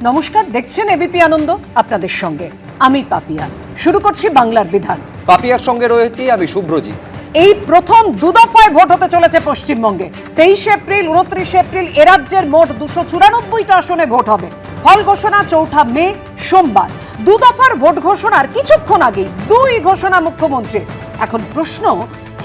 নমস্কার, দেখছেন এবিপি আনন্দ, আপনাদের সঙ্গে আমি পাপিয়া। শুরু করছি বাংলার বিধান। পাপিয়ার সঙ্গে রয়েছি আমি শুভ্রজিৎ। এই প্রথম দুদফায় ভোট হতে চলেছে পশ্চিমবঙ্গে। 23 এপ্রিল, 29 এপ্রিল এ রাজ্যের মোট 294টা আসনে ভোট হবে। ফল ঘোষণা 4 মে সোমবার। দুদফার ভোট ঘোষণার কিছুক্ষণ আগেই দুই ঘোষণা মুখ্যমন্ত্রী। এখন প্রশ্ন,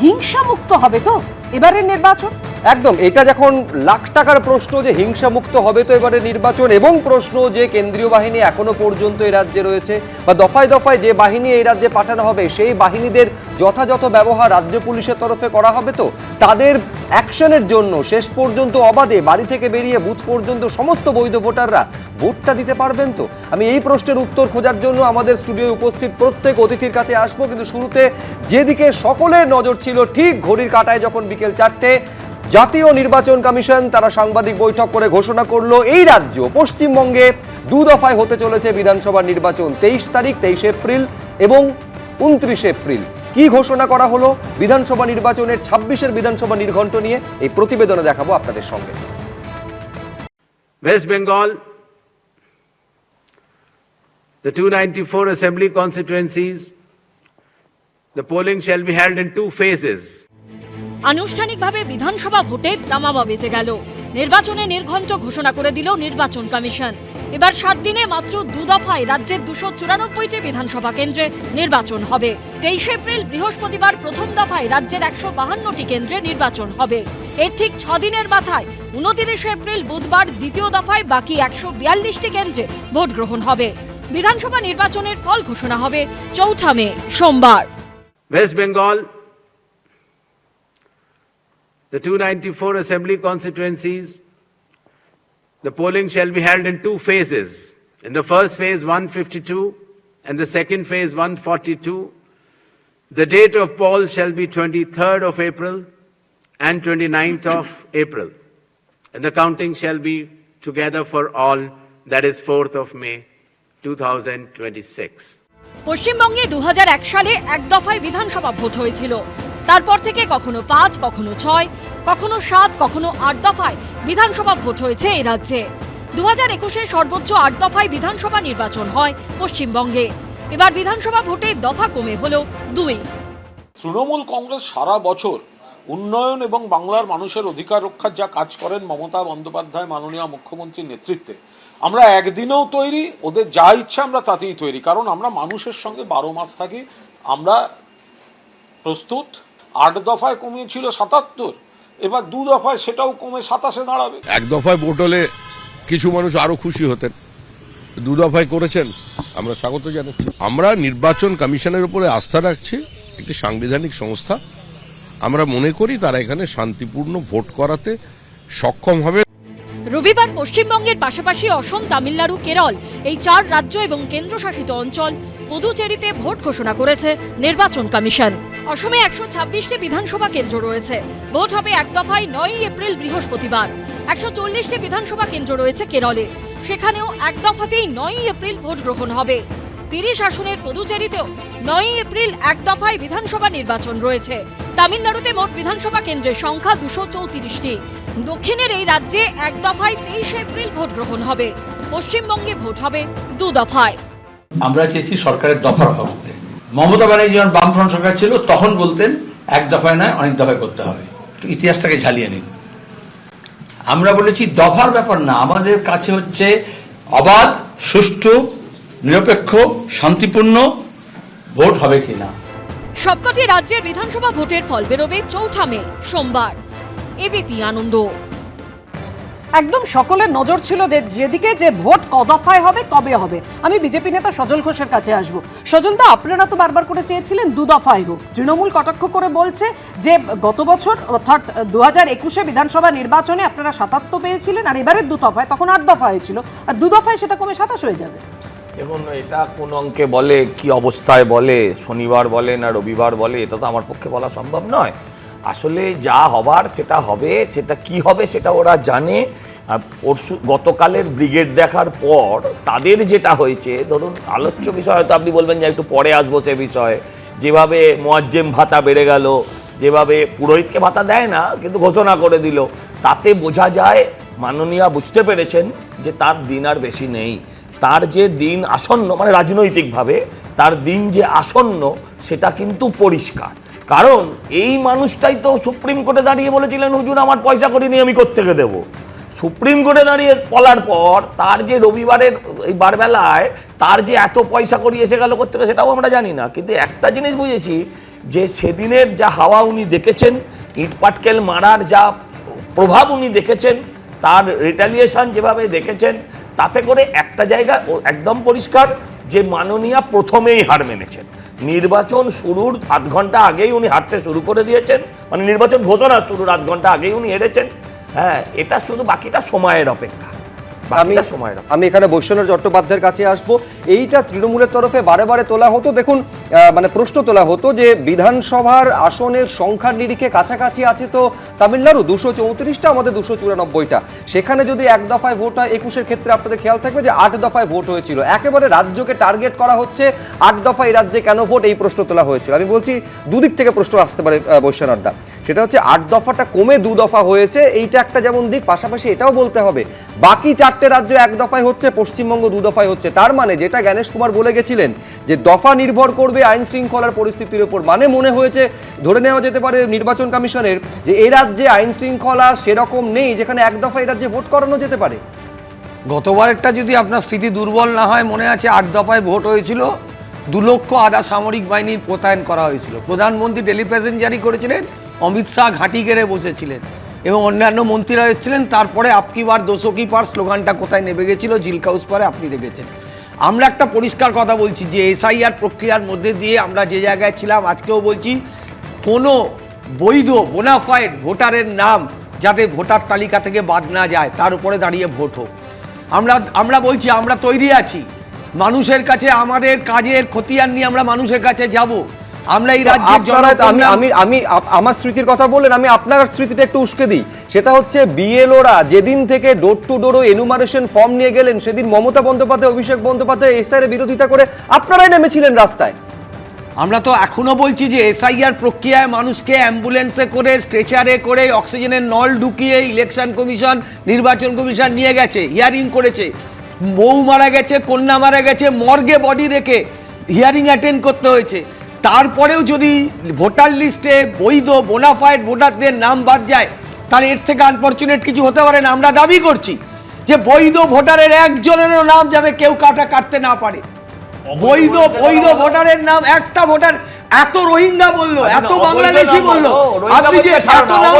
হিংসা মুক্ত হবে তো এবারের নির্বাচন? একদম, এটা যখন লাখ টাকার প্রশ্ন যে হিংসা মুক্ত হবে তো এবারে নির্বাচন, এবং প্রশ্ন যে কেন্দ্রীয় বাহিনী এখনো পর্যন্ত এই রাজ্যে রয়েছে বা দফায় দফায় যে বাহিনী এই রাজ্যে পাঠানো হবে সেই বাহিনীদের যথাযথ ব্যবহার রাজ্য পুলিশের তরফে করা হবে তো, তাদের অ্যাকশনের জন্য শেষ পর্যন্ত অবাধে বাড়ি থেকে বেরিয়ে বুথ পর্যন্ত সমস্ত বৈধ ভোটাররা ভোটটা দিতে পারবেন তো? আমি এই প্রশ্নের উত্তর খোঁজার জন্য আমাদের স্টুডিওয়ে উপস্থিত প্রত্যেক অতিথির কাছে আসবো, কিন্তু শুরুতে যেদিকে সকলের নজর ছিল ঠিক ঘড়ির কাঁটায় যখন বিকেল 4টে জাতীয় নির্বাচন কমিশন তারা সাংবাদিক বৈঠক করে ঘোষণা করলো এই রাজ্য পশ্চিমবঙ্গে দু দফায় হতে চলেছে বিধানসভা নির্বাচন, 23 তারিখ 23 এপ্রিল এবং 29 এপ্রিল। কি ঘোষণা করা হলো বিধানসভা নির্বাচনের 26-এর বিধানসভা নির্ঘণ্ট নিয়ে এই প্রতিবেদনে দেখাবো আপনাদের সঙ্গে। West Bengal, the 294 assembly constituencies, the polling shall be held in 2 phases. আনুষ্ঠানিকভাবে বিধানসভা ভোটের দামামা বেজে গেল। নির্বাচনে নির্ঘণ্ট ঘোষণা করে দিল নির্বাচন কমিশন। এবার 7 দিনে মাত্র 2 দফায় রাজ্যের 294টি বিধানসভা কেন্দ্রে নির্বাচন হবে। 23 এপ্রিল বৃহস্পতিবার প্রথম দফায় রাজ্যের 152টি কেন্দ্রে নির্বাচন হবে। এর ঠিক 6 দিনের মাথায় 29 এপ্রিল বুধবার দ্বিতীয় দফায় বাকি 142টি কেন্দ্রে ভোট গ্রহণ হবে। বিধানসভা নির্বাচনের ফল ঘোষণা হবে 4 মে সোমবার। West Bengal, the 294 assembly constituencies, the polling shall be held in 2 phases. In the first phase 152 and the second phase 142. The date of poll shall be 23rd of April and 29th of April. And the counting shall be together for all, that is 4th of May 2026. পশ্চিমবঙ্গে 2001 সালে এক দফায় বিধানসভা vote হয়েছিল। তারপর থেকে কখনো 5, কখনো 6, কখনো 7, কখনো 8 দফায় বিধানসভা ভোট হয়েছে এই রাজ্যে। 2021-এ সর্বোচ্চ 8 দফায় বিধানসভা নির্বাচন হয় পশ্চিমবঙ্গে। এবার বিধানসভা ভোটে দফা কমে হলো 2। তৃণমূল কংগ্রেস সারা বছর উন্নয়ন এবং বাংলার মানুষের অধিকার রক্ষার যা কাজ করেন মমতা বন্দ্যোপাধ্যায় মাননীয় মুখ্যমন্ত্রীর নেতৃত্বে, আমরা একদিনেও তৈরি, ওদের যা ইচ্ছা আমরা তাতেই তৈরি, কারণ আমরা মানুষের সঙ্গে 12 মাস থাকি। আমরা প্রস্তুত। 8 দফায় কমিয়েছিল 77, এবার 2 দফায় সেটাও কমে 27-এ দাঁড়াবে। এক দফায় ভোট হলে কিছু মানুষ আরো খুশি হতেন, 2 দফায় করেছেন, আমরা স্বাগত জানাচ্ছি। আমরা নির্বাচন কমিশনের উপরে আস্থা রাখছি, একটি সাংবিধানিক সংস্থা। আমরা মনে করি তারা এখানে শান্তিপূর্ণ ভোট করাতে সক্ষম হবে। রবিবার পশ্চিমবঙ্গের পাশাপাশি অসম, তামিলনাড়ু, কেরল এই 4 রাজ্য এবং কেন্দ্রশাসিত অঞ্চল পুদুচেরিতে ভোট ঘোষণা করেছে নির্বাচন কমিশন। অসমে 126টি বিধানসভা কেন্দ্র রয়েছে। ভোট হবে এক দফায় 9 এপ্রিল বৃহস্পতিবার। 140টি বিধানসভা কেন্দ্র রয়েছে কেরলে, সেখানেও এক দফাতেই 9 এপ্রিল ভোট গ্রহণ হবে। 30 আসনের পুদুচেরিতেও 9 এপ্রিল এক দফায় বিধানসভা নির্বাচন রয়েছে। তামিলনাড়ুতে মোট বিধানসভা কেন্দ্রের সংখ্যা 234টি। দক্ষিণের এই রাজ্যে এক দফায় 23 এপ্রিল ভোট গ্রহণ হবে। পশ্চিমবঙ্গে ভোট হবে 2 দফায়। আমরা চেয়েছি সরকারের দফার অভাব করতে। মমতা ব্যানার্জি যখন বামফ্রন্ট সরকার ছিল তখন বলতেন এক দফায় নয়, অনেক দফায় করতে হবে। ইতিহাসটাকে ঝালিয়ে নিন। আমরা বলেছি দফার ব্যাপার না, আমাদের কাছে হচ্ছে অবাধ, সুষ্ঠু, নিরপেক্ষ, শান্তিপূর্ণ ভোট হবে কিনা। সবকটি রাজ্যের বিধানসভা ভোটের ফল বেরোবে 4 মে সোমবার। এবিপি আনন্দ। একদম সকলের নজর ছিল যেদিকে, যে ভোট কদফায় হবে, কবে হবে। আমি বিজেপি নেতা সজল ঘোষের কাছে আসবো। সজলদা, আপনারা তো বারবার করে চেয়েছিলেন 2 দফায় হোক। তৃণমূল কটাক্ষ করে বলছে যে গত বছর অর্থাৎ 2021-এ বিধানসভা নির্বাচনে আপনারা 77 পেয়েছিলেন, আর এবারের 2 দফায় তখন 8 দফা হয়েছিল, আর 2 দফায় সেটা কমে 27 হয়ে যাবে। দেখুন, এটা কোন অঙ্কে বলে, কি অবস্থায় বলে, শনিবার বলে না রবিবার বলে, এটা তো আমার পক্ষে বলা সম্ভব নয়। আসলে যা হবার সেটা হবে, সেটা কি হবে সেটা ওরা জানে। পরশু গতকালের ব্রিগেড দেখার পর তাদের যেটা হয়েছে, ধরুন আলোচ্য বিষয় হয়তো আপনি বলবেন যে একটু পরে আসবো সে বিষয়ে, যেভাবে মোয়াজ্জেম ভাতা বেড়ে গেল, যেভাবে পুরোহিতকে ভাতা দেয় না কিন্তু ঘোষণা করে দিল, তাতে বোঝা যায় মাননীয়া বুঝতে পেরেছেন যে তার দিন আর বেশি নেই, তার যে দিন আসন্ন, মানে রাজনৈতিকভাবে তার দিন যে আসন্ন সেটা কিন্তু পরিষ্কার। কারণ এই মানুষটাই তো সুপ্রিম কোর্টে দাঁড়িয়ে বলেছিলেন, হুজুর আমার পয়সা করি নি, আমি কোত্থেকে দেবো। সুপ্রিম কোর্টে দাঁড়িয়ে বলার পর তার যে রবিবারের এই বারবেলায় তার যে এত পয়সা করি এসে গেল কোত্থেকে সেটাও আমরা জানি না। কিন্তু একটা জিনিস বুঝেছি যে সেদিনের যা হাওয়া উনি দেখেছেন, ইটপাটকেল মারার যা প্রভাব উনি দেখেছেন, তার রিটালিয়েশন যেভাবে দেখেছেন, তাতে করে একটা জায়গা একদম পরিষ্কার যে মাননীয়া প্রথমেই হার মেনেছেন। নির্বাচন শুরুর আধ ঘন্টা আগেই উনি হারতে শুরু করে দিয়েছেন, মানে নির্বাচন ঘোষণা শুরুর আধ ঘন্টা আগেই উনি হেরেছেন। হ্যাঁ, এটা শুধু বাকিটা সময়ের অপেক্ষা। আমি এখানে বৈশ্বনাথ চট্টোপাধ্যায়ের কাছে আসবো। এইটা তৃণমূলের তরফে বারে বারে তোলা হতো, দেখুন মানে প্রশ্ন তোলা হতো যে বিধানসভার আসনের সংখ্যার নিরিখে কাছাকাছি আছে তো তামিলনাড়ু 234টা, আমাদের 294টা। সেখানে যদি এক দফায় ভোট হয়, 21-এর ক্ষেত্রে আপনাদের খেয়াল থাকবে যে 8 দফায় ভোট হয়েছিল। একেবারে রাজ্যকে টার্গেট করা হচ্ছে, 8 দফায় এই রাজ্যে কেন ভোট, এই প্রশ্ন তোলা হয়েছিল। আমি বলছি দুদিক থেকে প্রশ্ন আসতে পারে বৈশ্বনাথ দা। সেটা হচ্ছে 8 দফাটা কমে 2 দফা হয়েছে, এইটা একটা যেমন দিক, পাশাপাশি এটাও বলতে হবে বাকি 4টে রাজ্য 1 দফায় হচ্ছে, পশ্চিমবঙ্গ 2 দফায় হচ্ছে। তার মানে যেটা জ্ঞানেশ কুমার বলে গেছিলেন যে দফা নির্ভর করবে আইন শৃঙ্খলার পরিস্থিতির উপর, মানে মনে হয়েছে ধরে নেওয়া যেতে পারে নির্বাচন কমিশনের যে এই রাজ্যে আইন শৃঙ্খলা সেরকম নেই যেখানে 1 দফায় এই রাজ্যে ভোট করানো যেতে পারে। গতবারেরটা যদি আপনার স্মৃতি দুর্বল না হয়, মনে আছে 8 দফায় ভোট হয়েছিল, 2 লক্ষ আধা সামরিক বাহিনীর মোতায়েন করা হয়েছিল। প্রধানমন্ত্রী টেলিপ্রেজেন্ট জারি করেছিলেন, অমিত শাহ ঘাঁটি গেড়ে বসেছিলেন এবং অন্যান্য মন্ত্রীরা এসেছিলেন। তারপরে আপকি বার 200 কি পার স্লোগানটা কোথায় নেমে গেছিল, জিলকা হাউস পারে আপনি দেখেছেন। আমরা একটা পরিষ্কার কথা বলছি যে এসআইআর প্রক্রিয়ার মধ্যে দিয়ে আমরা যে জায়গায় ছিলাম, আজকেও বলছি, কোনো বৈধ বোনাফাইড ভোটারের নাম যাতে ভোটার তালিকা থেকে বাদ না যায়, তার উপরে দাঁড়িয়ে ভোট হোক। আমরা বলছি আমরা তৈরি আছি মানুষের কাছে, আমাদের কাজের খতিয়ান নিয়ে আমরা মানুষের কাছে যাব। আমরা এই রাজ্যের আমি আমার স্মৃতির কথা বললেন, আমি আপনার স্মৃতিটা একটু উস্কে দিই। সেটা হচ্ছে বিএলওরা যেদিন থেকে door to door enumeration form নিয়ে গেলেন, সেদিন মমতা বন্দ্যোপাধ্যায়, অভিষেক বন্দ্যোপাধ্যায় এসআইআর বিরোধিতা করে আপনারাই নেমেছিলেন রাস্তায়। আমরা তো এখনো বলছি যে এসআইআর প্রক্রিয়ায় মানুষকে অ্যাম্বুলেন্সে করে, স্ট্রেচারে করে, অক্সিজেনের নল ঢুকিয়ে ইলেকশন কমিশন, নির্বাচন কমিশন নিয়ে গেছে, হিয়ারিং করেছে। বউ মারা গেছে, কন্যা মারা গেছে, মর্গে বডি রেখে হিয়ারিং অ্যাটেন্ড করতে হয়েছে। তারপরেও যদি ভোটার লিস্টে বৈধ বোনাফাইড ভোটারদের নাম বাদ যায়, তাহলে এর থেকে আনফরচুনেট কিছু হতে পারে না। আমরা দাবি করছি যে বৈধ ভোটারের একজনেরও নাম যাতে কেউ কাটতে না পারে। বৈধ ভোটারের নাম, একটা ভোটার, এত রোহিঙ্গা বললো, এত বাংলাদেশি বললো, আপনি যে এত নাম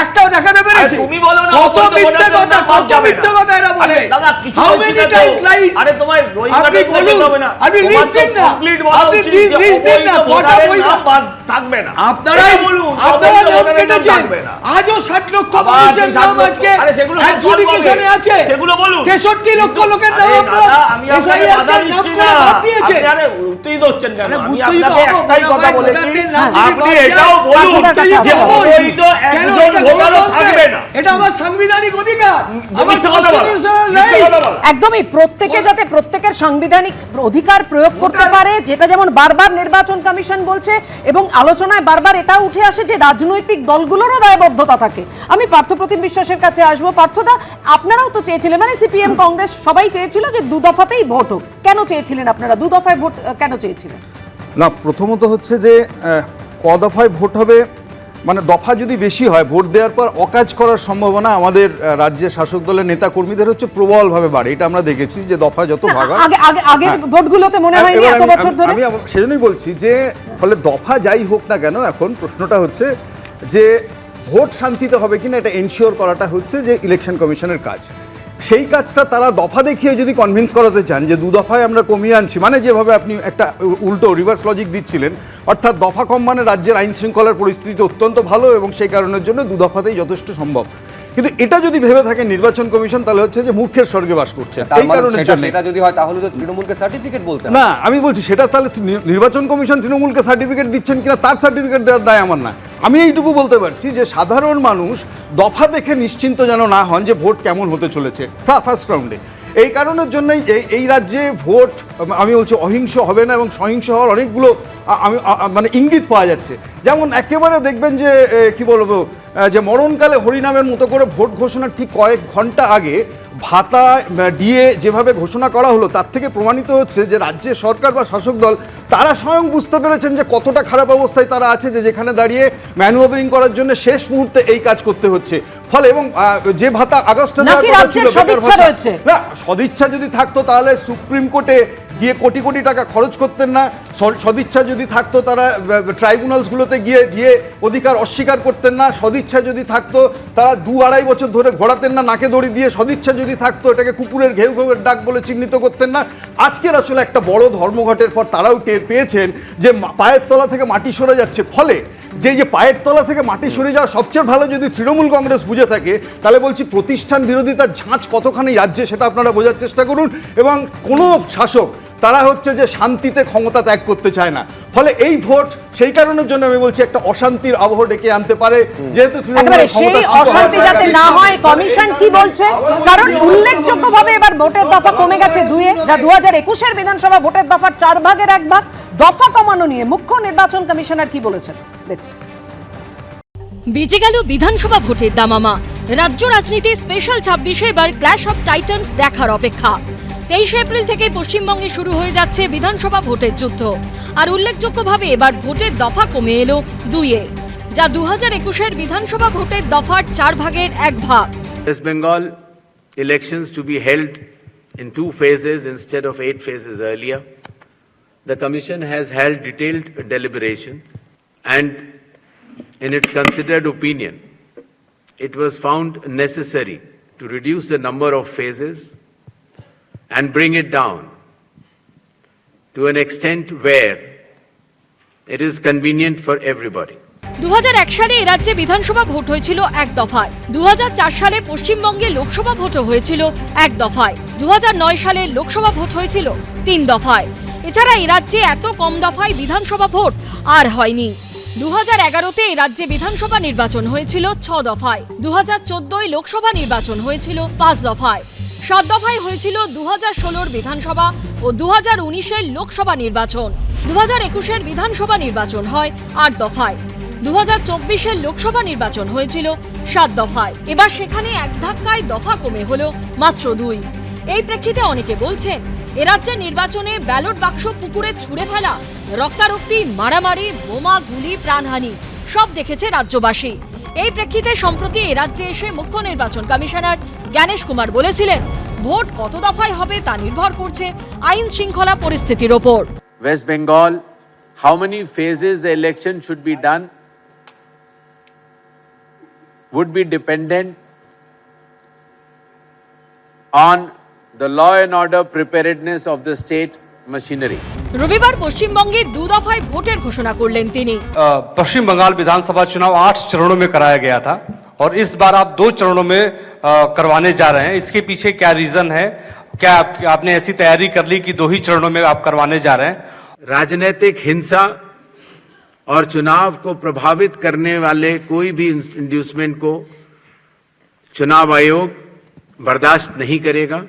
একটাও দেখাতে পেরেছে? তুমি বলো না কত মিথ্যে কথা, কত মিথ্যে কথা এরা বলে। দাদা কিছু How many times lies? আরে তোমার আপনি বলুন, আপনি লিস্ট দিন না, আপনি লিস্ট দিন না, কটা বৈধ থাকবে না। আপনারাই বলুন, আপনারা নাম কেটেছেন। আজও 60 লক্ষ মানুষের নাম আজকে অ্যাডজুডিকেশনে আছে, সেগুলো বলুন। 63 লক্ষ লোকের নাম আপনারা আমি আপনাকে বাধা দিচ্ছি না, আপনি আরে উত্তেই দচ্ছেন কেন? আমি আপনাকে একটাই কথা বলেছি, আপনি এটাও বলুন যে বৈধ একজন ভোটারও থাকবে না। এটা আমার সাংবিধানিক অধিকার, আমার কনস্টিটিউশনাল রাইট। একদমই প্রত্যেকে যাতে প্রত্যেকের সাংবিধানিক অধিকার প্রয়োগ করতে পারে, যেটা যেমন বারবার নির্বাচন কমিশন বলছে, এবং আলোচনায় বারবার এটা উঠে আসে যে রাজনৈতিক দলগুলোরও দায়বদ্ধতা থাকে। আমি পার্থপ্রতিম বিশ্বাসের কাছে আসবো। পার্থদা, আপনারাও তো চেয়েছিলেন, মানে সিপিএম, কংগ্রেস সবাই চেয়েছিল যে 2 দফাতেই ভোট হোক। কেন চেয়েছিলেন আপনারা 2 দফায় ভোট কেন চেয়েছিলেন? না, প্রথমত হচ্ছে যে ক দফায় ভোট হবে, মানে দফা যদি বেশি হয়, ভোট দেওয়ার পর অকাজ করার সম্ভাবনা আমাদের রাজ্যের শাসক দলের নেতা কর্মীদের হচ্ছে প্রবলভাবে বাড়ে। এটা আমরা দেখেছি যে দফা যত ভাগ হয়, আগের ভোটগুলোতে মনে হয়নি এত বছর ধরে। আমি সেজন্যই বলছি যে ফলে দফা যাই হোক না কেন, এখন প্রশ্নটা হচ্ছে যে ভোট শান্তিতে হবে কিনা, এটা এনশিওর করাটা হচ্ছে যে ইলেকশন কমিশনের কাজ। সেই কাজটা তারা দফা দেখিয়ে যদি কনভিন্স করাতে চান যে 2 দফায় আমরা কমিয়ে আনছি, মানে যেভাবে আপনি একটা উল্টো রিভার্স লজিক দিচ্ছিলেন, অর্থাৎ দফা কম মানে রাজ্যের আইন শৃঙ্খলার পরিস্থিতি অত্যন্ত ভালো এবং সেই কারণের জন্য 2 দফাতেই যথেষ্ট সম্ভব। কিন্তু এটা যদি ভেবে থাকে নির্বাচন কমিশন, তাহলে হচ্ছে যে মূর্খের স্বর্গে বাস করছে। এই কারণের জন্য সেটা যদি হয় তাহলে তো তৃণমূলকে সার্টিফিকেট বলতে হবে। না, আমি বলছি সেটা তাহলে নির্বাচন কমিশন তৃণমূলকে সার্টিফিকেট দিচ্ছেন কিনা তার সার্টিফিকেট দেওয়ার দায় আমার না। আমি এইটুকু বলতে পারছি যে সাধারণ মানুষ দফা দেখে নিশ্চিন্ত যেন না হন যে ভোট কেমন হতে চলেছে ফার্স্ট রাউন্ডে। এই কারণের জন্যই এই রাজ্যে ভোট, আমি বলছি, অহিংস হবে না এবং সহিংস হওয়ার অনেকগুলো মানে ইঙ্গিত পাওয়া যাচ্ছে। যেমন একেবারে দেখবেন যে কি বলবো, যে মরণকালে হরিনামের মতো করে ভোট ঘোষণার ঠিক কয়েক ঘন্টা আগে ভাতা ডিএ যেভাবে ঘোষণা করা হলো তার থেকে প্রমাণিত হচ্ছে যে রাজ্যের সরকার বা শাসক দল তারা স্বয়ং বুঝতে পেরেছেন যে কতটা খারাপ অবস্থায় তারা আছে, যে যেখানে দাঁড়িয়ে ম্যানুভারিং করার জন্য শেষ মুহূর্তে এই কাজ করতে হচ্ছে। ফলে এবং যে ভাতা আগস্টে দেওয়ার নাকি কথা রাজ্যের ছিল, বেকার সদিচ্ছা ভাতা- রয়েছে? না, সদিচ্ছা যদি থাকতো তাহলে সুপ্রিম কোর্টে গিয়ে কোটি কোটি টাকা খরচ করতেন না। সদিচ্ছা যদি থাকতো তারা ট্রাইব্যুনালসগুলোতে গিয়ে গিয়ে অধিকার অস্বীকার করতেন না। সদিচ্ছা যদি থাকতো তারা 2-2.5 বছর ধরে ঘোরাতেন না নাকে দড়ি দিয়ে। সদিচ্ছা যদি থাকতো এটাকে কুকুরের ঘেউ ঘেউয়ের ডাক বলে চিহ্নিত করতেন না। আজকের আসলে একটা বড় ধর্মঘটের পর তারাও টের পেয়েছেন যে পায়ের তলা থেকে মাটি সরে যাচ্ছে। ফলে যে পায়ের তলা থেকে মাটি সরে যাওয়া সবচেয়ে ভালো যদি তৃণমূল কংগ্রেস বুঝে থাকে, তাহলে বলছি প্রতিষ্ঠান বিরোধিতার ঝাঁজ কতখানি রাজ্যে সেটা আপনারা বোঝার চেষ্টা করুন। এবং কোনো শাসক তারা হচ্ছে যে শান্তিতে ক্ষমতা ত্যাগ করতে চায় না। ফলে এই ভোট সেই কারণের জন্য আমি বলছি একটা অশান্তির আবহ ডেকে আনতে পারে, যেহেতু একেবারে সেই অশান্তি যাতে না হয় কমিশন কি বলছে, কারণ উল্লেখযোগ্যভাবে এবার ভোটের দফা কমে গেছে 2-এ, যা 2021-এর বিধানসভা ভোটের দফার 4 ভাগের 1 ভাগ। দফা কমানো নিয়ে মুখ্য নির্বাচন কমিশনার কি বলেছেন দেখুন। বেজে গেল বিধানসভা ভোটের দামামা। রাজ্য রাজনীতির স্পেশাল 26-এ এবার ক্ল্যাশ অফ টাইটান্স দেখার অপেক্ষা। 23 এপ্রিল থেকে পশ্চিমবঙ্গে শুরু হয়ে যাচ্ছে বিধানসভা ভোটের যুদ্ধ। আর উল্লেখযোগ্যভাবে এবার ভোটের দফা কমে এলো 2-এ, যা 2021-এর বিধানসভা ভোটের দফার 4 ভাগের 1 ভাগ। West Bengal elections to be held in 2 phases instead of 8 phases earlier. The Commission has held detailed deliberations, and in its considered opinion, it was found necessary to reduce the number of phases and bring it down to an extent where it is convenient for everybody. 2001 সালে এ রাজ্যে বিধানসভা vote হয়েছিল 1 দফায়। 2004 সালে পশ্চিমবঙ্গে লোকসভা ভোটও হয়েছিল 1 দফায়। 2009 সালে লোকসভা ভোট হয়েছিল 3 দফায়। এছাড়া এ রাজ্যে এত কম দফায় বিধানসভা ভোট আর হয়নি। 2011-তে এ রাজ্যে বিধানসভা নির্বাচন হয়েছিল 6 দফায়। 2014-য় লোকসভা নির্বাচন হয়েছিল 5 দফায়। 7 দফায় হয়েছিল 2016-র বিধানসভা ও 2019-এর লোকসভা নির্বাচন। 2021-এর বিধানসভা নির্বাচন হয় 8 দফায়। 2024-এর লোকসভা নির্বাচন হয়েছিল 7 দফায়। এবার সেখানে এক ধাক্কায় দফা কমে হলো মাত্র 2। এই প্রেক্ষিতে অনেকে বলছেন এ রাজ্যের নির্বাচনে ব্যালট বাক্স পুকুরে ছুঁড়ে ফেলা, রক্তারক্তি, মারামারি, বোমা, গুলি, প্রাণহানি সব দেখেছে রাজ্যবাসী। এই প্রেক্ষিতে সম্প্রতি এ রাজ্যে এসে মুখ্য নির্বাচন কমিশনার জ্ঞানেশ কুমার বলেছিলেন, ভোট কত দফায় হবে তা নির্ভর করছে আইন শৃঙ্খলা পরিস্থিতির ওপর। West Bengal, how many phases the election should be done would be dependent on the law and order preparedness of the state machinery. রবিবার পশ্চিমবঙ্গে 2 দফায় ভোটের ঘোষণা করলেন তিনি। पश्चिम बंगाल विधानसभा चुनाव 8 चरणों में कराया गया था और इस बार आप 2 चरणों में करवाने जा रहे हैं। इसके पीछे क्या रीजन है? क्या आपने ऐसी तैयारी कर ली कि 2 ही चरणों में आप करवाने जा रहे हैं? राजनीतिक हिंसा और चुनाव को प्रभावित करने वाले कोई भी इंड्यूसमेंट को चुनाव आयोग बर्दाश्त नहीं करेगा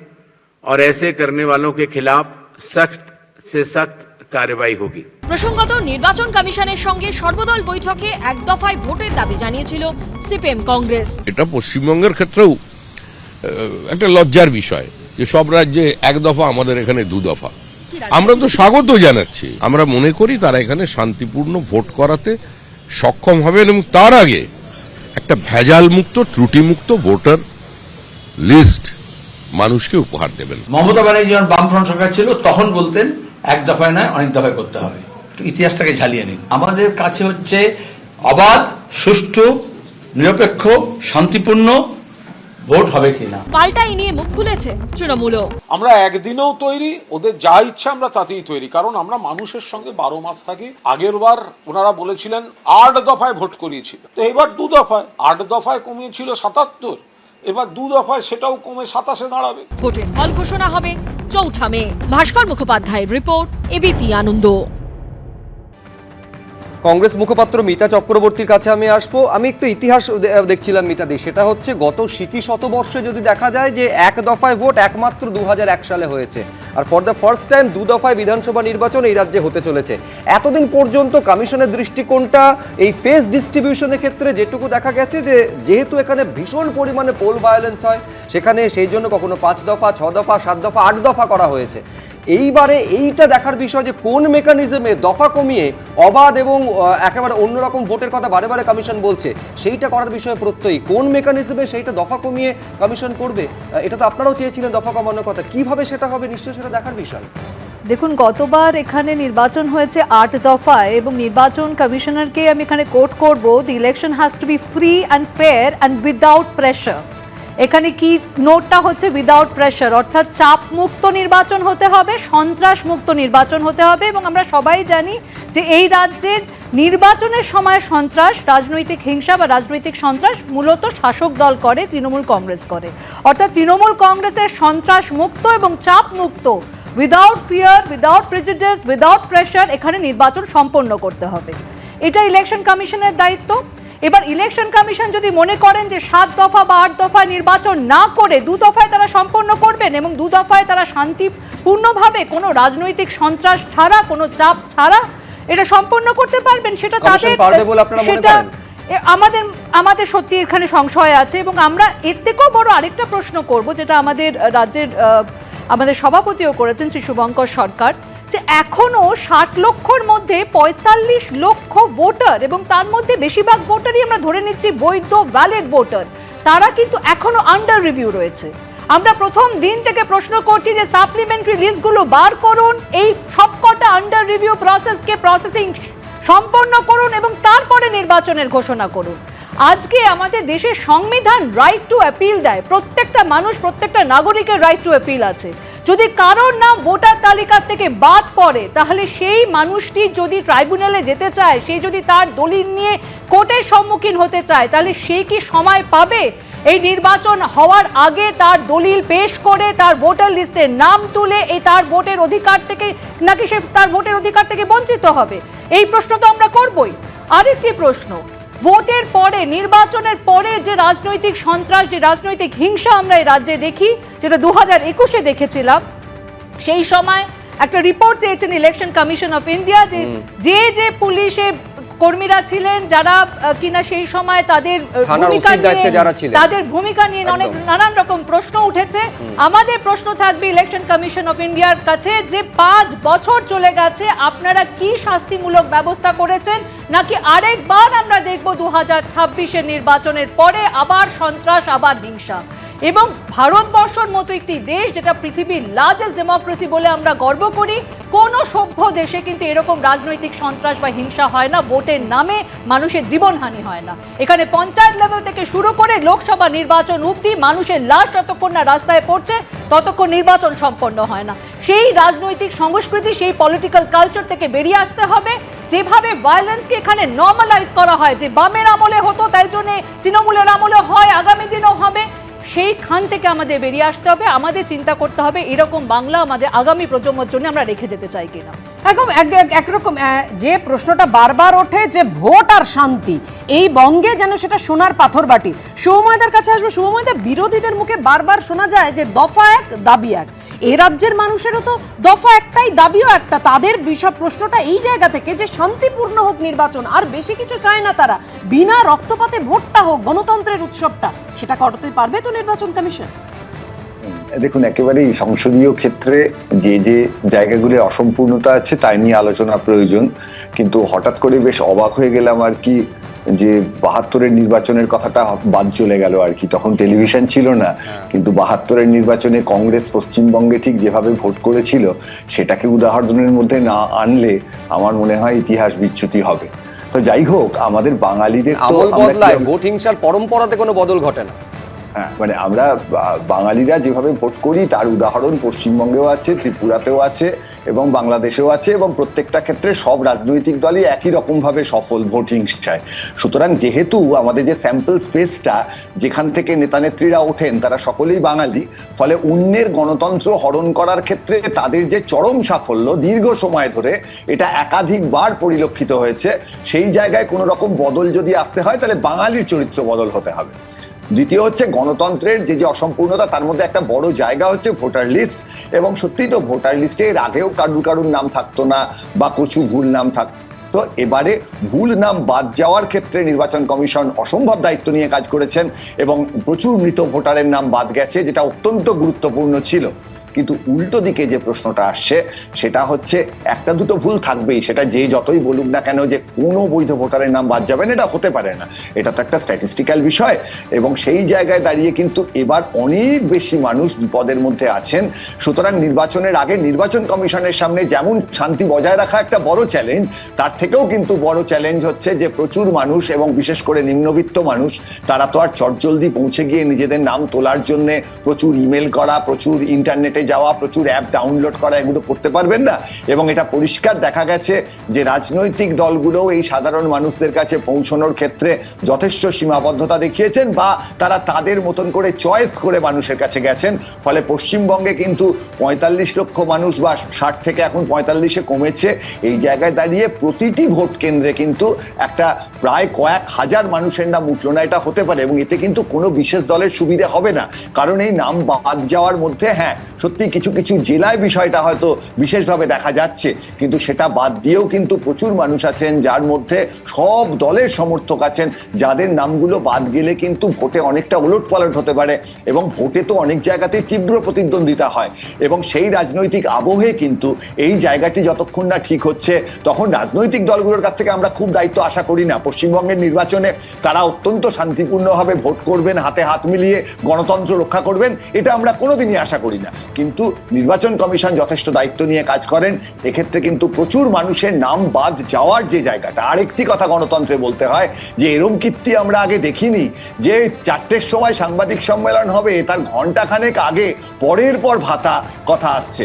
और ऐसे करने वालों के खिलाफ सख्त से सख्त कार्रवाई होगी। প্রসঙ্গত নির্বাচন কমিশনের সঙ্গে সর্বদল বৈঠকে 1 দফায় ভোটের দাবি জানিয়েছিল সিপিএম কংগ্রেস। এটা পশ্চিমবঙ্গের ক্ষেত্রেও একটা লজ্জার বিষয় যে সব রাজ্যে 1 দফা, আমাদের এখানে 2 দফা। আমরা তো স্বাগত জানাচ্ছি। আমরা মনে করি তারা এখানে শান্তিপূর্ণ ভোট করাতে সক্ষম হবেন এবং তার আগে একটা ভেজাল মুক্ত, ত্রুটি মুক্ত ভোটার লিস্ট মানুষকে উপহার দেবেন। মমতা ব্যানার্জি যখন বামফ্রন্ট সরকার ছিল তখন বলতেন 1 দফায় নয়, অনেক দফায় করতে হবে। একটু ইতিহাসটাকে ঝালিয়ে নিন। আমাদের কাছে হচ্ছে অবাধ, সুষ্ঠু, নিরপেক্ষ, শান্তিপূর্ণ ভোট হবে কিনা। পাল্টা এই নিয়ে মুখ খুলেছে তৃণমূলও। আমরা একদিনেও তৈরি, ওদের যা ইচ্ছা আমরা তাতেই তৈরি, কারণ আমরা মানুষের সঙ্গে 12 মাস থাকি। আগের বার ওনারা বলেছিলেন 8 দফায় ভোট করিয়েছিল, তো এবার 2 দফায়। 8 দফায় কমিয়েছিল 77, এবার 2 দফায় সেটাও কমে 27-এ দাঁড়াবে। ভোটের ফল ঘোষণা হবে 4 মে। ভাস্কর মুখোপাধ্যায়ের রিপোর্ট, এবিপি আনন্দ। কংগ্রেস মুখপাত্র মিতা চক্রবর্তীর কাছে আমি আসবো। আমি একটু ইতিহাস দেখছিলাম মিতাদি, সেটা হচ্ছে গত সিকি শতবর্ষে যদি দেখা যায় যে এক দফায় ভোট একমাত্র 2001 সালে হয়েছে, আর ফর দ্য ফার্স্ট টাইম 2 দফায় বিধানসভা নির্বাচন এই রাজ্যে হতে চলেছে। এতদিন পর্যন্ত কমিশনের দৃষ্টিকোণটা এই ফেস ডিস্ট্রিবিউশনের ক্ষেত্রে যেটুকু দেখা গেছে যে যেহেতু এখানে ভীষণ পরিমাণে পোল ভায়োলেন্স হয়, সেখানে সেই জন্য কখনো 5 দফা, 6 দফা, 7 দফা, 8 দফা করা হয়েছে। এইবারে এইটা দেখার বিষয় যে কোন মেকানিজমে দফা কমিয়ে অবাধ এবং একেবারে অন্যরকম ভোটের কথা বারে বারে কমিশন বলছে, সেইটা করার বিষয়ে প্রত্যয়ী কোন মেকানিজমে সেইটা দফা কমিয়ে কমিশন করবে। এটা তো আপনারাও চেয়েছিলেন দফা কমানোর কথা, কিভাবে সেটা হবে নিশ্চয়ই সেটা দেখার বিষয়। দেখুন, গতবার এখানে নির্বাচন হয়েছে 8 দফায় এবং নির্বাচন কমিশনারকে আমি এখানে কোট করব, দি election has to be free and fair and without pressure. এখানে কি নোটটা হচ্ছে উইদাউট প্রেশার, অর্থাৎ চাপ মুক্ত নির্বাচন হতে হবে, সন্ত্রাস মুক্ত নির্বাচন হতে হবে। এবং আমরা সবাই জানি যে এই রাজ্যের নির্বাচনের সময় সন্ত্রাস, রাজনৈতিক হিংসা বা রাজনৈতিক সন্ত্রাস মূলত শাসক দল করে, তৃণমূল কংগ্রেস করে। অর্থাৎ তৃণমূল কংগ্রেসের সন্ত্রাস মুক্ত এবং চাপ মুক্ত, without fear, without prejudice, without pressure এখানে নির্বাচন সম্পন্ন করতে হবে। এটা ইলেকশন কমিশনের দায়িত্ব। এবার ইলেকশন কমিশন যদি মনে করেন যে 7 দফা বা 8 দফায় নির্বাচন না করে 2 দফায় তারা সম্পন্ন করবেন এবং 2 দফায় তারা শান্তিপূর্ণভাবে কোনো রাজনৈতিক সন্ত্রাস ছাড়া, কোনো চাপ ছাড়া এটা সম্পন্ন করতে পারবেন, সেটা তাদের, সেটা আমাদের সত্যি এখানে সংশয় আছে। এবং আমরা এর থেকেও বড় আরেকটা প্রশ্ন করব, যেটা আমাদের রাজ্যের আমাদের সভাপতিও করেছেন শ্রী শুভঙ্কর সরকার, যে এখনো 60 লক্ষর মধ্যে 45 লক্ষ ভোটার, এবং তার মধ্যে বেশিরভাগ ভোটারই আমরা ধরে নিচ্ছি বৈধ ভ্যালিড ভোটার, তারা কিন্তু এখনো আন্ডার রিভিউ রয়েছে। আমরা প্রথম দিন থেকে প্রশ্ন করছি যে সাপ্লিমেন্টারি লিস্টগুলো বার করুন, এই সবকটা আন্ডার রিভিউ প্রসেসিং সম্পন্ন করুন এবং তারপরে নির্বাচনের ঘোষণা করুন। আজকে আমাদের দেশের সংবিধান রাইট টু অ্যাপিল দেয়, প্রত্যেকটা মানুষ, প্রত্যেকটা নাগরিকের রাইট টু অ্যাপিল আছে। যদি কারোর নাম ভোটার তালিকা থেকে বাদ পড়ে, তাহলে সেই মানুষটি যদি ট্রাইব্যুনালে যেতে চায়, সে যদি তার দলিল নিয়ে কোর্টের সম্মুখীন হতে চায়, তাহলে সে কি সময় পাবে এই নির্বাচন হওয়ার আগে তার দলিল পেশ করে তার ভোটার লিস্টে নাম তুলে এই তার ভোটের অধিকার থেকে, নাকি সে তার ভোটের অধিকার থেকে বঞ্চিত হবে? এই প্রশ্ন তো আমরা করবই। আরেকটি প্রশ্ন, ভোটের পরে, নির্বাচনের পরে যে রাজনৈতিক সন্ত্রাস, যে রাজনৈতিক হিংসা আমরা এই রাজ্যে দেখি, যেটা 2021-এ দেখেছিলাম, সেই সময় একটা রিপোর্ট চেয়েছেন ইলেকশন কমিশন অফ ইন্ডিয়া যে পুলিশের কর্মীরা ছিলেন, যারা কিনা সেই সময় তাদের ভূমিকা নিয়ে অনেক নানান রকম প্রশ্ন উঠেছে। আমাদের প্রশ্ন থাকবে ইলেকশন কমিশন অফ ইন্ডিয়ার কাছে যে 5 বছর চলে গেছে, আপনারা কি শাস্তিমূলক ব্যবস্থা করেছেন, নাকি আরেকবার আমরা দেখব 2026-এর নির্বাচনের পরে আবার সন্ত্রাস, আবার হিংসা? এবং ভারতবর্ষের মতো একটি দেশ, যেটা পৃথিবীর লার্জেস্ট ডেমোক্রেসি বলে আমরা গর্ব করি, কোনো সভ্য দেশে কিন্তু এরকম রাজনৈতিক সন্ত্রাস বা হিংসা হয় না, ভোটের নামে মানুষের জীবনহানি হয় না। এখানে পঞ্চায়েত লেভেল থেকে শুরু করে লোকসভা নির্বাচন অবধি মানুষের লাশ যতক্ষণ না রাস্তায় পড়ছে ততক্ষণ নির্বাচন সম্পন্ন হয় না। সেই রাজনৈতিক সংস্কৃতি, সেই পলিটিক্যাল কালচার থেকে বেরিয়ে আসতে হবে। যেভাবে ভায়োলেন্সকে এখানে নর্মালাইজ করা হয়, যে বামের আমলে হতো তাই জন্য তৃণমূলের আমলে হয়, আগামী দিনও হবে, সেইখান থেকে আমাদের বেরিয়ে আসতে হবে। আমাদের চিন্তা করতে হবে এরকম বাংলা আমাদের আগামী প্রজন্মের জন্য আমরা রেখে যেতে চাই কিনা। একরকম যে প্রশ্নটা বারবার ওঠে যে ভোট আর শান্তি, এই বঙ্গে যেন সেটা সোনার পাথর বাটি। শুভময়দার কাছে আসবে। শুভময়দা, বিরোধীদের মুখে বারবার শোনা যায় যে দফা এক, দাবি এক। এই রাজ্যের মানুষেরও তো দফা একটাই, দাবিও একটা। তাদের বিষয় প্রশ্নটা এই জায়গা থেকে যে শান্তিপূর্ণ হোক নির্বাচন, আর বেশি কিছু চায় না তারা, বিনা রক্তপাতে ভোটটা হোক, গণতন্ত্রের উৎসবটা, সেটা করতে পারবে তো নির্বাচন কমিশন? দেখুন, একেবারেই সংসদীয় ক্ষেত্রে যে যে জায়গাগুলি অসম্পূর্ণতা আছে তাই নিয়ে আলোচনা প্রয়োজন। কিন্তু হঠাৎ করে বেশ অবাক হয়ে গেলাম আর কি, যে 72-এর নির্বাচনের কথাটা বাদ চলে গেল আর কি। তখন টেলিভিশন ছিল না, কিন্তু 72-এর নির্বাচনে কংগ্রেস পশ্চিমবঙ্গে ঠিক যেভাবে ভোট করেছিল, সেটাকে উদাহরণের মধ্যে না আনলে আমার মনে হয় ইতিহাস বিচ্যুতি হবে। তো যাই হোক, আমাদের বাঙালিদের তো ভোট হিংসার পরম্পরাতে কোনো বদল ঘটে না। হ্যাঁ, মানে আমরা বাঙালিরা যেভাবে ভোট করি তার উদাহরণ পশ্চিমবঙ্গেও আছে, ত্রিপুরাতেও আছে, এবং বাংলাদেশেও আছে, এবং প্রত্যেকটা ক্ষেত্রে সব রাজনৈতিক দলই একই রকমভাবে সফল ভোট হিংসায়। সুতরাং যেহেতু আমাদের যে স্যাম্পল স্পেসটা যেখান থেকে নেতানেত্রীরা ওঠেন তারা সকলেই বাঙালি, ফলে অন্যের গণতন্ত্র হরণ করার ক্ষেত্রে তাদের যে চরম সাফল্য দীর্ঘ সময় ধরে এটা একাধিকবার পরিলক্ষিত হয়েছে। সেই জায়গায় কোনো রকম বদল যদি আসতে হয় তাহলে বাঙালির চরিত্র বদল হতে হবে। দ্বিতীয় হচ্ছে গণতন্ত্রের যে অসম্পূর্ণতা, তার মধ্যে একটা বড় জায়গা হচ্ছে ভোটার লিস্ট। এবং সত্যিই তো ভোটার লিস্টে এর আগেও কারুর নাম থাকতো না বা কিছু ভুল নাম থাকতো, তো এবারে ভুল নাম বাদ যাওয়ার ক্ষেত্রে নির্বাচন কমিশন অসম্ভব দায়িত্ব নিয়ে কাজ করেছেন এবং প্রচুর মৃত ভোটারের নাম বাদ গেছে, যেটা অত্যন্ত গুরুত্বপূর্ণ ছিল। কিন্তু উল্টো দিকে যে প্রশ্নটা আসছে সেটা হচ্ছে একটা দুটো ভুল থাকবেই, সেটা যে যতই বলুক না কেন যে কোনো বৈধ ভোটারের নাম বাদ যাবে না, এটা হতে পারে না, এটা তো একটা স্ট্যাটিস্টিক্যাল বিষয়। এবং সেই জায়গায় দাঁড়িয়ে কিন্তু এবার অনেক বেশি মানুষ বিপদের মধ্যে আছেন। সুতরাং নির্বাচনের আগে নির্বাচন কমিশনের সামনে যেমন শান্তি বজায় রাখা একটা বড় চ্যালেঞ্জ, তার থেকেও কিন্তু বড় চ্যালেঞ্জ হচ্ছে যে প্রচুর মানুষ এবং বিশেষ করে নিম্নবিত্ত মানুষ, তারা তো আর চটজলদি পৌঁছে গিয়ে নিজেদের নাম তোলার জন্য প্রচুর ইমেল করা, প্রচুর ইন্টারনেটে যাওয়া, প্রচুর অ্যাপ ডাউনলোড করা, এগুলো করতে পারবেন না। এবং এটা পরিষ্কার দেখা গেছে যে রাজনৈতিক দলগুলোও এই সাধারণ মানুষদের কাছে পৌঁছানোর ক্ষেত্রে যথেষ্ট সীমাবদ্ধতা দেখিয়েছেন বা তারা তাদের মতন করে চয়েস করে মানুষের কাছে গেছেন। ফলে পশ্চিমবঙ্গে কিন্তু 45 লক্ষ মানুষ বা 60 থেকে এখন 45-এ কমেছে। এই জায়গায় দাঁড়িয়ে প্রতিটি ভোট কেন্দ্রে কিন্তু একটা প্রায় কয়েক হাজার মানুষের নাম উঠল না, এটা হতে পারে। এবং এতে কিন্তু কোনো বিশেষ দলের সুবিধা হবে না, কারণ এই নাম বাদ যাওয়ার মধ্যে হ্যাঁ সত্যি কিছু কিছু জেলায় বিষয়টা হয়তো বিশেষভাবে দেখা যাচ্ছে, কিন্তু সেটা বাদ দিয়েও কিন্তু প্রচুর মানুষ আছেন যার মধ্যে সব দলের সমর্থক আছেন, যাদের নামগুলো বাদ গেলে কিন্তু ভোটে অনেকটা ওলটপালট হতে পারে। এবং ভোটে তো অনেক জায়গাতেই তীব্র প্রতিদ্বন্দ্বিতা হয়, এবং সেই রাজনৈতিক আবহে কিন্তু এই জায়গাটি যতক্ষণ না ঠিক হচ্ছে তখন রাজনৈতিক দলগুলোর কাছ থেকে আমরা খুব দায়িত্ব আশা করি না। পশ্চিমবঙ্গের নির্বাচনে তারা অত্যন্ত শান্তিপূর্ণভাবে ভোট করবেন, হাতে হাত মিলিয়ে গণতন্ত্র রক্ষা করবেন, এটা আমরা কোনোদিনই আশা করি না। কিন্তু নির্বাচন কমিশন যথেষ্ট দায়িত্ব নিয়ে কাজ করেন। এক্ষেত্রে কিন্তু প্রচুর মানুষের নাম বাদ যাওয়ার যে জায়গাটা, আরেকটি কথা গণতন্ত্রে বলতে হয় যে এরম কীর্তি আমরা আগে দেখিনি যে 4টের সময় সাংবাদিক সম্মেলন হবে, তার ঘন্টাখানেক আগে পরের পর ভাতা কথা আসছে।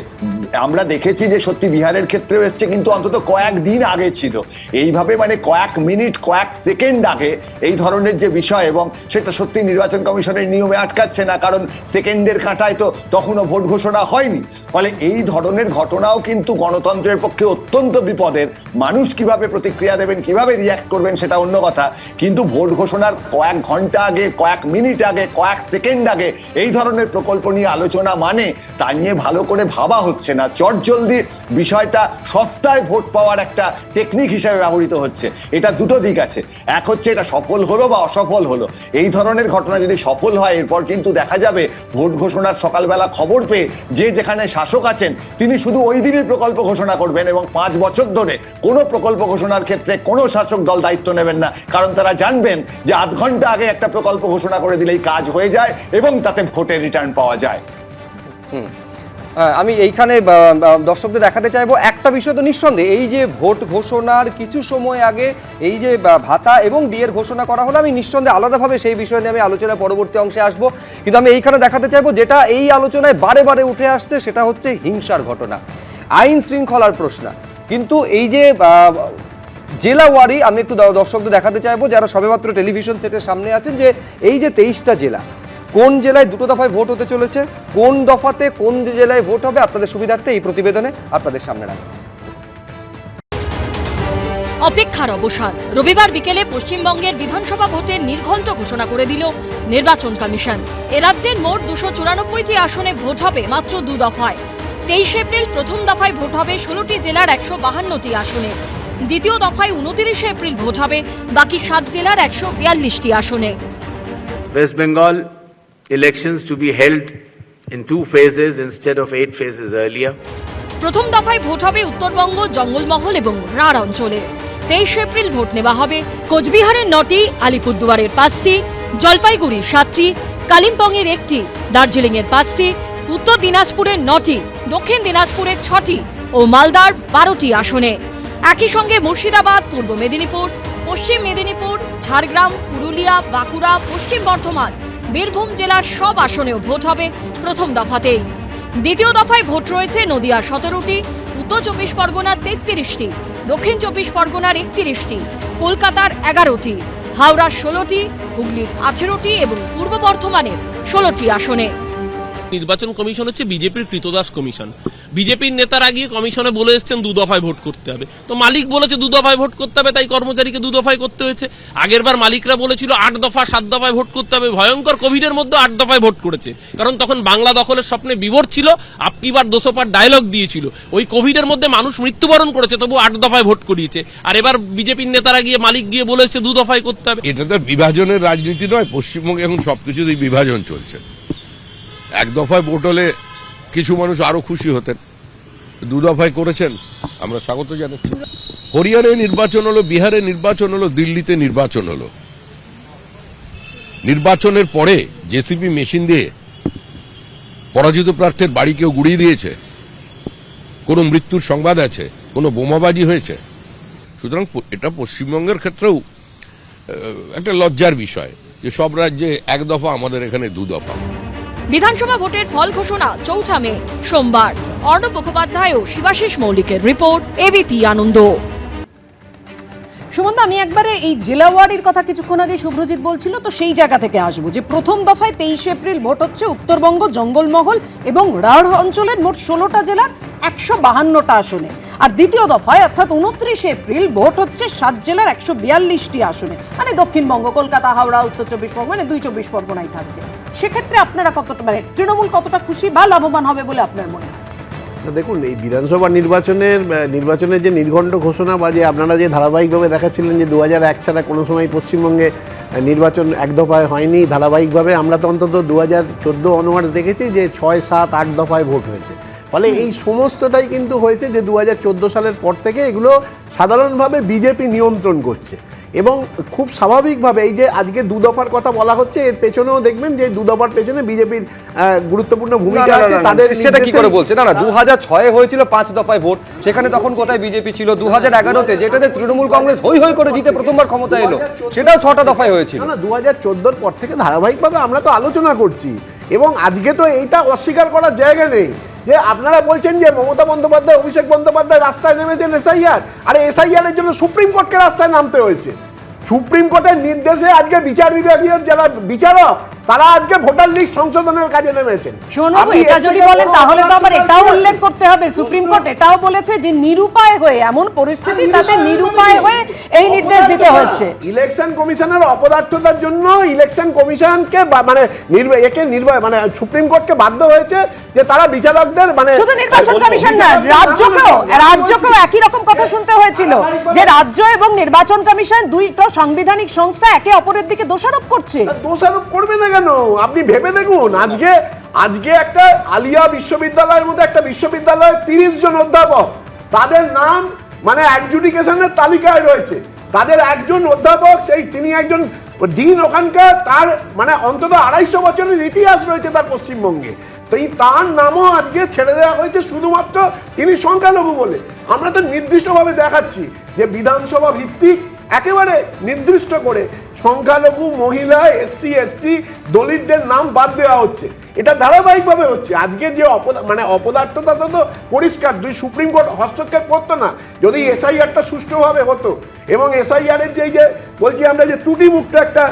আমরা দেখেছি যে সত্যি বিহারের ক্ষেত্রেও এসছে, কিন্তু অন্তত কয়েকদিন আগে ছিল। এইভাবে মানে কয়েক মিনিট কয়েক সেকেন্ড আগে এই ধরনের যে বিষয়, এবং সেটা সত্যি নির্বাচন কমিশনের নিয়মে আটকাচ্ছে না, কারণ সেকেন্ডের কাঁটায় তো তখনও ভোট ঘোষণা হয়নি। ফলে এই ধরনের ঘটনাও কিন্তু গণতন্ত্রের পক্ষে অত্যন্ত বিপদের। মানুষ কিভাবে প্রতিক্রিয়া দেবেন, কিভাবে রিয়্যাক্ট করবেন সেটা অন্য কথা, কিন্তু ভোট ঘোষণার কয়েক ঘন্টা আগে, কয়েক মিনিট আগে, কয়েক সেকেন্ড আগে এই ধরনের প্রকল্প নিয়ে আলোচনা মানে তা নিয়ে ভালো করে ভাবা হচ্ছে না। চটজলদি বিষয়টা সস্তায় ভোট পাওয়ার একটা টেকনিক হিসেবে ব্যবহৃত হচ্ছে। এটা দুটো দিক আছে, এক হচ্ছে এটা সফল হলো বা অসফল হলো। এই ধরনের ঘটনা যদি সফল হয় এরপর কিন্তু দেখা যাবে ভোট ঘোষণার সকালবেলা খবর পেয়ে যে যেখানে শাসক আছেন তিনি শুধু ওই দিনই প্রকল্প ঘোষণা করবেন, এবং 5 বছর ধরে কোনো প্রকল্প ঘোষণার ক্ষেত্রে কোনো শাসক দল দায়িত্ব নেবেন না, কারণ তারা জানবেন যে আধ ঘন্টা আগে একটা প্রকল্প ঘোষণা করে দিলেই কাজ হয়ে যায় এবং তাতে ভোটের রিটার্ন পাওয়া যায়। আমি এইখানে দর্শকদের দেখাতে চাইবো একটা বিষয় তো নিঃসন্দেহে, এই যে ভোট ঘোষণার কিছু সময় আগে এই যে ভাতা এবং ডিএর ঘোষণা করা হলো, আমি নিঃসন্দেহে আলাদাভাবে সেই বিষয় নিয়ে আমি আলোচনার পরবর্তী অংশে আসবো, কিন্তু আমি এইখানে দেখাতে চাইবো যেটা এই আলোচনায় বারে বারে উঠে আসছে সেটা হচ্ছে হিংসার ঘটনা, আইন শৃঙ্খলার প্রশ্ন। কিন্তু এই যে জেলা ওয়ারি আমি একটু দর্শকদের দেখাতে চাইবো যারা সবেমাত্র টেলিভিশন সেটের সামনে আছেন, যে এই যে 23টা জেলা, কোন জেলায় 2টো দফায় ভোট হতে চলেছে, কোন দফাতে কোন জেলায় ভোট হবে, আপনাদের সুবিধার্থে এই প্রতিবেদনে আপনাদের সামনে রাখবো। অপেক্ষার অবসান। রবিবার বিকেলে পশ্চিমবঙ্গের বিধানসভা ভোটের নির্ঘণ্ট ঘোষণা করে দিল নির্বাচন কমিশন। এ রাজ্যের মোট 294টি আসনে ভোট হবে মাত্র 2 দফায়। 23 এপ্রিল প্রথম দফায় ভোট হবে 16টি জেলার 152টি আসনে। দ্বিতীয় দফায় 29 এপ্রিল ভোট হবে বাকি 7 জেলার 142টি আসনে। West Bengal elections to be held in 2 phases instead of 8 phases earlier. প্রথম দফায় ভোট হবে উত্তরবঙ্গ, জঙ্গলমহল এবং রাঢ় অঞ্চলে। 23 এপ্রিল ভোট নেওয়া হবে কোচবিহারের 9টি, আলিপুরদুয়ারের 5টি, জলপাইগুড়ির 7টি, কালিম্পংয়ের 1টি, দার্জিলিংয়ের 5টি, উত্তর দিনাজপুরের 9টি, দক্ষিণ দিনাজপুরের 6টি ও মালদার 12টি আসনে। একই সঙ্গে মুর্শিদাবাদ, পূর্ব মেদিনীপুর, পশ্চিম মেদিনীপুর, ঝাড়গ্রাম, পুরুলিয়া, বাঁকুড়া, পশ্চিম বর্ধমান, বীরভূম জেলার সব আসনেও ভোট হবে প্রথম দফাতেই। দ্বিতীয় দফায় ভোট রয়েছে নদিয়ার 17টি, উত্তর 24 পরগনার 33টি, দক্ষিণ 24 পরগনার 31টি, কলকাতার 11টি, হাওড়ার 16টি, হুগলির 18টি এবং পূর্ব বর্ধমানের 16টি আসনে। নির্বাচন কমিশন হচ্ছে বিজেপির কৃতদাস কমিশন। বিজেপির নেতারা গিয়ে কমিশনে বলে এসেছেন 2 দফায় ভোট করতে হবে, তো মালিক বলেছে 2 দফায় ভোট করতে হবে, তাই কর্মচারীকে 2 দফায় করতে হয়েছে। আগেরবার মালিকরা বলেছিল 8 দফা 7 দফায় ভোট করতে হবে, ভয়ঙ্কর কোভিডের মধ্যে 8 দফায় ভোট করেছে, কারণ তখন বাংলা দখলের স্বপ্নে বিভোর ছিল, আপকি বার 200 পার ডায়লগ দিয়েছিল। ওই কোভিডের মধ্যে মানুষ মৃত্যুবরণ করেছে, তবু 8 দফায় ভোট করিয়েছে। আর এবার বিজেপির নেতারা গিয়ে মালিক গিয়ে বলেছে 2 দফায় করতে হবে। এটা তো বিভাজনের রাজনীতি নয়, পশ্চিমবঙ্গে এখন সবকিছুতেই বিভাজন চলছে। 1 দফায় ভোট হলে কিছু মানুষ আরো খুশি হতেন, 2 দফায় করেছেন, আমরা স্বাগত জানাচ্ছি। হরিয়ানায় নির্বাচন হলো, বিহারে নির্বাচন হলো, দিল্লিতে নির্বাচন হলো। নির্বাচনের পরে জেসিবি মেশিন দিয়ে পরাজিত প্রার্থীর বাড়ি কেউ গুড়িয়ে দিয়েছে, কোনো মৃত্যুর সংবাদ আছে, কোনো বোমাবাজি হয়েছে। সুতরাং এটা পশ্চিমবঙ্গের ক্ষেত্রেও একটা লজ্জার বিষয় যে সব রাজ্যে 1 দফা, আমাদের এখানে 2 দফা। বিধানসভা ভোটের ফল ঘোষণা 4 মে সোমবার। অর্ণব মুখোপাধ্যায় ও শিবাশিস মৌলিকের রিপোর্ট, এবিপি আনন্দ। সুমন্ত, আমি একবারে এই জেলাওয়ারির কথা কিছুক্ষণ আগে শুভ্রজিৎ বলছিল, তো সেই জায়গা থেকে আসবো যে প্রথম দফায় 23 এপ্রিল ভোট হচ্ছে উত্তরবঙ্গ, জঙ্গলমহল এবং রাঢ় অঞ্চলের মোট 16টা জেলার 152টা আসনে। আর দ্বিতীয় দফায় অর্থাৎ 29 এপ্রিল ভোট হচ্ছে 7 জেলার 142টি আসনে, মানে দক্ষিণবঙ্গ, কলকাতা, হাওড়া, উত্তর 24 পরগনা, 2 24 পরগনাই থাকছে। সেক্ষেত্রে আপনারা কতটা, মানে তৃণমূল কতটা খুশি বা লাভবান হবে বলে আপনার মনে হয়? দেখুন, এই বিধানসভা নির্বাচনের যে নির্ঘণ্ট ঘোষণা বা যে আপনারা যে ধারাবাহিকভাবে দেখাচ্ছিলেন যে 2001 ছাড়া কোনো সময় পশ্চিমবঙ্গে নির্বাচন 1 দফায় হয়নি, ধারাবাহিকভাবে আমরা তো অন্তত 2014 অনওয়ার্ডস দেখেছি যে 6, 7, 8 দফায় ভোট হয়েছে। ফলে এই সমস্তটাই কিন্তু হয়েছে যে 2014 সালের পর থেকে এগুলো সাধারণভাবে বিজেপি নিয়ন্ত্রণ করছে। এবং খুব স্বাভাবিকভাবে এই যে আজকে 2 দফার কথা বলা হচ্ছে, এর পেছনেও দেখবেন যে 2 দফার পেছনে বিজেপির গুরুত্বপূর্ণ ভূমিকা আছে। তাদের সেটা কি করে বলছে? না 2006 হয়েছিল 5 দফায় ভোট, সেখানে তখন কোথায় বিজেপি ছিল? 2011-তে যেটাতে তৃণমূল কংগ্রেস হই হই করে জিতে প্রথমবার ক্ষমতা এলো, সেটাও 6টা দফায় হয়েছিল। না 2014 পর থেকে ধারাবাহিকভাবে আমরা তো আলোচনা করছি, এবং আজকে তো এইটা অস্বীকার করার জায়গা নেই যে আপনারা বলছেন যে মমতা বন্দ্যোপাধ্যায়, অভিষেক বন্দ্যোপাধ্যায় রাস্তায় নেমেছেন এসআইআর। আরে এসআইআর এর জন্য সুপ্রিম কোর্টকে রাস্তায় নামতে হয়েছে। সুপ্রিম কোর্টের নির্দেশে আজকে বিচার বিভাগীয় যারা বিচারক তারা আজকে ভোটার লিস্ট সংশোধনের কাজে নেমেছেন। শোনবাবু, এটা যদি বলেন তাহলে তো আবার এটাও উল্লেখ করতে হবে, সুপ্রিম কোর্ট এটাও বলেছে যে নিরুপায় হয়ে, এমন পরিস্থিতি তাতে নিরুপায় হয়ে এই নির্দেশ দিতে হচ্ছে। ইলেকশন কমিশনের অপদার্থতার জন্য ইলেকশন কমিশনকে মানে সুপ্রিম কোর্টকে বাধ্য হয়েছে যে তারা বিচারকদের মানে শুধু নির্বাচন কমিশন না, রাজ্যকেও একই রকম কথা শুনতে হয়েছিল যে রাজ্য এবং নির্বাচন কমিশন দুইটা সাংবিধানিক সংস্থা একে অপরের দিকে দোষারোপ করছে। দোষারোপ করবে না কেন? আপনি ভেবে দেখুন, আজকে একটা আলিয়া বিশ্ববিদ্যালয়ের মধ্যে একটা বিশ্ববিদ্যালয়ের 30 জন অধ্যাপক, তাদের নাম মানে অ্যাডজুডিকেশনের তালিকায় রয়েছে। তাদের একজন অধ্যাপক, তিনি একজন ডিন ওখানকার, তার মানে অন্তত 250 বছরের ইতিহাস রয়েছে তার পশ্চিমবঙ্গে। তার নামও আজকে ছেড়ে দেওয়া হয়েছে শুধুমাত্র তিনি সংখ্যালঘু বলে। আমরা তো নির্দিষ্টভাবে দেখাচ্ছি যে বিধানসভা ভিত্তিক একেবারে নির্দিষ্ট করে সংখ্যালঘু, মহিলা, SC ST, দলিতদের নাম বাদ দেওয়া হচ্ছে। এটা ধারাবাহিকভাবে হচ্ছে। আজকে যে অপদার্থতা তো পরিষ্কার, সুপ্রিম কোর্ট হস্তক্ষেপ করতো না যদি এসআইআরটা সুষ্ঠুভাবে হতো, এবং এসআইআর এর যে বলছি আমরা যে ত্রুটিমুক্ত একটা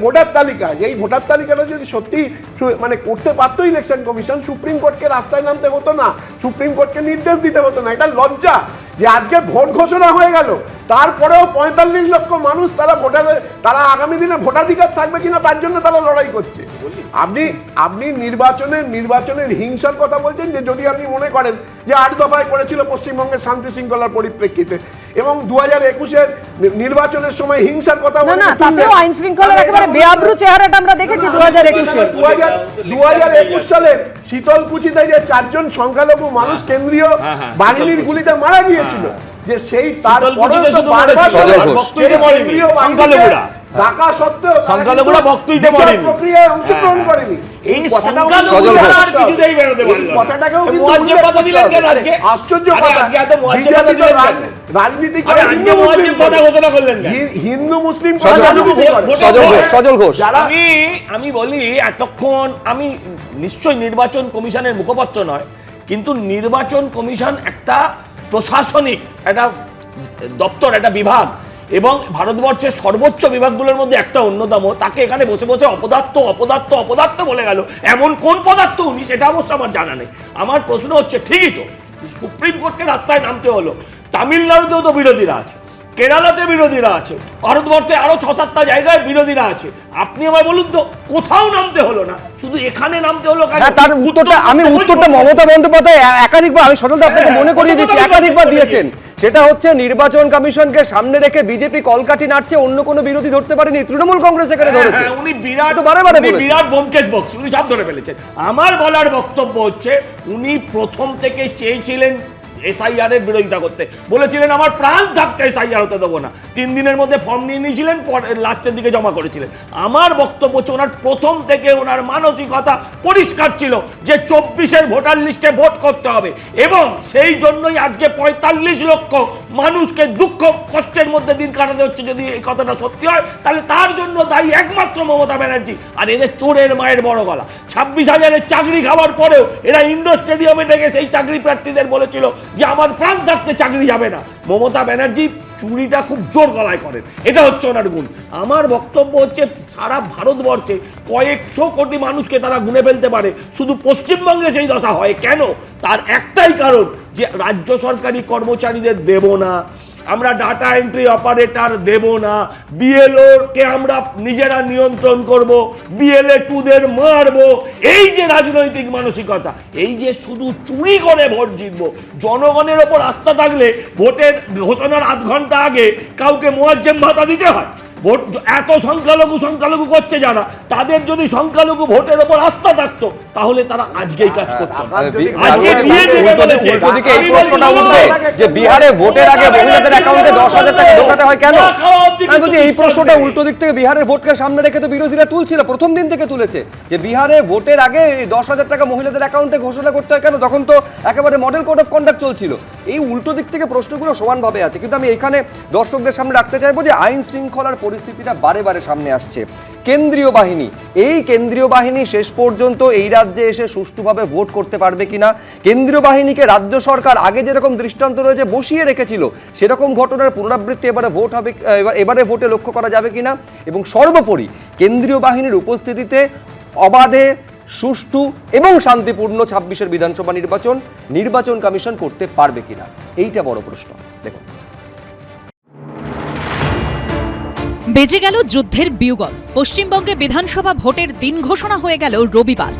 ভোটার তালিকা, এই ভোটার তালিকাটা যদি সত্যি মানে করতে পারতো ইলেকশন কমিশন, সুপ্রিম কোর্টকে রাস্তায় নামতে হতো না, সুপ্রিম কোর্টকে নির্দেশ দিতে হতো না। এটা লজ্জা যে আজকে ভোট ঘোষণা হয়ে গেল, তারপরেও 45 লক্ষ মানুষ তারা আগামী দিনে ভোটাধিকার থাকবে কিনা তার জন্য তারা লড়াই করছে। আপনি নির্বাচনের হিংসার কথা বলছেন, যে যদি আপনি মনে করেন যে 8 দফায় করেছিল পশ্চিমবঙ্গের শান্তি শৃঙ্খলার পরিপ্রেক্ষিতে, এবং 2021-এর নির্বাচনের সময় হিংসার কথা বলছেন, না তাতেও আইন শৃঙ্খলার একেবারে বেআব্রু চেহারাটা আমরা দেখেছি 2021 সালের শীতলকুচিতে যে 4 জন সংখ্যালঘু মানুষ কেন্দ্রীয় বাহিনীর গুলিতে মারা গিয়েছিল, যে সেই তারপরে ঢাকা সত্ত্বেও সংখ্যালঘুরা বক্তব্য করেনি, প্রক্রিয়ায় অংশগ্রহণ করেনি। এই কথাটাকেও আশ্চর্য কথা। রাজনীতি করে হিন্দু মুসলিম সজল ঘোষ, আমি বলি এতক্ষণ আমি নিশ্চয়ই নির্বাচন কমিশনের মুখপাত্র নয়, কিন্তু নির্বাচন কমিশন একটা প্রশাসনিক একটা দপ্তর, একটা বিভাগ, এবং ভারতবর্ষের সর্বোচ্চ বিভাগগুলোর মধ্যে একটা অন্যতম। তাকে এখানে বসে বসে অপদার্থ অপদার্থ অপদার্থ বলে গেল। এমন কোন পদার্থ উনি, সেটা অবশ্য আমার জানা নেই। আমার প্রশ্ন হচ্ছে, ঠিকই তো সুপ্রিম কোর্টকে রাস্তায় নামতে হলো, তামিলনাড়ুতেও তো বিরোধীরা আছে, কেরালাতে বিরোধীরা আছে, ভারতবর্ষে আরো 6-7টা জায়গায় বিরোধীরা আছে। আপনি আমায় বলুন তো, কোথাও নামতে হলো না, শুধু এখানে নামতে হলো কেন? তার উত্তরটা মমতা বন্দ্যোপাধ্যায় একাধিকবার, আমি সজলদা আপনাকে মনে করিয়ে দিচ্ছি, একাধিকবার দিয়েছেন। সেটা হচ্ছে নির্বাচন কমিশনকে সামনে রেখে বিজেপি কলকাঠি নাড়ছে, অন্য কোনো বিরোধী ধরতে পারেনি, তৃণমূল কংগ্রেস এখানে ধরেছে। উনি বিরাট বলেছেন। বিরাট ব্যোমকেশ বক্সি, উনি সব ধরে ফেলেছেন। আমার বলার বক্তব্য হচ্ছে, উনি প্রথম থেকে চেয়েছিলেন এসআইআর এর বিরোধিতা করতে, বলেছিলেন আমার প্রাণ থাকতে এসআইআর হতে দেবো না। 3 দিনের মধ্যে ফর্ম নিয়ে নিয়েছিলেন, লাস্টের দিকে জমা করেছিলেন। আমার বক্তব্য হচ্ছে, ওনার প্রথম থেকে ওনার মানসিকতা পরিষ্কার ছিল যে 24-এর ভোটার লিস্টে ভোট করতে হবে, এবং সেই জন্যই আজকে 45 লক্ষ মানুষকে দুঃখ কষ্টের মধ্যে দিন কাটাতে হচ্ছে। যদি এই কথাটা সত্যি হয়, তাহলে তার জন্য দায়ী একমাত্র মমতা ব্যানার্জি। আর এদের চোরের মায়ের বড় গলা, 26,000-এর চাকরি খাওয়ার পরেও এরা ইন্ডোর স্টেডিয়ামে ডেকে সেই চাকরি প্রার্থীদের বলেছিল যে আমার প্রাণ থাকতে চাকরি যাবে না। মমতা ব্যানার্জি চুরিটা খুব জোর গলায় করেন, এটা হচ্ছে ওনার গুণ। আমার বক্তব্য হচ্ছে, সারা ভারতবর্ষে কয়েকশো কোটি মানুষকে তারা গুনে ফেলতে পারে, শুধু পশ্চিমবঙ্গে সেই দশা হয় কেন? তার একটাই কারণ, যে রাজ্য সরকারি কর্মচারীদের দেব না, আমরা ডাটা এন্ট্রি অপারেটর দেব না, বিএলও কে আমরা নিজেরা নিয়ন্ত্রণ করব, বিএলএ 2দের মারবো, এই যে রাজনৈতিক মানসিকতা, এই যে শুধু চুরি করে ভোট জিতবো। জনগণের ওপর আস্থা থাকলে ভোটের ঘোষণার আধ ঘন্টা আগে কাউকে মুয়াজ্জেম ভাতা দিতে হয়? ভোট এত সংখ্যালঘু করছে যারা, তাদের যদি সংখ্যালঘু ভোটের ওপর আস্থা থাকতো, তাহলে তারা আজকেই কাজ করতো। যে বিহারে ভোটের আগে মহিলাদের অ্যাকাউন্টে 10,000 টাকা ঢোকাতে হয় কেন? আমি বলছি এই প্রশ্নটা উল্টো দিক থেকে বিহারের ভোটকে সামনে রেখে তো বিরোধীরা তুলছিল, প্রথম দিন থেকে তুলেছে, যে বিহারে ভোটের আগে 10,000 টাকা মহিলাদের অ্যাকাউন্টে ঘোষণা করতে হয় কেন? তখন তো একেবারে মডেল কোড অফ কন্ডাক্ট চলছিল। এই উল্টো দিক থেকে প্রশ্নগুলো সমানভাবে আছে। কিন্তু আমি এখানে দর্শকদের সামনে রাখতে চাইবো যে আইন শৃঙ্খলার পরিস্থিতিটা বারে বারে সামনে আসছে। কেন্দ্রীয় বাহিনী, এই কেন্দ্রীয় বাহিনী শেষ পর্যন্ত এই রাজ্যে এসে সুষ্ঠুভাবে ভোট করতে পারবে কিনা? কেন্দ্রীয় বাহিনীকে রাজ্য সরকার আগে যেরকম দৃষ্টান্ত রয়েছে বসিয়ে রেখেছিল, সেরকম ঘটনার পুনরাবৃত্তি এবারে ভোট হবে, এবারে ভোটে লক্ষ্য করা যাবে কিনা? এবং সর্বোপরি কেন্দ্রীয় বাহিনীর উপস্থিতিতে অবাধে, সুষ্ঠু এবং শান্তিপূর্ণ 26-এর বিধানসভা নির্বাচন কমিশন করতে পারবে কিনা, এইটা বড় প্রশ্ন। দেখুন, বেজে গেল যুদ্ধের বিউগল। পশ্চিমবঙ্গে বিধানসভা ভোটের দিন ঘোষণা হয়ে গেল রবিবার।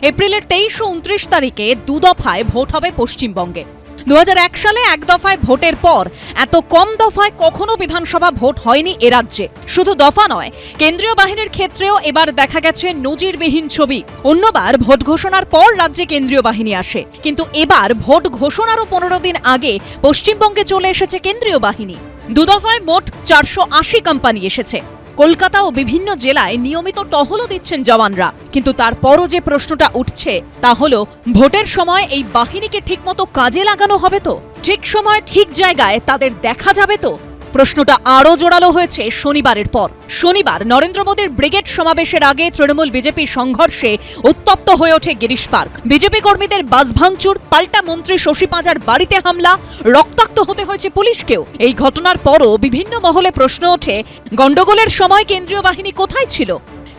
এপ্রিলের 23 ও 29 তারিখে 2 দফায় ভোট হবে পশ্চিমবঙ্গে। 2001 সালে 1 দফায় ভোটের পর এত কম দফায় কখনো বিধানসভা ভোট হয়নি এ রাজ্যে। শুধু দফা নয়, কেন্দ্রীয় বাহিনীর ক্ষেত্রেও এবার দেখা গেছে নজিরবিহীন ছবি। অন্যবার ভোট ঘোষণার পর রাজ্যে কেন্দ্রীয় বাহিনী আসে, কিন্তু এবার ভোট ঘোষণারও 15 দিন আগে পশ্চিমবঙ্গে চলে এসেছে কেন্দ্রীয় বাহিনী। 2 দফায় মোট 480 কোম্পানি এসেছে। কলকাতা ও বিভিন্ন জেলায় নিয়মিত টহলও দিচ্ছেন জওয়ানরা। কিন্তু তারপরও যে প্রশ্নটা উঠছে তা হলো, ভোটের সময় এই বাহিনীকে ঠিকমতো কাজে লাগানো হবে তো? ঠিক সময় ঠিক জায়গায় তাদের দেখা যাবে তো? প্রশ্নটা আরও জোরালো হয়েছে শনিবারের পর। শনিবার নরেন্দ্র মোদীর ব্রিগেড সমাবেশের আগে তৃণমূল বিজেপি সংঘর্ষে উত্তপ্ত হয়ে ওঠে গিরিশ পার্ক। বিজেপি কর্মীদের বাস ভাঙচুর, পাল্টা মন্ত্রী শশী পাঁজার বাড়িতে হামলা, রক্তাক্ত হতে হয়েছে পুলিশকেও। এই ঘটনার পরও বিভিন্ন মহলে প্রশ্ন ওঠে, গন্ডগোলের সময় কেন্দ্রীয় বাহিনী কোথায় ছিল?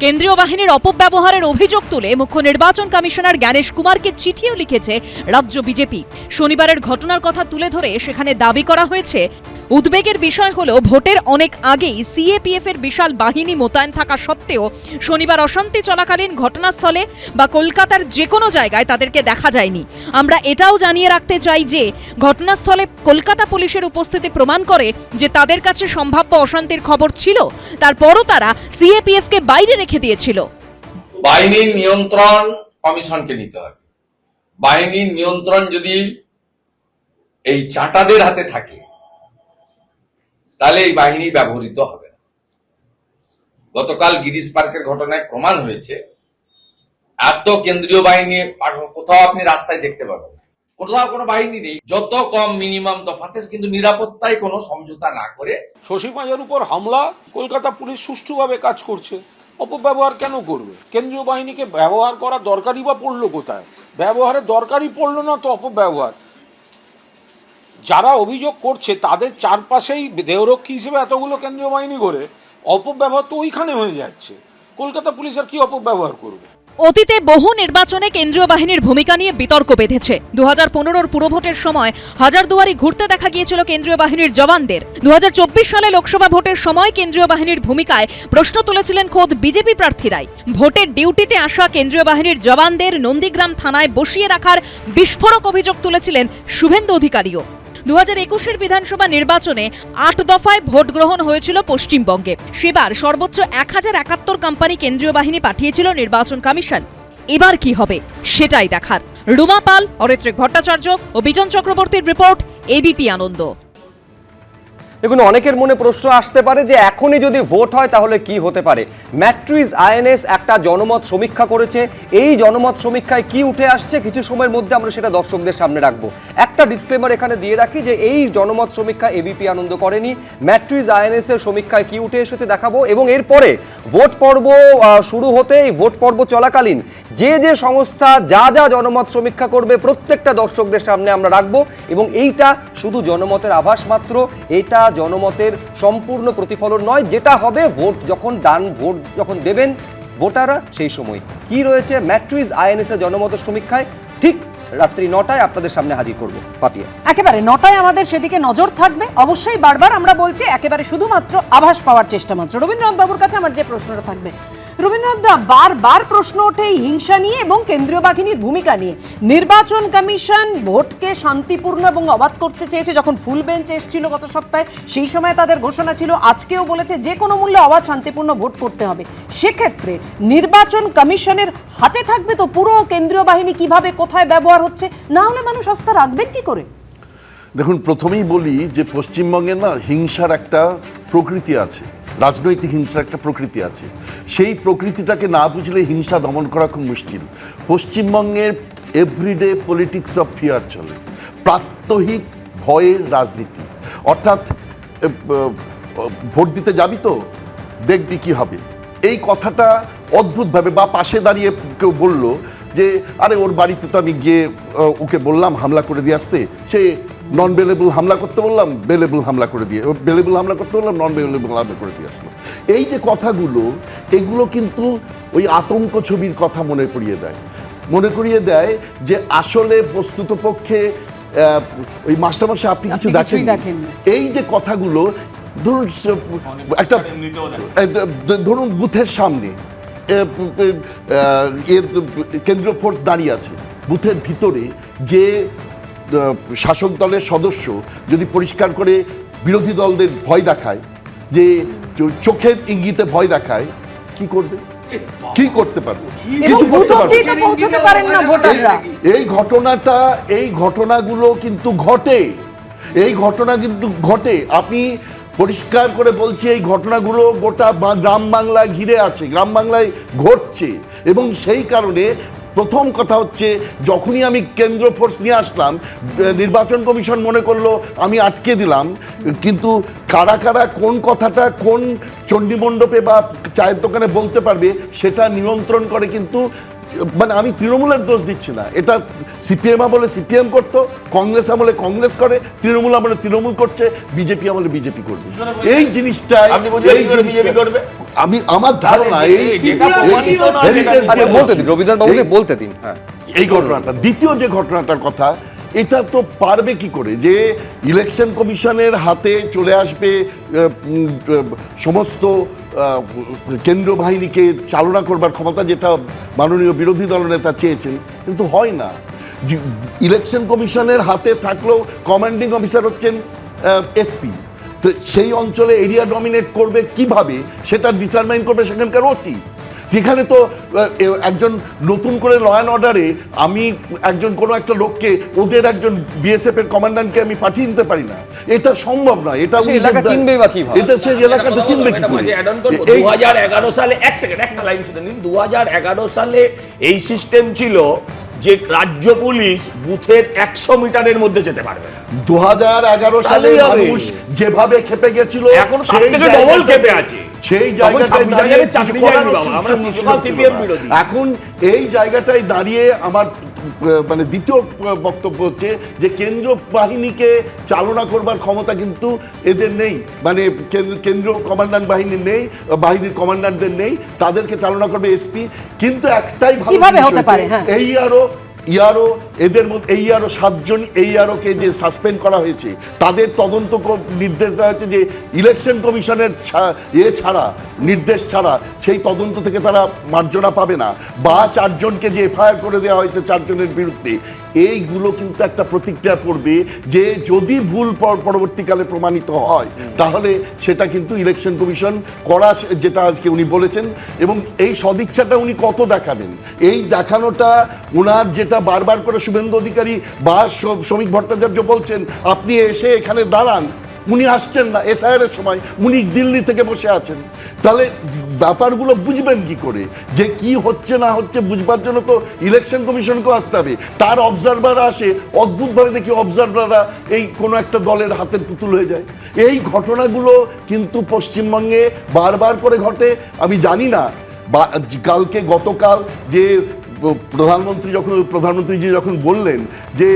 কেন্দ্রীয় বাহিনীর অপব্যবহারের অভিযোগ তুলে মুখ্য নির্বাচন কমিশনার জ্ঞানেশ কুমারকে চিঠিও লিখেছে রাজ্য বিজেপি। শনিবারের ঘটনার কথা তুলে ধরে সেখানে দাবি করা হয়েছে, উদ্বেগের বিষয় হলো ভোটের অনেক আগেই সিএপিএফ এর বিশাল বাহিনী মোতায়েন থাকা সত্ত্বেও শনিবার অশান্তি চলাকালীন ঘটনাস্থলে বা কলকাতার যে কোনো জায়গায় তাদেরকে দেখা যায়নি। আমরা এটাও জানিয়ে রাখতে চাই যে ঘটনাস্থলে কলকাতা পুলিশের উপস্থিতি প্রমাণ করে যে তাদের কাছে সম্ভাব্য অশান্তির খবর ছিল, তারপরও তারা সিএপিএফ কে বাইরে রেখে দিয়েছিল। বাহিনীর নিয়ন্ত্রণ কমিশনকে নিতে হবে। বাহিনীর নিয়ন্ত্রণ যদি এই চাঁটাদের হাতে থাকে, তাহলে এই বাহিনী ব্যবহৃত হবে না। গতকাল গিরিশ পার্কের ঘটনায় প্রমাণ হয়েছে, এত কেন্দ্রীয় বাহিনী কোথাও আপনি রাস্তায় দেখতে পাবেন না, কোথাও কোনো বাহিনী নেই। যত কম মিনিমাম দফাতে কিন্তু নিরাপত্তায় কোনো সমঝোতা না করে। শশী পাঁজার উপর হামলা, কলকাতা পুলিশ সুষ্ঠুভাবে কাজ করছে, অপব্যবহার কেন করবে? কেন্দ্রীয় বাহিনীকে ব্যবহার করা দরকারই বা পড়লো কোথায়? ব্যবহারের দরকারই পড়লো না তো অপব্যবহার। যারা অভিযোগ করছে তাদের চারপাশেই দেহরক্ষী হিসেবে এতগুলো কেন্দ্রীয় বাহিনী করে অপব্যবহার তো ওইখানে হয়ে যাচ্ছে। কলকাতা পুলিশ আর কি অপব্যবহার করবে? অতীতে বহু নির্বাচনে কেন্দ্রীয় বাহিনীর ভূমিকা নিয়ে বিতর্ক বেঁধেছে। 2015 পুরভোটের সময় হাজারদুয়ারি ঘুরতে দেখা গিয়েছিল কেন্দ্রীয় বাহিনীর জওয়ানদের। 2024 সালে লোকসভা ভোটের সময় কেন্দ্রীয় বাহিনীর ভূমিকায় প্রশ্ন তুলেছিলেন খোদ বিজেপি প্রার্থীরাই। ভোটের ডিউটিতে আসা কেন্দ্রীয় বাহিনীর জওয়ানদের নন্দীগ্রাম থানায় বসিয়ে রাখার বিস্ফোরক অভিযোগ তুলেছিলেন শুভেন্দু অধিকারীও। 2021 বিধানসভা নির্বাচনে 8 দফায় ভোট গ্রহণ হয়েছিল পশ্চিমবঙ্গে। সেবার সর্বোচ্চ 1071 কোম্পানি কেন্দ্রীয় বাহিনী পাঠিয়েছিল নির্বাচন কমিশন। এবার কি হবে সেটাই দেখার। রুমা পাল, অরিত্রিক ভট্টাচার্য ও বিজন চক্রবর্তীর রিপোর্ট, এবিপি আনন্দ। দেখুন, অনেকের মনে প্রশ্ন আসতে পারে যে এখনই যদি ভোট হয় তাহলে কি হতে পারে। ম্যাট্রিজ আইএনএস একটা জনমত সমীক্ষা করেছে। এই জনমত সমীক্ষায় কি উঠে আসছে কিছু সময়ের মধ্যে আমরা সেটা দর্শকদের সামনে রাখবো। একটা ডিসক্লেমার এখানে দিয়ে রাখি যে এই জনমত সমীক্ষা এবিপি আনন্দ করেনি। ম্যাট্রিজ আইএনএস এর সমীক্ষায় কি উঠে এসেছে দেখাবো, এবং এরপরে ভোট পর্ব শুরু হতে এই ভোট পর্ব চলাকালীন যে যে সংস্থা যা যা জনমত সমীক্ষা করবে প্রত্যেকটা দর্শকদের সামনে আমরা রাখবো। এবং এইটা শুধু জনমতের আভাস মাত্র, এটা জনমতের সম্পূর্ণ প্রতিফলন নয়। যেটা হবে ভোট যখন দেবেন ভোটাররা সেই সময় কি রয়েছে ম্যাট্রিজ আইএনএস এর জনমতের সমীক্ষায় ঠিক রাত্রি 9টায় আপনাদের সামনে হাজির করবো। পাপিয়া, একেবারে 9টায় আমাদের সেদিকে নজর থাকবে অবশ্যই। বারবার আমরা বলছি একেবারে শুধুমাত্র আভাস পাওয়ার চেষ্টা মাত্র। রবীন্দ্রনাথ বাবুর কাছে আমার যে প্রশ্নটা থাকবে, রবীন্দ্রনাথ দা, বারবার প্রশ্ন ওঠে এই হিংসা নিয়ে এবং কেন্দ্রীয় বাহিনীর ভূমিকা নিয়ে। নির্বাচন কমিশন ভোটকে শান্তিপূর্ণ এবং অবাধ করতে চেয়েছে। যখন ফুল বেঞ্চ এসেছিল গত সপ্তাহে সেই সময় তাদের ঘোষণা ছিল, আজকেও বলেছে যে কোনো মূল্যে অবাধ শান্তিপূর্ণ ভোট করতে হবে। সেক্ষেত্রে নির্বাচন কমিশনের হাতে থাকবে তো পুরো কেন্দ্রীয় বাহিনী কিভাবে কোথায় ব্যবহার হচ্ছে, না হলে মানুষ আস্থা রাখবেন কি করে? দেখুন, প্রথমেই বলি যে পশ্চিমবঙ্গে না হিংসার একটা প্রকৃতি আছে, রাজনৈতিক হিংসার একটা প্রকৃতি আছে। সেই প্রকৃতিটাকে না বুঝলে হিংসা দমন করা খুব মুশকিল। পশ্চিমবঙ্গের এভরিডে পলিটিক্স অফ ফিয়ার চলে, প্রাত্যহিক ভয়ের রাজনীতি। অর্থাৎ ভোট দিতে যাবি তো দেখবি কি হবে, এই কথাটা অদ্ভুতভাবে, বা পাশে দাঁড়িয়ে কেউ বলল যে আরে ওর বাড়িতে তো আমি গিয়ে ওকে বললাম হামলা করে দিয়ে আসতে, সে নন বেলেবল হামলা করতে বললাম, বেলেবল হামলা করে দিয়ে, বেলেবল হামলা করতে বললাম, নন বেলেবল হামলা করে দিয়ে আসলো। এই যে কথাগুলো, এগুলো কিন্তু ওই আতঙ্ক ছবির কথা মনে করিয়ে দেয় যে আসলে বস্তুতপক্ষে ওই মাস্টারমশাই আপনি কিছু দেখেন। এই যে কথাগুলো, ধরুন একটা ধরুন বুথের সামনে কেন্দ্রীয় ফোর্স দাঁড়িয়ে আছে, বুথের ভিতরে যে শাসক দলের সদস্য যদি পরিষ্কার করে বিরোধী দলদের ভয় দেখায়, যে চোখের ইঙ্গিতে ভয় দেখায়, কি করবে? কি করতে পারবে? কিছু করতে পারবে? এই ঘটনাগুলো কিন্তু ঘটে, আপনি পরিষ্কার করে বলছি, এই ঘটনাগুলো গোটা গ্রাম বাংলায় ঘিরে আছে, গ্রাম বাংলায় ঘটছে। এবং সেই কারণে প্রথম কথা হচ্ছে, যখনই আমি কেন্দ্র ফোর্স নিয়ে আসলাম, নির্বাচন কমিশন মনে করলো আমি আটকে দিলাম। কিন্তু কারা কারা কোন কথাটা কোন চণ্ডীমণ্ডপে বা চায়ের দোকানে বলতে পারবে সেটা নিয়ন্ত্রণ করে কিন্তু, মানে আমি তৃণমূলের দোষ দিচ্ছি না, এটা সিপিএম আমলে সিপিএম করতো, কংগ্রেস আমলে কংগ্রেস করে, তৃণমূল আমলে তৃণমূল করছে, বিজেপি আমলে বিজেপি করবে। এই জিনিসটা আমি আমার ধারণা বলতে দিন। এই ঘটনাটা, দ্বিতীয় যে ঘটনাটার কথা, এটা তো পারবে কি করে যে ইলেকশন কমিশনের হাতে চলে আসবে সমস্ত কেন্দ্রীয় বাহিনীকে চালনা করবার ক্ষমতা, যেটা মাননীয় বিরোধী দলনেতা চেয়েছেন, কিন্তু হয় না। ইলেকশন কমিশনের হাতে থাকলেও কমান্ডিং অফিসার হচ্ছেন এসপি, তো সেই অঞ্চলে এরিয়া ডমিনেট করবে কিভাবে সেটা ডিটারমাইন করবে সেখানকার ওসি। যেখানে তো একজন নতুন করে ল অ্যান্ড অর্ডারে আমি একজন কোনো একটা লোককে, ওদের একজন বিএসএফ এর কমান্ডান্টকে আমি পাঠিয়ে দিতে পারি না, এটা সম্ভব নয়। এটা সেই এলাকাটা চিনবে কি করে? 2011 সালে, এক সেকেন্ড একটা লাইন শুনে নিন, 2011 সালে এই সিস্টেম ছিল যে রাজ্য পুলিশ বুথের 100 মিটারের মধ্যে যেতে পারবে না। 2011 সালে মানুষ যেভাবে খেপে গেছিল, এখন সেই ডবল খেপে আছে। সেই জায়গাটায় দাঁড়িয়ে এখন এই জায়গাটায় দাঁড়িয়ে আমার মানে দ্বিতীয় বক্তব্য হচ্ছে যে কেন্দ্র বাহিনীকে চালনা করবার ক্ষমতা কিন্তু এদের নেই, মানে কেন্দ্রীয় কমান্ডান্ট বাহিনীর নেই, বাহিনীর কমান্ডারদের নেই, তাদেরকে চালনা করবে এসপি। কিন্তু একটাই ভালো জিনিস হয়েছে, ইয়ারও এদের মধ্যে ইয়ারও 7 জন ইয়ারওকে যে সাসপেন্ড করা হয়েছে তাদের তদন্ত নির্দেশ দেওয়া হয়েছে যে ইলেকশন কমিশনের ছাড়া নির্দেশ ছাড়া সেই তদন্ত থেকে তারা মার্জনা পাবে না, বা 4 জনকে যে এফআইআর করে দেওয়া হয়েছে 4 জনের বিরুদ্ধে, এইগুলো কিন্তু একটা প্রতিক্রিয়া পড়বে যে যদি ভুল পরবর্তীকালে প্রমাণিত হয় তাহলে সেটা কিন্তু ইলেকশন কমিশন করা, যেটা আজকে উনি বলেছেন। এবং এই সদিচ্ছাটা উনি কত দেখাবেন, এই দেখানোটা ওনার, যেটা বারবার করে শুভেন্দু অধিকারী বা শ্রমিক ভট্টাচার্য বলছেন আপনি এসে এখানে দাঁড়ান, উনি আসছেন না, এসআইআর এর সময় উনি দিল্লি থেকে বসে আছেন। তাহলে ব্যাপারগুলো বুঝবেন কি করে, যে কি হচ্ছে না হচ্ছে বুঝবার জন্য তো ইলেকশন কমিশনকেও আসতে হবে। তার অবজারভার আসে, অদ্ভুতভাবে দেখি অবজারভাররা এই কোনো একটা দলের হাতের পুতুল হয়ে যায়। এই ঘটনাগুলো কিন্তু পশ্চিমবঙ্গে বারবার করে ঘটে। আমি জানি না গতকাল যে প্রধানমন্ত্রী যখন বললেন যে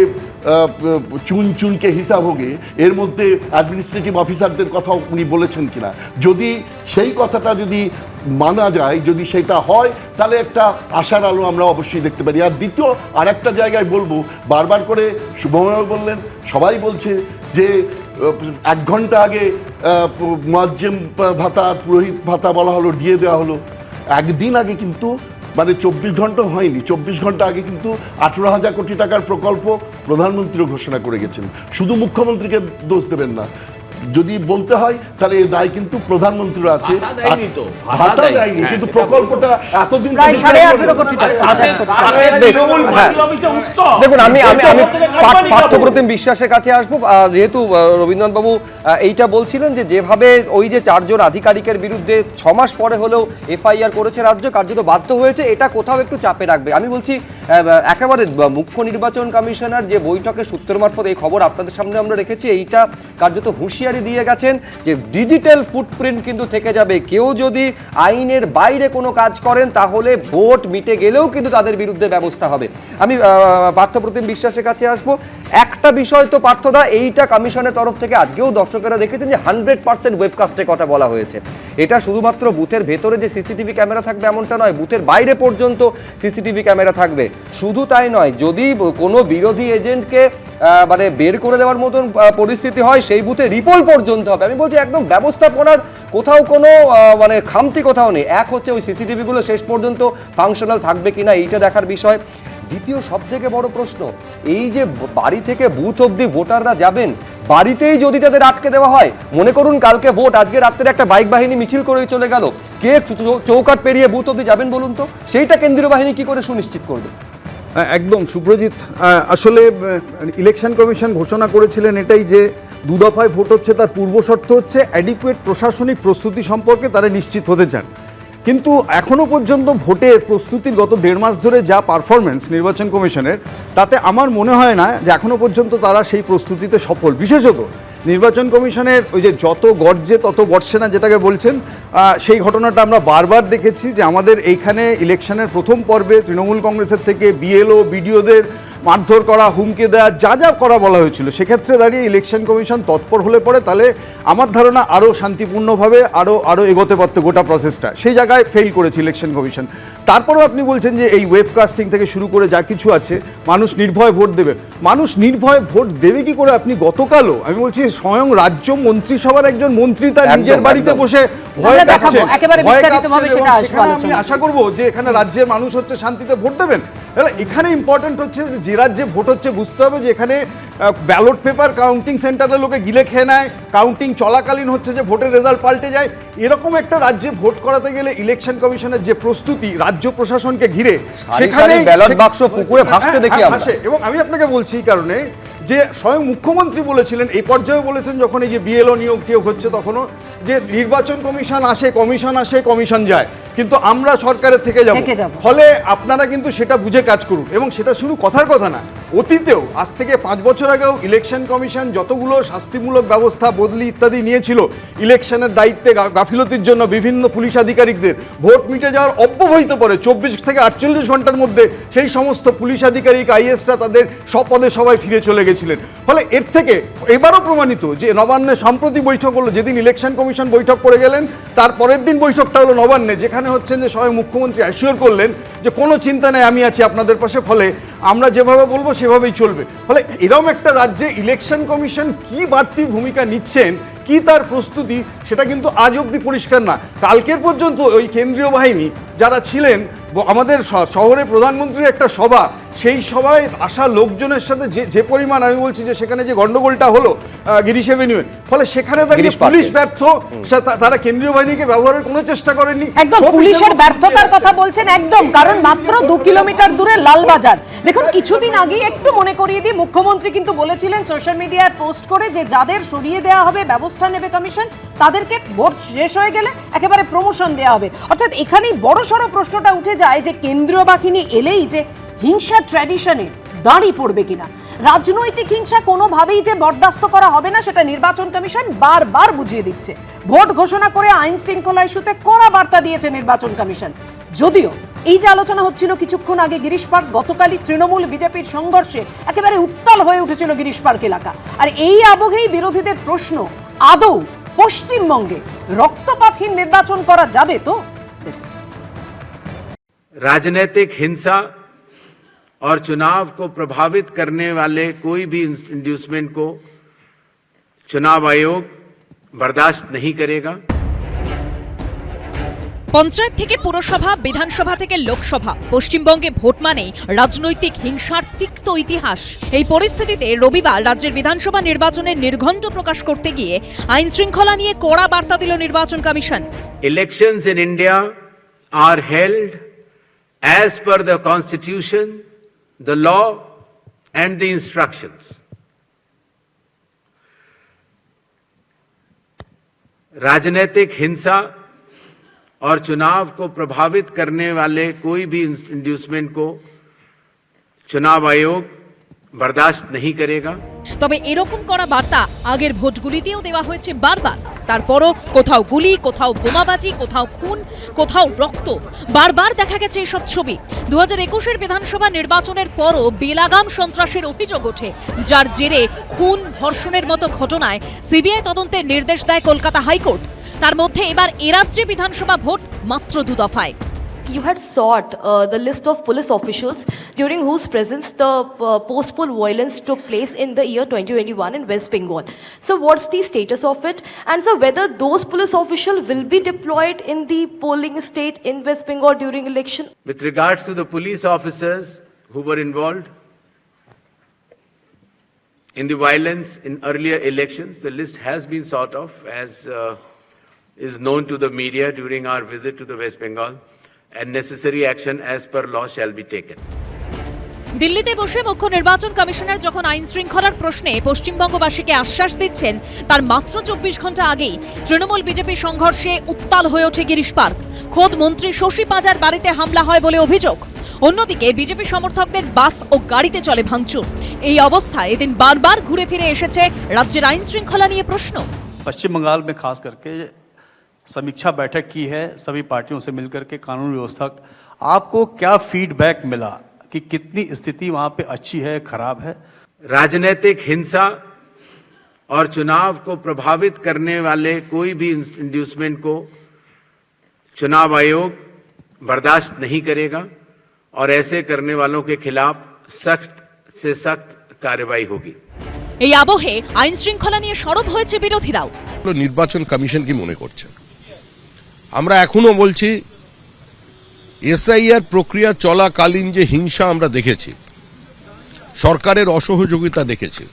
চুনকে হিসাব হোগে, এর মধ্যে অ্যাডমিনিস্ট্রেটিভ অফিসারদের কথা উনি বলেছেন কিনা, যদি সেই কথাটা যদি মানা যায়, যদি সেটা হয়, তাহলে একটা আশার আলো আমরা অবশ্যই দেখতে পারি। আর দ্বিতীয় আরেকটা জায়গায় বলবো, বারবার করে শুভময় বললেন, সবাই বলছে যে 1 ঘন্টা আগে মুয়াজ্জেম ভাতা, পুরোহিত ভাতা বলা হলো, দিয়ে দেওয়া হলো। একদিন আগে কিন্তু, মানে 24 ঘন্টা হয়নি, 24 ঘন্টা আগে কিন্তু 18,000 কোটি টাকার প্রকল্প প্রধানমন্ত্রীও ঘোষণা করে গেছেন। শুধু মুখ্যমন্ত্রীকে দোষ দেবেন না, যদি বলতে হয় তাহলে এই দায় কিন্তু প্রধানমন্ত্রীর আছে। ভাতা দেয়নি, কিন্তু প্রকল্পটা এতদিন দেখুন, আমি পার্থপ্রতিম বিশ্বাসের কাছে আসবো। যেহেতু রবীন্দ্রনাথ বাবু এইটা বলছিলেন যে যেভাবে ওই যে 4 জন আধিকারিকের বিরুদ্ধে 6 মাস পরে হলেও এফআইআর করেছে রাজ্য, কার্যত বাধ্য হয়েছে, এটা কোথাও একটু চাপে রাখবে। আমি বলছি একেবারে মুখ্য নির্বাচন কমিশনার যে বৈঠকে সূত্রের মারফত এই খবর আপনাদের সামনে আমরা রেখেছি, এইটা কার্যত হুঁশিয়ারি দিয়ে গেছেন যে ডিজিটাল ফুটপ্রিন্ট কিন্তু থেকে যাবে। কেউ যদি আইনের বাইরে কোনো কাজ করেন তাহলে ভোট মিটে গেলেও কিন্তু তাদের বিরুদ্ধে ব্যবস্থা হবে। আমি পার্থপ্রতিম বিশ্বাসের কাছে আসবো। একটা বিষয় তো পার্থদা, এইটা কমিশনের তরফ থেকে আজকেও দর্শকেরা দেখেছেন যে 100% ওয়েবকাস্টের কথা বলা হয়েছে। এটা শুধুমাত্র বুথের ভেতরে যে সিসিটিভি ক্যামেরা থাকবে এমনটা নয়, বুথের বাইরে পর্যন্ত সিসিটিভি ক্যামেরা থাকবে। শুধু তাই নয়, যদি কোনো বিরোধী এজেন্টকে মানে বের করে দেওয়ার মতন পরিস্থিতি হয়, সেই বুথে রিপোল পর্যন্ত হবে। আমি বলছি একদম ব্যবস্থাপনার কোথাও কোনো মানে খামতি কোথাও নেই। এক হচ্ছে ওই সিসিটিভিগুলো শেষ পর্যন্ত ফাংশনাল থাকবে কিনা, এইটা দেখার বিষয়। দ্বিতীয় সবথেকে বড় প্রশ্ন, এই যে বাড়ি থেকে বুথ অবধি ভোটাররা যাবেন, বাড়িতেই যদি তাদের আটকে দেওয়া হয়, মনে করুন কালকে ভোট, আজকে রাত্রে একটা বাইক বাহিনী মিছিল করেই চলে গেল, কে চৌকাঠ পেরিয়ে বুথ অবধি যাবেন বলুন তো? সেইটা কেন্দ্রীয় বাহিনী কি করে সুনিশ্চিত করবে? একদম সুপ্রজিৎ, আসলে ইলেকশন কমিশন ঘোষণা করেছিলেন এটাই যে 2 দফায় ভোট হচ্ছে, তার পূর্ব শর্ত হচ্ছে অ্যাডিকুয়েট প্রশাসনিক প্রস্তুতি সম্পর্কে তারা নিশ্চিত হতে চান। কিন্তু এখনো পর্যন্ত ভোটের প্রস্তুতির গত 1.5 মাস ধরে যা পারফরমেন্স নির্বাচন কমিশনের, তাতে আমার মনে হয় না যে এখনো পর্যন্ত তারা সেই প্রস্তুতিতে সফল। বিশেষত নির্বাচন কমিশনের ওই যে যত গর্জে তত বর্ষে না যেটাকে বলছেন, সেই ঘটনাটা আমরা বারবার দেখেছি যে আমাদের এইখানে ইলেকশনের প্রথম পর্বে তৃণমূল কংগ্রেসের থেকে বিএলও বিডিওদের মারধর করা, হুমকি দেওয়া, যা যা করা বলা হয়েছিল, সেক্ষেত্রে দাঁড়িয়ে ইলেকশন কমিশন তৎপর হলে পরে তাহলে আমার ধারণা আরও শান্তিপূর্ণভাবে আরও এগোতে পারত গোটা প্রসেসটা। সেই জায়গায় ফেল করেছে ইলেকশন কমিশন। তারপরেও আপনি বলছেন যে এই ওয়েবকাস্টিং থেকে শুরু করে যা কিছু আছে, মানুষ নির্ভয়ে ভোট দেবে। মানুষ নির্ভয়ে ভোট দেবে কি করে? আপনি গতকালও আমি বলছি স্বয়ং রাজ্য মন্ত্রিসভার একজন মন্ত্রী তার নিজের বাড়িতে বসে ভয় কাঁপছেন। আমি আশা করবো যে এখানে রাজ্যের মানুষ হচ্ছে শান্তিতে ভোট দেবেন। এখানে ইম্পর্টেন্ট হচ্ছে যে রাজ্যে ভোট হচ্ছে বুঝতে হবে যে এখানে ব্যালট পেপার কাউন্টিং সেন্টারে লোকে গিলে খেয়ে নেয়, কাউন্টিং চলাকালীন হচ্ছে যে ভোটের রেজাল্ট পাল্টে যায়। এরকম একটা রাজ্যে ভোট করাতে গেলে ইলেকশন কমিশনের যে প্রস্তুতি রাজ্য প্রশাসনকে ঘিরে, সেখানে ব্যালট বাক্স পুকুরে ভাসতে দেখি আমরা। এবং আমি আপনাকে বলছি এই কারণে যে স্বয়ং মুখ্যমন্ত্রী বলেছিলেন, এই পর্যায়ে বলেছেন যখন এই যে বিএলও নিয়োগ টিয়োগ হচ্ছে তখনও, যে নির্বাচন কমিশন আসে, কমিশন যায়, কিন্তু আমরা সরকারের থেকে যাব। ফলে আপনারা কিন্তু সেটা বুঝে কাজ করুন। এবং সেটা শুধু কথার কথা না, অতীতেও আজ থেকে 5 বছর আগেও ইলেকশন কমিশন যতগুলো শাস্তিমূলক ব্যবস্থা বদলি ইত্যাদি নিয়েছিল ইলেকশনের দায়িত্বে গাফিলতির জন্য বিভিন্ন পুলিশ আধিকারিকদের, ভোট মিটে যাওয়ার অব্যবহিত পরে 24 থেকে 48 ঘন্টার মধ্যে সেই সমস্ত পুলিশ আধিকারিক আইএসরা তাদের স্বপদে সবাই ফিরে চলে গেছিলেন। ফলে এর থেকে এবারও প্রমাণিত যে নবান্নে সম্প্রতি বৈঠক হলো, যেদিন ইলেকশন কমিশন বৈঠক করে গেলেন তার পরের দিন বৈঠকটা হলো নবান্নে, যেখানে হচ্ছেন যে স্বয়ং মুখ্যমন্ত্রী অ্যাসিওর করলেন যে কোনো চিন্তা নেই, আমি আছি আপনাদের পাশে, ফলে আমরা যেভাবে বলবো সেভাবেই চলবে। ফলে এরকম একটা রাজ্যে ইলেকশন কমিশন কি বাড়তি ভূমিকা নিচ্ছেন, কি তার প্রস্তুতি, সেটা কিন্তু আজ অবধি পরিষ্কার না। কালকের পর্যন্ত ওই কেন্দ্রীয় বাহিনী যারা ছিলেন, আমাদের শহরে প্রধানমন্ত্রীর একটা সভা, সেই সভায় আসা লোকজনের সাথে যে পরিমাণ, আমি বলছি যে সেখানে যে গন্ডগোলটা হলো গিরিশ এভিনিউয়ে, ফলে সেখানে পুলিশ ব্যর্থ, তারা কেন্দ্রীয় বাহিনীকে ব্যবহারের কোনো চেষ্টা করেননি। একদম পুলিশের ব্যর্থতার কথা বলছেন, একদম, কারণ মাত্র 2 কিলোমিটার দূরে লালবাজার। দেখুন, কিছুদিন আগেই একটু মনে করিয়ে দিই, মুখ্যমন্ত্রী কিন্তু বলেছিলেন সোশ্যাল মিডিয়ায় পোস্ট করে যে যাদের সরিয়ে দেওয়া হবে, ব্যবস্থা নেবে কমিশন, তাদেরকে ভোট শেষ হয়ে গেলে একেবারে প্রমোশন দেওয়া হবে। অর্থাৎ এখানেই বড়সড় প্রশ্নটা উঠে যায় যে কেন্দ্রীয় বাহিনী এলেই যে হিংসা ট্র্যাডিশনে দাঁড়ি পড়বে কিনা। রাজনৈতিক হিংসা কোনোভাবেই যে বরদাস্ত করা হবে না সেটা নির্বাচন কমিশন বারবার বুঝিয়ে দিচ্ছে। ভোট ঘোষণা করে আইন শৃঙ্খলা ইস্যুতে কড়া বার্তা দিয়েছে নির্বাচন কমিশন। যদিও এই যে আলোচনা হচ্ছিল কিছুক্ষণ আগে গিরিশ পার্ক, গতকালই তৃণমূল বিজেপির সংঘর্ষে একেবারে উত্তাল হয়ে উঠেছিল গিরিশ পার্ক এলাকা। আর এই আবহেই বিরোধীদের প্রশ্ন, আদৌ পশ্চিমবঙ্গে রক্তপাতহীন নির্বাচন করা যাবে তো? राजनीतिक हिंसा और चुनाव को प्रभावित करने वाले कोई भी इंड्यूसमेंट को चुनाव आयोग बर्दाश्त नहीं करेगा। পঞ্চায়েত থেকে পুরসভা, বিধানসভা থেকে লোকসভা, পশ্চিমবঙ্গে ভোট মানেই রাজনৈতিক হিংসার তিক্ত ইতিহাস। এই পরিস্থিতিতে রবিবার রাজ্যের বিধানসভা নির্বাচনের নির্ঘণ্ট প্রকাশ করতে গিয়ে আইন শৃঙ্খলা নিয়ে কড়া বার্তা দিল নির্বাচন commission. Elections in India are held as per the constitution, the law and the instructions. राजनीतिक हिंसा और चुनाव को प्रभावित करने वाले कोई भी इंड्यूसमेंट को चुनाव आयोग बर्दाश्त नहीं करेगा। তবে এরকম করা বার্তা আগের ভোটগুলিতেও দেওয়া হয়েছে বারবার। তারপরও কোথাও গুলি, কোথাও বোমাবাজি, কোথাও খুন, কোথাও রক্ত, বারবার দেখা গেছে এসব ছবি। 2021-এর বিধানসভা নির্বাচনের পরও বেলাগাম সন্ত্রাসের অভিযোগ ওঠে, যার জেরে খুন, ধর্ষণের মতো ঘটনায় সিবিআই তদন্তের নির্দেশ দেয় কলকাতা হাইকোর্ট। তার মধ্যে এবার এরাজ্যে বিধানসভা ভোট মাত্র 2 দফায়। You had sought the list of police officials during whose presence the post-poll violence took place in the year 2021 in West Bengal. So what's the status of it? And so whether those police officials will be deployed in the polling state in West Bengal during election? With regards to the police officers who were involved in the violence in earlier elections, the list has been sought of, as is known to the media during our visit to the West Bengal, and necessary action as per law shall be taken. দিল্লিতে বসে মুখ্য নির্বাচন commissioner যখন আইন শৃঙ্খলার প্রশ্নে পশ্চিমবঙ্গবাসীকে আশ্বাস দিচ্ছেন, তার মাত্র 24 ঘন্টা আগেই তৃণমূল বিজেপি সংঘর্ষে উত্তাল হয়ে ওঠে গিরিশ পার্ক। খোদ মন্ত্রী শশী পাঁজার বাড়িতে হামলা হয় বলে অভিযোগ। অন্যদিকে বিজেপি সমর্থকদের বাস ও গাড়িতে চলে ভাঙচুর। এই অবস্থায় এদিন বারবার ঘুরে ফিরে এসেছে রাজ্যের আইন শৃঙ্খলা নিয়ে প্রশ্ন। पश्चिम बंगाल में खास करके समीक्षा बैठक की है सभी पार्टियों से मिलकर के कानून व्यवस्था। आपको क्या फीडबैक मिला कि कितनी स्थिति वहां पे अच्छी है, खराब है? राजनीतिक हिंसा और चुनाव को प्रभावित करने वाले कोई भी इंड्यूसमेंट को चुनाव आयोग बर्दाश्त नहीं करेगा और ऐसे करने वालों के खिलाफ सख्त से सख्त कार्रवाई होगी। এই আবহে আইন শৃঙ্খলা নিয়ে সরব হয়েছে বিরোধীরাও। নির্বাচন কমিশন কি মনে করছে? আমরা এখনো বলছি, এসআইআর প্রক্রিয়া চলাকালীন যে হিংসা আমরা দেখেছি, সরকারের অসহযোগিতা দেখেছি,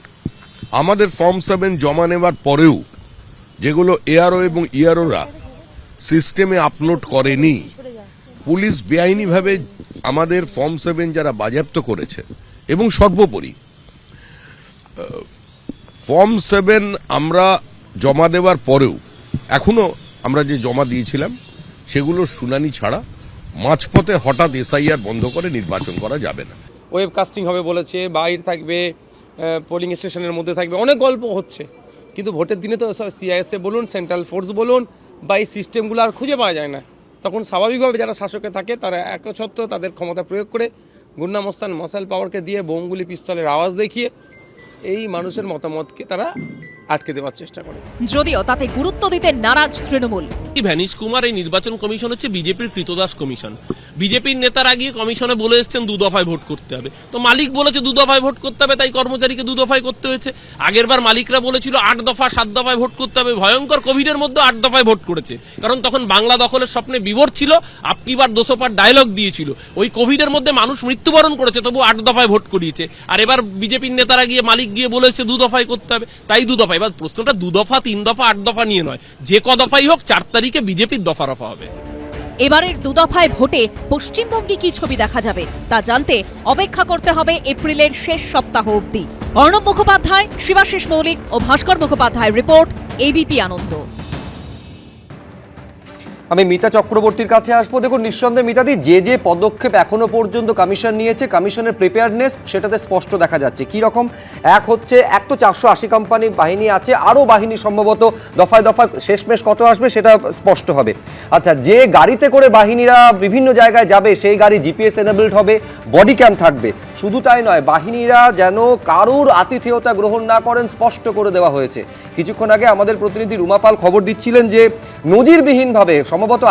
আমাদের ফর্ম 7 জমা নেওয়ার পরেও যেগুলো এআরও এবং ইআরওরা সিস্টেমে আপলোড করেনি, পুলিশ বেআইনিভাবে আমাদের ফর্ম 7 যারা বাজেয়াপ্ত করেছে, এবং সর্বোপরি ফর্ম 7 আমরা জমা দেওয়ার পরেও এখনো আমরা যে জমা দিয়েছিলাম সেগুলো শুনানি ছাড়া মাঝপথে হঠাৎ এসআইআর বন্ধ করে নির্বাচন করা যাবে না। ওয়েবকাস্টিং হবে বলেছে, বাইরে থাকবে, পোলিং স্টেশনের মধ্যে থাকবে, অনেক গল্প হচ্ছে, কিন্তু ভোটের দিনে তো সিআইএসএফ বলুন, সেন্ট্রাল ফোর্স বলুন বা এই সিস্টেমগুলো আর খুঁজে পাওয়া যায় না। তখন স্বাভাবিকভাবে যারা শাসকে থাকে তারা একচ্ছত্র তাদের ক্ষমতা প্রয়োগ করে গুন্ডা মস্তান মাসাল পাওয়ারকে দিয়ে বোমগুলি পিস্তলের আওয়াজ দেখিয়ে এই মানুষের মতামতকে তারা আটকে দেওয়ার চেষ্টা করে। যদিও তাতে গুরুত্ব দিতে নারাজ তৃণমূল। ভ্যানিশ কুমার এই নির্বাচন কমিশন হচ্ছে বিজেপির কৃতদাস কমিশন। বিজেপির নেতারা গিয়ে কমিশনে বলে এসছেন 2 দফায় ভোট করতে হবে, তো মালিক বলেছে 2 দফায় ভোট করতে হবে, তাই কর্মচারীকে 2 দফায় করতে হয়েছে। আগেরবার মালিকরা বলেছিল 8 দফা 7 দফায় ভোট করতে হবে, ভয়ঙ্কর কোভিডের মধ্যে 8 দফায় ভোট করেছে, কারণ তখন বাংলা দখলের স্বপ্নে বিভোর ছিল, আপকিবার 200 পার ডায়লগ দিয়েছিল, ওই কোভিডের মধ্যে মানুষ মৃত্যুবরণ করেছে, তবু 8 দফায় ভোট করিয়েছে। আর এবার বিজেপির নেতারা গিয়ে মালিক গিয়ে বলেছে 2 দফায় করতে হবে, তাই 2 দফায়। এবার প্রশ্নটা 2 দফা 3 দফা 8 দফা নিয়ে নয়, যে ক দফাই হোক 4 তারিখে বিজেপির দফা রফা হবে। এবারের 2 দফায় ভোটে পশ্চিমবঙ্গে কি ছবি দেখা যাবে তা জানতে অপেক্ষা করতে হবে এপ্রিলের শেষ সপ্তাহ অবধি। অর্ণব মুখোপাধ্যায়, শিবাশিস মৌলিক ও ভাস্কর মুখোপাধ্যায়ের রিপোর্ট, এবিপি আনন্দ। আমি মিতা চক্রবর্তীর কাছে আসবো। দেখুন, নিঃসন্দেহে মিতাদি, যে পদক্ষেপ এখনো পর্যন্ত কমিশন নিয়েছে, কমিশনের প্রিপেয়ারনেস সেটাতে স্পষ্ট দেখা যাচ্ছে। কি রকম? এক তো 480 কোম্পানি বাহিনী আছে, আরও বাহিনী সম্ভবত দফায় দফায় শেষমেশ কত আসবে সেটা স্পষ্ট হবে। আচ্ছা, যে গাড়িতে করে বাহিনীরা বিভিন্ন জায়গায় যাবে সেই গাড়ি জিপিএস এনেবলড হবে, বডি ক্যাম থাকবে। শুধু তাই নয়, বাহিনীরা যেন কারুর আতিথেয়তা গ্রহণ না করেন স্পষ্ট করে দেওয়া হয়েছে। কিছুক্ষণ আগে আমাদের প্রতিনিধি রুমা পাল খবর দিচ্ছিলেন যে নজিরবিহীনভাবে সম্ভবত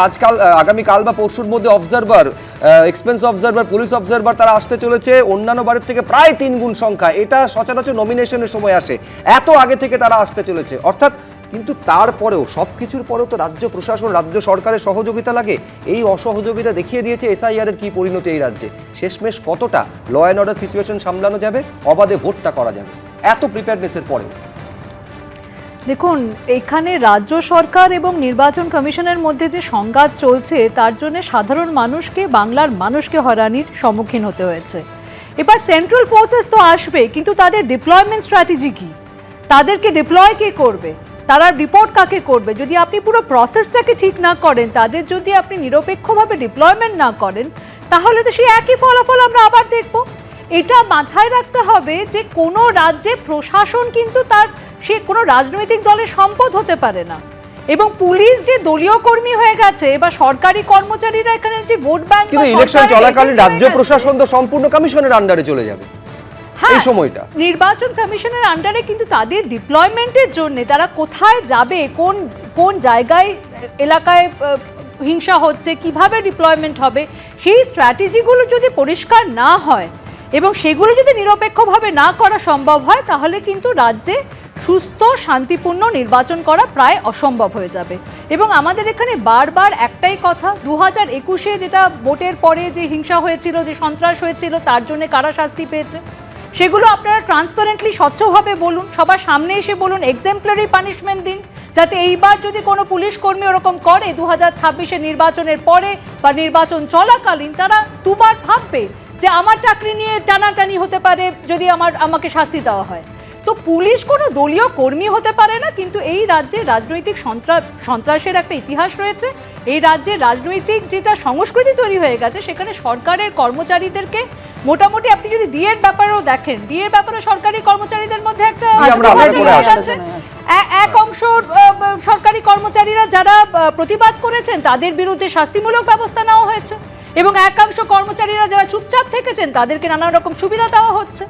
আগামীকাল বা পরশুর মধ্যে observer, expense observer, police observer তারা আসতে চলেছে অন্যান্য বারের থেকে প্রায় 3 গুণ সংখ্যা। এটা সচরাচর নমিনেশনের সময় আসে, এত আগে থেকে তারা আসতে চলেছে। অর্থাৎ কিন্তু তারপরেও সবকিছুর পরেও তো রাজ্য প্রশাসন, রাজ্য সরকারের সহযোগিতা লাগে। এই অসহযোগিতা দেখিয়ে দিয়েছে এসআইআর এর কি পরিণতি এই রাজ্যে। শেষমেশ কতটা ল অ্যান্ড অর্ডার সিচুয়েশন সামলানো যাবে, অবাধে ভোটটা করা যাবে এত প্রিপেয়ারনেসের পরেও? দেখুন, এখানে রাজ্য সরকার এবং নির্বাচন কমিশনের মধ্যে যে সংঘাত চলছে তার জন্য সাধারণ মানুষকে, বাংলার মানুষকে হয়রানির সম্মুখীন হতে হয়েছে। এবার সেন্ট্রাল ফোর্সেস তো আসবে, কিন্তু তাদের ডিপ্লয়মেন্ট স্ট্র্যাটেজি কি? তাদেরকে ডিপ্লয় কে করবে? তারা রিপোর্ট কাকে করবে? যদি আপনি পুরো প্রসেসটাকে ঠিক না করেন, তাদের যদি আপনি নিরপেক্ষভাবে ডিপ্লয়মেন্ট না করেন, তাহলে তো সেই একই ফলাফল আমরা আবার দেখব। এটা মাথায় রাখতে হবে যে কোনো রাজ্যে প্রশাসন কিন্তু সে কোনো রাজনৈতিক দলের সম্পদ হতে পারে না। এবং পুলিশ যে দলীয় কর্মী হয়ে গেছে বা সরকারি কর্মচারীরা এখানে যে ভোট ব্যাংক, কিন্তু ইলেকশন চলাকালীন রাজ্য প্রশাসন তো সম্পূর্ণ কমিশনের আন্ডারে চলে যাবে এই সময়টা। নির্বাচন কমিশনের আন্ডারে, কিন্তু তাদের ডিপ্লয়মেন্টের জন্য তারা কোথায় যাবে, কোন জায়গায় এলাকায় হিংসা হচ্ছে, কিভাবে ডিপ্লয়মেন্ট হবে, সেই স্ট্র্যাটেজিগুলো যদি পরিষ্কার না হয় এবং সেগুলো যদি নিরপেক্ষভাবে না করা সম্ভব হয়, তাহলে কিন্তু রাজ্যে সুস্থ শান্তিপূর্ণ নির্বাচন করা প্রায় অসম্ভব হয়ে যাবে। এবং আমাদের এখানে বারবার একটাই কথা, 2021-এ যেটা ভোটের পরে যে হিংসা হয়েছিল, যে সন্ত্রাস হয়েছিল, তার জন্য কারা শাস্তি পেয়েছে সেগুলো আপনারা ট্রান্সপারেন্টলি, স্বচ্ছভাবে বলুন, সবার সামনে এসে বলুন, এক্সাম্পলারি পানিশমেন্ট দিন, যাতে এইবার যদি কোনো পুলিশ কর্মী ওরকম করে 2026-এর নির্বাচনের পরে বা নির্বাচন চলাকালীন, তারা দুবার ভাববে যে আমার চাকরি নিয়ে টানাটানি হতে পারে যদি আমাকে শাস্তি দেওয়া হয়। তো পুলিশ কোনো দলীয় কর্মী হতে পারে না, কিন্তু এই রাজ্যে রাজনৈতিক সন্ত্রাসের একটা ইতিহাস রয়েছে। এই রাজ্যে রাজনৈতিক যেটা সংস্কৃতি তৈরি হয়ে গেছে, সেখানে সরকারের কর্মচারীদেরকে মোটামুটি, আপনি যদি ডিএর ব্যাপারেও দেখেন, ডিএর ব্যাপারে সরকারি কর্মচারীদের মধ্যে একটা এক অংশ সরকারি কর্মচারীরা যারা প্রতিবাদ করেছেন তাদের বিরুদ্ধে শাস্তিমূলক ব্যবস্থা নেওয়া হয়েছে, এবং একাংশ কর্মচারীরা যারা চুপচাপ থেকেছেন তাদেরকে নানা রকম সুবিধা দেওয়া হচ্ছে।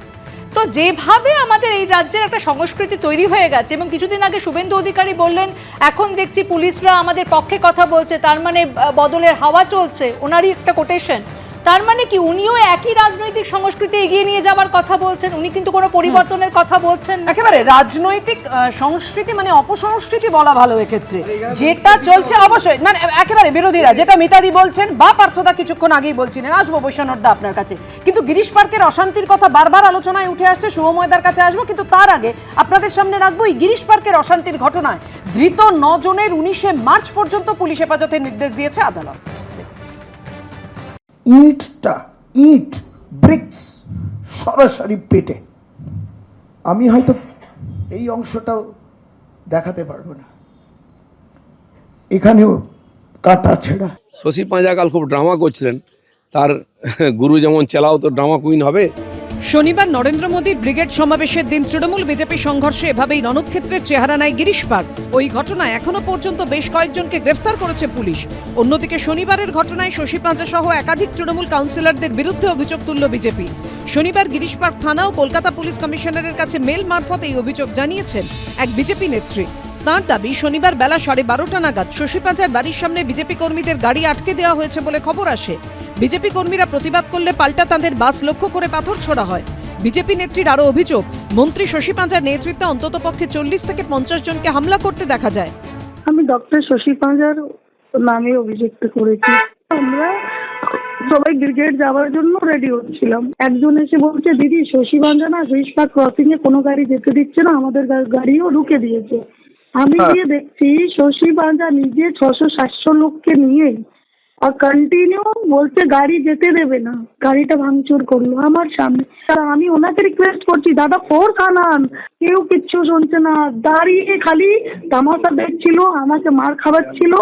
তো যেভাবে আমাদের এই রাজ্যের একটা সংস্কৃতি তৈরি হয়ে গেছে, এবং কিছুদিন আগে শুভেন্দু অধিকারী বললেন এখন দেখছি পুলিশরা আমাদের পক্ষে কথা বলছে, তার মানে বদলের হাওয়া চলছে, ওনারই একটা কোটেশন। তার মানে কি উনিও একই রাজনৈতিক সংস্কৃতি এগিয়ে নিয়ে যাওয়ার কথা বলছেন, উনি কিন্তু কোনো পরিবর্তনের কথা বলছেন না। একেবারে রাজনৈতিক সংস্কৃতি মানে অপসংস্কৃতি বলা ভালো এক্ষেত্রে, যেটা চলছে অবশ্যই, মানে একেবারে বিরোধীরা যেটা মিতাদি বলছেন বা পার্থদা কিছুক্ষণ আগেই বলছিলেন, আসবো বৈশ্বনাথদা আপনার কাছে, কিন্তু গিরিশ পার্কের অশান্তির কথা বারবার আলোচনায় উঠে আসছে, শুভময়দার কাছে আসবো, কিন্তু তার আগে আপনাদের সামনে রাখবো এই গিরিশ পার্কের অশান্তির ঘটনায় ধৃত 9 জনের 19শে মার্চ পর্যন্ত পুলিশ হেফাজতের নির্দেশ দিয়েছে আদালত। ইট ব্রিক্স সরাসরি পেটে, আমি হয়তো এই অংশটাও দেখাতে পারবো না, এখানেও কাটা ছেঁড়া। শশী পাঁজা কাল খুব ড্রামা করছিলেন, তার গুরু যেমন চালাও তো ড্রামা কুইন হবে। শনিবার নরেন্দ্র মোদীর ব্রিগেড সমাবেশের দিন তৃণমূল বিজেপি সংঘর্ষে এভাবেই রণক্ষেত্রের চেহারা নেয় গিরিশ পার্ক। ওই ঘটনায় এখনো পর্যন্ত বেশ কয়েকজনকে গ্রেফতার করেছে পুলিশ। অন্যদিকে শনিবারের ঘটনায় শশী পাঁজা সহ একাধিক তৃণমূল কাউন্সিলরদের বিরুদ্ধে অভিযোগ তুলল বিজেপি। শনিবার গিরিশ পার্ক থানা ও কলকাতা পুলিশ কমিশনারের কাছে মেল মারফত এই অভিযোগ জানিয়েছেন এক বিজেপি নেত্রী। তাঁর দাবি, শনিবার বেলা 12:30 নাগাদ শশী পাঁজার বাড়ির সামনে বিজেপি কর্মীদের গাড়ি আটকে দেওয়া হয়েছে বলে খবর আসে। বিজেপি কর্মীরা প্রতিবাদ করলে পাল্টা তাঁদের বাস লক্ষ্য করে পাথর ছোড়া হয়। বিজেপি নেত্রীর আরও অভিযোগ, মন্ত্রী শশী পাঁজার নেতৃত্বে অন্ততপক্ষে 40 থেকে 50 জনকে হামলা করতে দেখা যায়। আমি ডক্টর শশী পাঁজার নামে অভিযোগ করেছি। আমরা সবাই ব্রিগেড যাওয়ার জন্য রেডি হচ্ছিলাম। একজন এসে বলছে, দিদি শশী পাঁজা না গিরিশ পার্ক ক্রসিং এ কোনো গাড়ি যেতে দিচ্ছে না, আমাদের গাড়িও ঢুকে দিয়েছে। আমি গিয়ে দেখছি শশী পাঁজা নিজে 600-700 লোককে নিয়ে আর কন্টিনিউ বলছে গাড়ি যেতে দেবে না, গাড়িটা ভাঙচুর করলো আমার সামনে। আমি ওনাকে রিকোয়েস্ট করছি, দাদা ফোর্স আনান, কেউ কিচ্ছু শুনছে না, দাঁড়িয়ে খালি তামাশা দেখছিল, আমাকে মার খাওয়াচ্ছিল,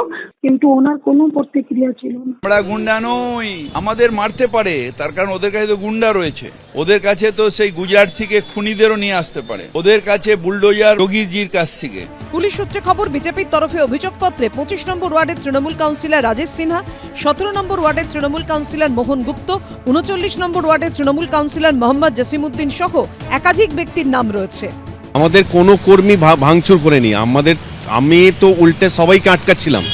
কিন্তু ওনার কোনো প্রতিক্রিয়া ছিল না। আমরা গুন্ডা নই, আমাদের মারতে পারে, তার কারণ ওদের কাছে তো গুন্ডা রয়েছে, ওদের কাছে তো সেই গুজরাট থেকে খুনিদেরও নিয়ে আসতে পারে, ওদের কাছে বুলডোজার রোগীজির কাছ থেকে। পুলিশ সূত্রে খবর, বিজেপির তরফে অভিযোগপত্রে 25 নম্বর ওয়ার্ডের তৃণমূল কাউন্সিলর রাজেশ সিনহা, 17 নম্বর ওয়ার্ডের তৃণমূল কাউন্সিলর মোহন গুপ্ত, 39 নম্বর ওয়ার্ডের তৃণমূল কাউন্সিলর মোহাম্মদ জসিমউদ্দিন সহ একাধিক ব্যক্তির নাম রয়েছে। আমাদের কোনো কর্মী ভাঙচুর করেনি, আমি তো উল্টে সবাইকে আটকাচ্ছিলাম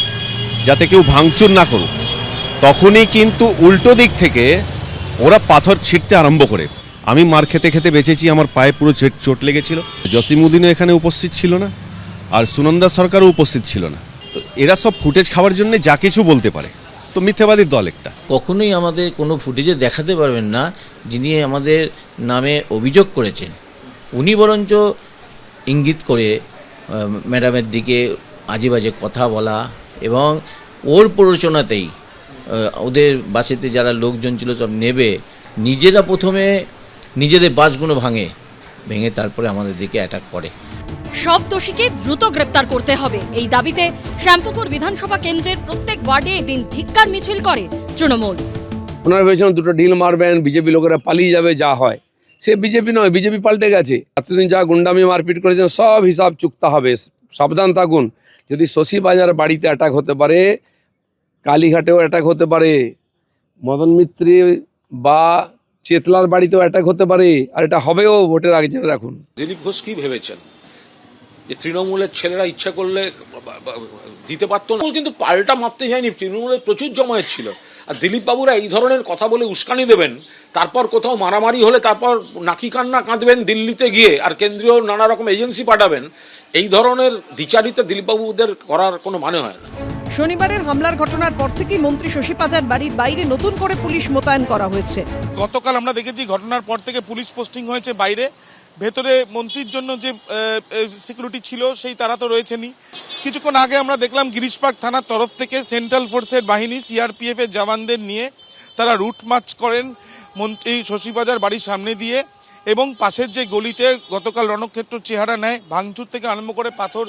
যাতে কেউ ভাঙচুর না করুক। তখনই কিন্তু উল্টো দিক থেকে ওরা পাথর ছিটতে আরম্ভ করে। আমি মার খেতে খেতে বেঁচেছি, আমার পায়ে পুরো চোট লেগেছিল। জসিমউদ্দিনও এখানে উপস্থিত ছিল না, আর সুনন্দা সরকারও উপস্থিত ছিল না। তো এরা সব ফুটেজ খাওয়ার জন্য যা কিছু বলতে পারে, তো মিথ্যাবাদীর দল একটা। কখনোই আমাদের কোনো ফুটেজে দেখাতে পারবেন না যিনি আমাদের নামে অভিযোগ করেছেন। উনি বরঞ্চ ইঙ্গিত করে ম্যাডামের দিকে আজে বাজে কথা বলা এবং ওর প্ররোচনাতেই ওদের বাসেতে যারা লোকজন ছিল সব নেবে, নিজেরা প্রথমে নিজেদের বাসগুলো ভেঙে তারপরে আমাদের দিকে অ্যাটাক করে। সব দোষীকে দ্রুত গ্রেপ্তার করতে হবে, এই দাবিতে শ্যামপুকুর বিধানসভা কেন্দ্রের প্রত্যেক ওয়ার্ডে এদিন ধিক্কার মিছিল করে তৃণমূল। ওনারা ভেবেছিলেন দুটো ডিল মারবেন, বিজেপি লোকেরা পালিয়ে যাবে, যা হয়। সে বিজেপি নয়, বিজেপি পাল্টে গেছে। এতদিন যা গুন্ডামি মারপিট করেছেন সব হিসাব চুকতে হবে। সাবধান থাকুন, যদি শশী পাঁজার বাড়িতে অ্যাটাক হতে পারে, কালীঘাটেও অ্যাটাক হতে পারে, মদন মিত্রে বা চেতলার বাড়িতেও অ্যাটাক হতে পারে, আর এটা হবেও ভোটের আগে জেনে রাখুন। দিলীপ ঘোষ কি ভেবেছেন যে তৃণমূলের ছেলেরা ইচ্ছা করলে দিতে পারতো না? কিন্তু পাল্টা মারতে যায়নি, তৃণমূলের প্রচুর জমায়েত ছিল। আর দিলীপ বাবুরা এই ধরনের কথা বলে উস্কানি দেবেন, তারপর কোথাও মারামারি হলে তারপর নাকি কান্না কাঁদবেন দিল্লিতে গিয়ে, আর কেন্দ্রীয় নানা রকম এজেন্সি পাঠাবেন। এই ধরনের দ্বিচারিতা দিলীপবাবুদের করার কোনো মানে হয় না। শনিবারের হামলার ঘটনার পর থেকেই মন্ত্রী শশী পাঁজার বাড়ির বাইরে নতুন করে পুলিশ মোতায়েন করা হয়েছে। গতকাল আমরা দেখেছি ঘটনার পর থেকে পুলিশ পোস্টিং হয়েছে বাইরে। ভেতরে মন্ত্রীর জন্য যে সিকিউরিটি ছিল সেই তারা তো রয়েছেনই। কিছুক্ষণ আগে আমরা দেখলাম গিরিশ পার্ক থানার তরফ থেকে সেন্ট্রাল ফোর্সের বাহিনী সিআরপিএফ এর জওয়ানদের নিয়ে তারা রুট মার্চ করেন মন্ত্রী শশী পাঁজার বাড়ির সামনে দিয়ে, এবং পাশের যে গলিতে গতকাল রণক্ষেত্র চেহারা নেয়, ভাঙচুর থেকে আরম্ভ করে পাথর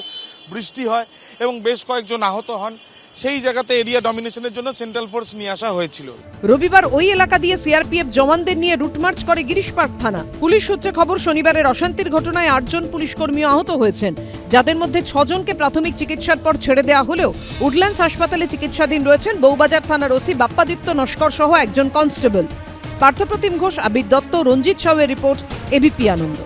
বৃষ্টি হয় এবং বেশ কয়েকজন আহত হন। সেই জায়গাতে এরিয়া ডমিনেশনের জন্য সেন্ট্রাল ফোর্স নিয়ে আসা হয়েছিল। রবিবার ওই এলাকা দিয়ে সিআরপিএফ জওয়ানদের নিয়ে রুটমার্চ করে গিরিশ পার্ক থানা। পুলিশ সূত্রে খবর, শনিবারের অশান্তির ঘটনায় 8 জন পুলিশ কর্মী আহত হয়েছেন, যাদের মধ্যে 6 জনকে প্রাথমিক চিকিৎসার পর ছেড়ে দেওয়া হলেও উডল্যান্ডস হাসপাতালে চিকিৎসাধীন রয়েছেন বউবাজার থানার ওসি বাপ্পাদিত্য নস্কর সহ একজন কনস্টেবল। পার্থপ্রতিম ঘোষ, আবির দত্ত, রঞ্জিত সাউয়ের রিপোর্ট, এবিপি আনন্দ।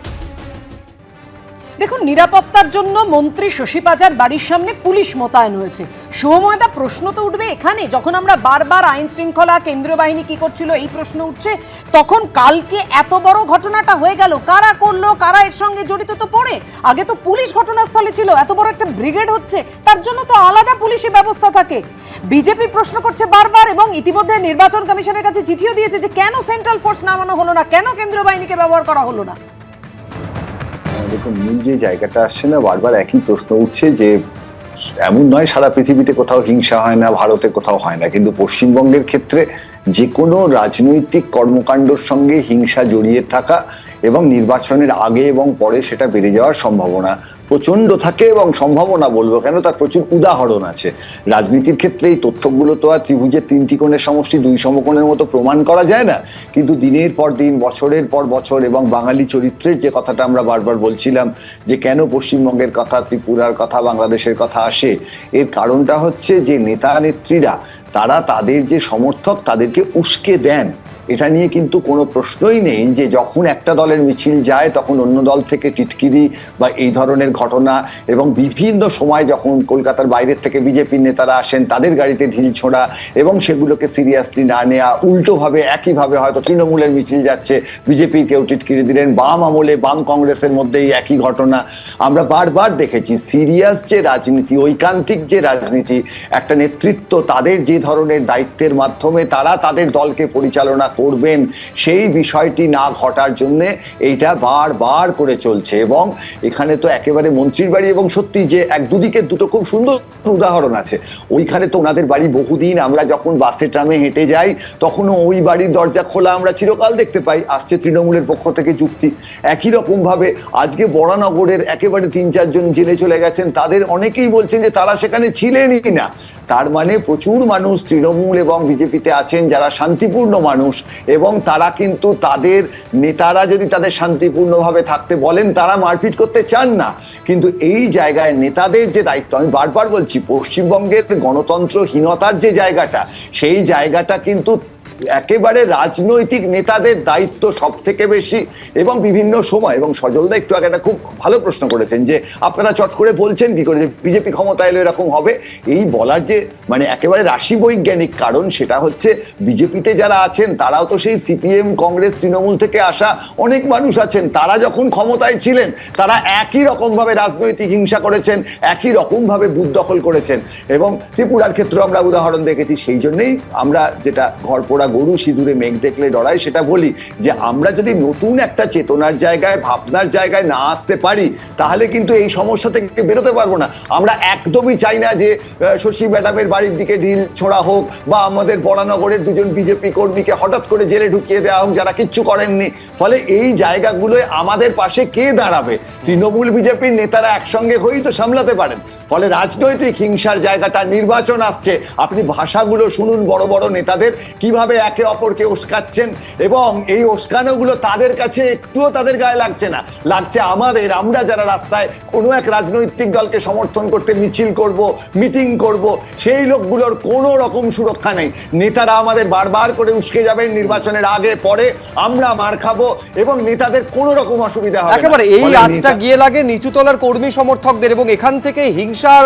দেখুন, নিরাপত্তার জন্য মন্ত্রী শশী পাঁজার বাড়ির সামনে পুলিশ মোতায়েন হয়েছে। শুভময়দা, প্রশ্ন তো উঠবে এখানে, যখন আমরা বারবার আইন শৃঙ্খলা, কেন্দ্রীয় বাহিনী কি করছিল এই প্রশ্ন উঠছে, তখন কালকে এত বড় ঘটনাটা হয়ে গেল, কারা করলো, কারা এর সঙ্গে জড়িত তো পড়ে? আগে তো পুলিশ ঘটনাস্থলে ছিল, এত বড় একটা ব্রিগেড হচ্ছে, তার জন্য তো আলাদা পুলিশি ব্যবস্থা থাকে। বিজেপি প্রশ্ন করছে বারবার, এবং ইতিমধ্যে নির্বাচন কমিশনের কাছে চিঠিও দিয়েছে যে কেন সেন্ট্রাল ফোর্স নামানো হলো না, কেন কেন্দ্রীয় বাহিনীকে ব্যবহার করা হলো না। দেখুন, মূল যে জায়গাটা আসছে না, বারবার একই প্রশ্ন উঠছে যে এমন নয় সারা পৃথিবীতে কোথাও হিংসা হয় না, ভারতে কোথাও হয় না, কিন্তু পশ্চিমবঙ্গের ক্ষেত্রে যে কোনো রাজনৈতিক কর্মকাণ্ডের সঙ্গে হিংসা জড়িয়ে থাকা এবং নির্বাচনের আগে এবং পরে সেটা বেড়ে যাওয়ার সম্ভাবনা প্রচন্ড থাকে, এবং সম্ভাবনা বলবো কেন, তার প্রচুর উদাহরণ আছে। রাজনীতির ক্ষেত্রে এই তথ্যগুলো তো আর ত্রিভুজের 3টি কোণের সমষ্টি 2 সমকোণের মতো প্রমাণ করা যায় না, কিন্তু দিনের পর দিন, বছরের পর বছর, এবং বাঙালি চরিত্রের যে কথাটা আমরা বারবার বলছিলাম যে কেন পশ্চিমবঙ্গের কথা, ত্রিপুরার কথা, বাংলাদেশের কথা আসে, এর কারণটা হচ্ছে যে নেতা নেত্রীরা তারা তাদের যে সমর্থক তাদেরকে উস্কে দেন। এটা নিয়ে কিন্তু কোনো প্রশ্নই নেই যে যখন একটা দলের মিছিল যায় তখন অন্য দল থেকে টিটকিরি বা এই ধরনের ঘটনা, এবং বিভিন্ন সময় যখন কলকাতার বাইরের থেকে বিজেপির নেতারা আসেন তাদের গাড়িতে ঢিল ছোঁড়া এবং সেগুলোকে সিরিয়াসলি না নেওয়া, উল্টোভাবে একইভাবে হয়তো তৃণমূলের মিছিল যাচ্ছে, বিজেপি কেউ টিটকিরি দিলেন, বাম আমলে বাম কংগ্রেসের মধ্যেই একই ঘটনা আমরা বারবার দেখেছি। সিরিয়াস যে রাজনীতি, ঐকান্তিক যে রাজনীতি, একটা নেতৃত্ব তাদের যে ধরনের দায়িত্বের মাধ্যমে তারা তাদের দলকে পরিচালনা করবেন, সেই বিষয়টি না ঘটার জন্য এইটা বারবার করে চলছে। এবং এখানে তো একেবারে মন্ত্রীর বাড়ি, এবং সত্যি যে এক দুদিকে দুটো খুব সুন্দর উদাহরণ আছে। ওইখানে তো ওনাদের বাড়ি বহুদিন আমরা যখন বাসে ট্রামে হেঁটে যাই তখনও ওই বাড়ির দরজা খোলা আমরা চিরকাল দেখতে পাই। আসছে তৃণমূলের পক্ষ থেকে যুক্তি। একই রকম ভাবে আজকে বরানগরের একেবারে 3-4 জন জেলে চলে গেছেন, তাদের অনেকেই বলছেন যে তারা সেখানে ছিলেনই না। তার মানে প্রচুর মানুষ তৃণমূল এবং বিজেপিতে আছেন যারা শান্তিপূর্ণ মানুষ, এবং তারা কিন্তু তাদের নেতারা যদি তাদের শান্তিপূর্ণভাবে থাকতে বলেন তারা মারপিট করতে চান না। কিন্তু এই জায়গায় নেতাদের যে দায়িত্ব, আমি বারবার বলছি পশ্চিমবঙ্গের গণতন্ত্রহীনতার যে জায়গাটা, সেই জায়গাটা কিন্তু একেবারে রাজনৈতিক নেতাদের দায়িত্ব সব থেকে বেশি। এবং বিভিন্ন সময়, এবং সজলদা একটু আগে একটা খুব ভালো প্রশ্ন করেছেন যে আপনারা চট করে বলছেন কি করে যে বিজেপি ক্ষমতা এলে এরকম হবে, এই বলার যে মানে একেবারে রাশি বৈজ্ঞানিক কারণ, সেটা হচ্ছে বিজেপিতে যারা আছেন তারাও তো সেই সিপিএম, কংগ্রেস, তৃণমূল থেকে আসা অনেক মানুষ আছেন। তারা যখন ক্ষমতায় ছিলেন তারা একই রকম ভাবে রাজনৈতিক হিংসা করেছেন, একই রকম ভাবে বুথ দখল করেছেন, এবং ত্রিপুরার ক্ষেত্রে আমরা উদাহরণ দেখেছি। সেই জন্যই আমরা যেটা ঘরপোড়া গরু সিঁদুরে মেঘ দেখলে ডরাই, সেটা বলি যে আমরা যদি নতুন একটা চেতনার জায়গায়, ভাবনার জায়গায় না আসতে পারি তাহলে কিন্তু এই সমস্যা থেকে বেরোতে পারবো না। আমরা একদমই চাই না যে শশী ম্যাডামের বাড়ির দিকে ঢিল ছোড়া হোক, বা আমাদের বরানগরের 2 জন বিজেপি কর্মীকে হঠাৎ করে জেলে ঢুকিয়ে দেওয়া হোক যারা কিচ্ছু করেননি। ফলে এই জায়গাগুলোয় আমাদের পাশে কে দাঁড়াবে? তৃণমূল বিজেপির নেতারা একসঙ্গে হয়েই তো সামলাতে পারেন। ফলে রাজনৈতিক হিংসার জায়গাটা, নির্বাচন আসছে, আপনি ভাষাগুলো শুনুন বড় বড় নেতাদের কিভাবে একে অপরকে উস্কাচ্ছেন, এবং এই উস্কানোগুলো তাদের কাছে একটুও তাদের গায়ে লাগছে না, লাগছে আমাদের। আমরা যারা রাস্তায় কোনো এক রাজনৈতিক দলকে সমর্থন করতে মিছিল করব, মিটিং করব, সেই লোকগুলোর কোনো রকম সুরক্ষা নেই। নেতারা আমাদের বারবার করে উস্কে যাবেন, নির্বাচনের আগে পরে আমরা মার খাবো, এবং নেতাদের কোনো রকম অসুবিধা হবে না। একেবারে এই আজটা গিয়ে লাগে নিচুতলার কর্মী সমর্থকদের, এবং এখান থেকে হিংসার,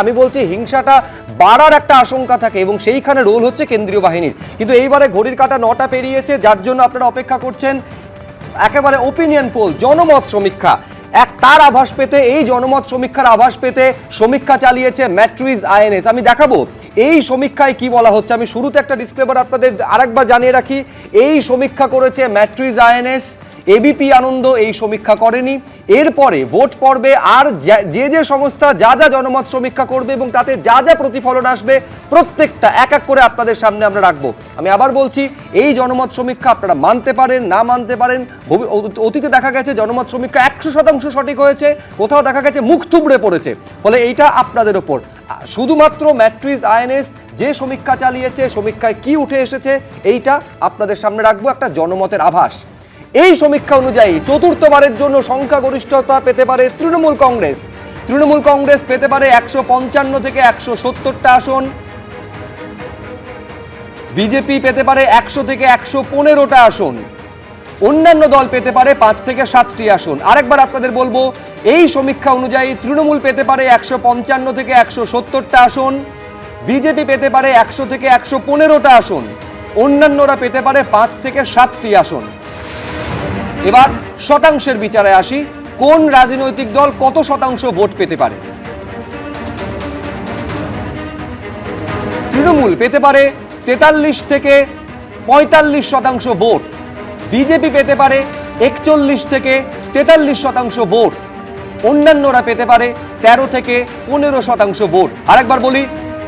আমি বলছি হিংসাটা বাড়ার একটা আশঙ্কা থাকে, এবং সেইখানে রোল হচ্ছে কেন্দ্রীয় বাহিনীর। কিন্তু এইবারে ঘড়ির কাঁটা 9টা পেরিয়েছে, যার জন্য আপনারা অপেক্ষা করছেন একেবারে ওপিনিয়ন পোল, জনমত সমীক্ষা। তার আভাস পেতে, এই জনমত সমীক্ষার আভাস পেতে সমীক্ষা চালিয়েছে ম্যাট্রিজ আইএনএস। আমি দেখাবো এই সমীক্ষায় কি বলা হচ্ছে। আমি শুরুতে একটা ডিসক্লেমার আপনাদের আরেকবার জানিয়ে রাখি, এই সমীক্ষা করেছে ম্যাট্রিজ আইএনএস, এবিপি আনন্দ এই সমীক্ষা করেনি। এরপরে ভোট পর্বে আর যে সংস্থা যা যা জনমত সমীক্ষা করবে এবং তাতে যা যা প্রতিফলন আসবে প্রত্যেকটা এক এক করে আপনাদের সামনে আমরা রাখবো। আমি আবার বলছি, এই জনমত সমীক্ষা আপনারা মানতে পারেন, না মানতে পারেন। অতীতে দেখা গেছে জনমত সমীক্ষা 100% সঠিক হয়েছে, কোথাও দেখা গেছে মুখ থুবড়ে পড়েছে। ফলে এইটা আপনাদের ওপর। শুধুমাত্র ম্যাট্রিজ আইএনএস যে সমীক্ষা চালিয়েছে, সমীক্ষায় কি উঠে এসেছে এইটা আপনাদের সামনে রাখবো, একটা জনমতের আভাস। এই সমীক্ষা অনুযায়ী চতুর্থবারের জন্য সংখ্যাগরিষ্ঠতা পেতে পারে তৃণমূল কংগ্রেস। তৃণমূল কংগ্রেস পেতে পারে 155 থেকে 170টা আসন, বিজেপি পেতে পারে 100 থেকে 115টা আসন, অন্যান্য দল পেতে পারে 5 থেকে 7টি আসন। আরেকবার আপনাদের বলবো, এই সমীক্ষা অনুযায়ী তৃণমূল পেতে পারে 155 থেকে 170টা আসন, বিজেপি পেতে পারে 100 থেকে 115টা আসন, অন্যান্যরা পেতে পারে 5 থেকে 7টি আসন। এবার শতাংশের বিচারে আসি, কোন রাজনৈতিক দল কত শতাংশ ভোট পেতে পারে। তৃণমূল পেতে পারে 43 থেকে 45% ভোট, বিজেপি পেতে পারে 41 থেকে 43% ভোট, অন্যান্যরা পেতে পারে 13 থেকে 15% ভোট। আরেকবার বলি,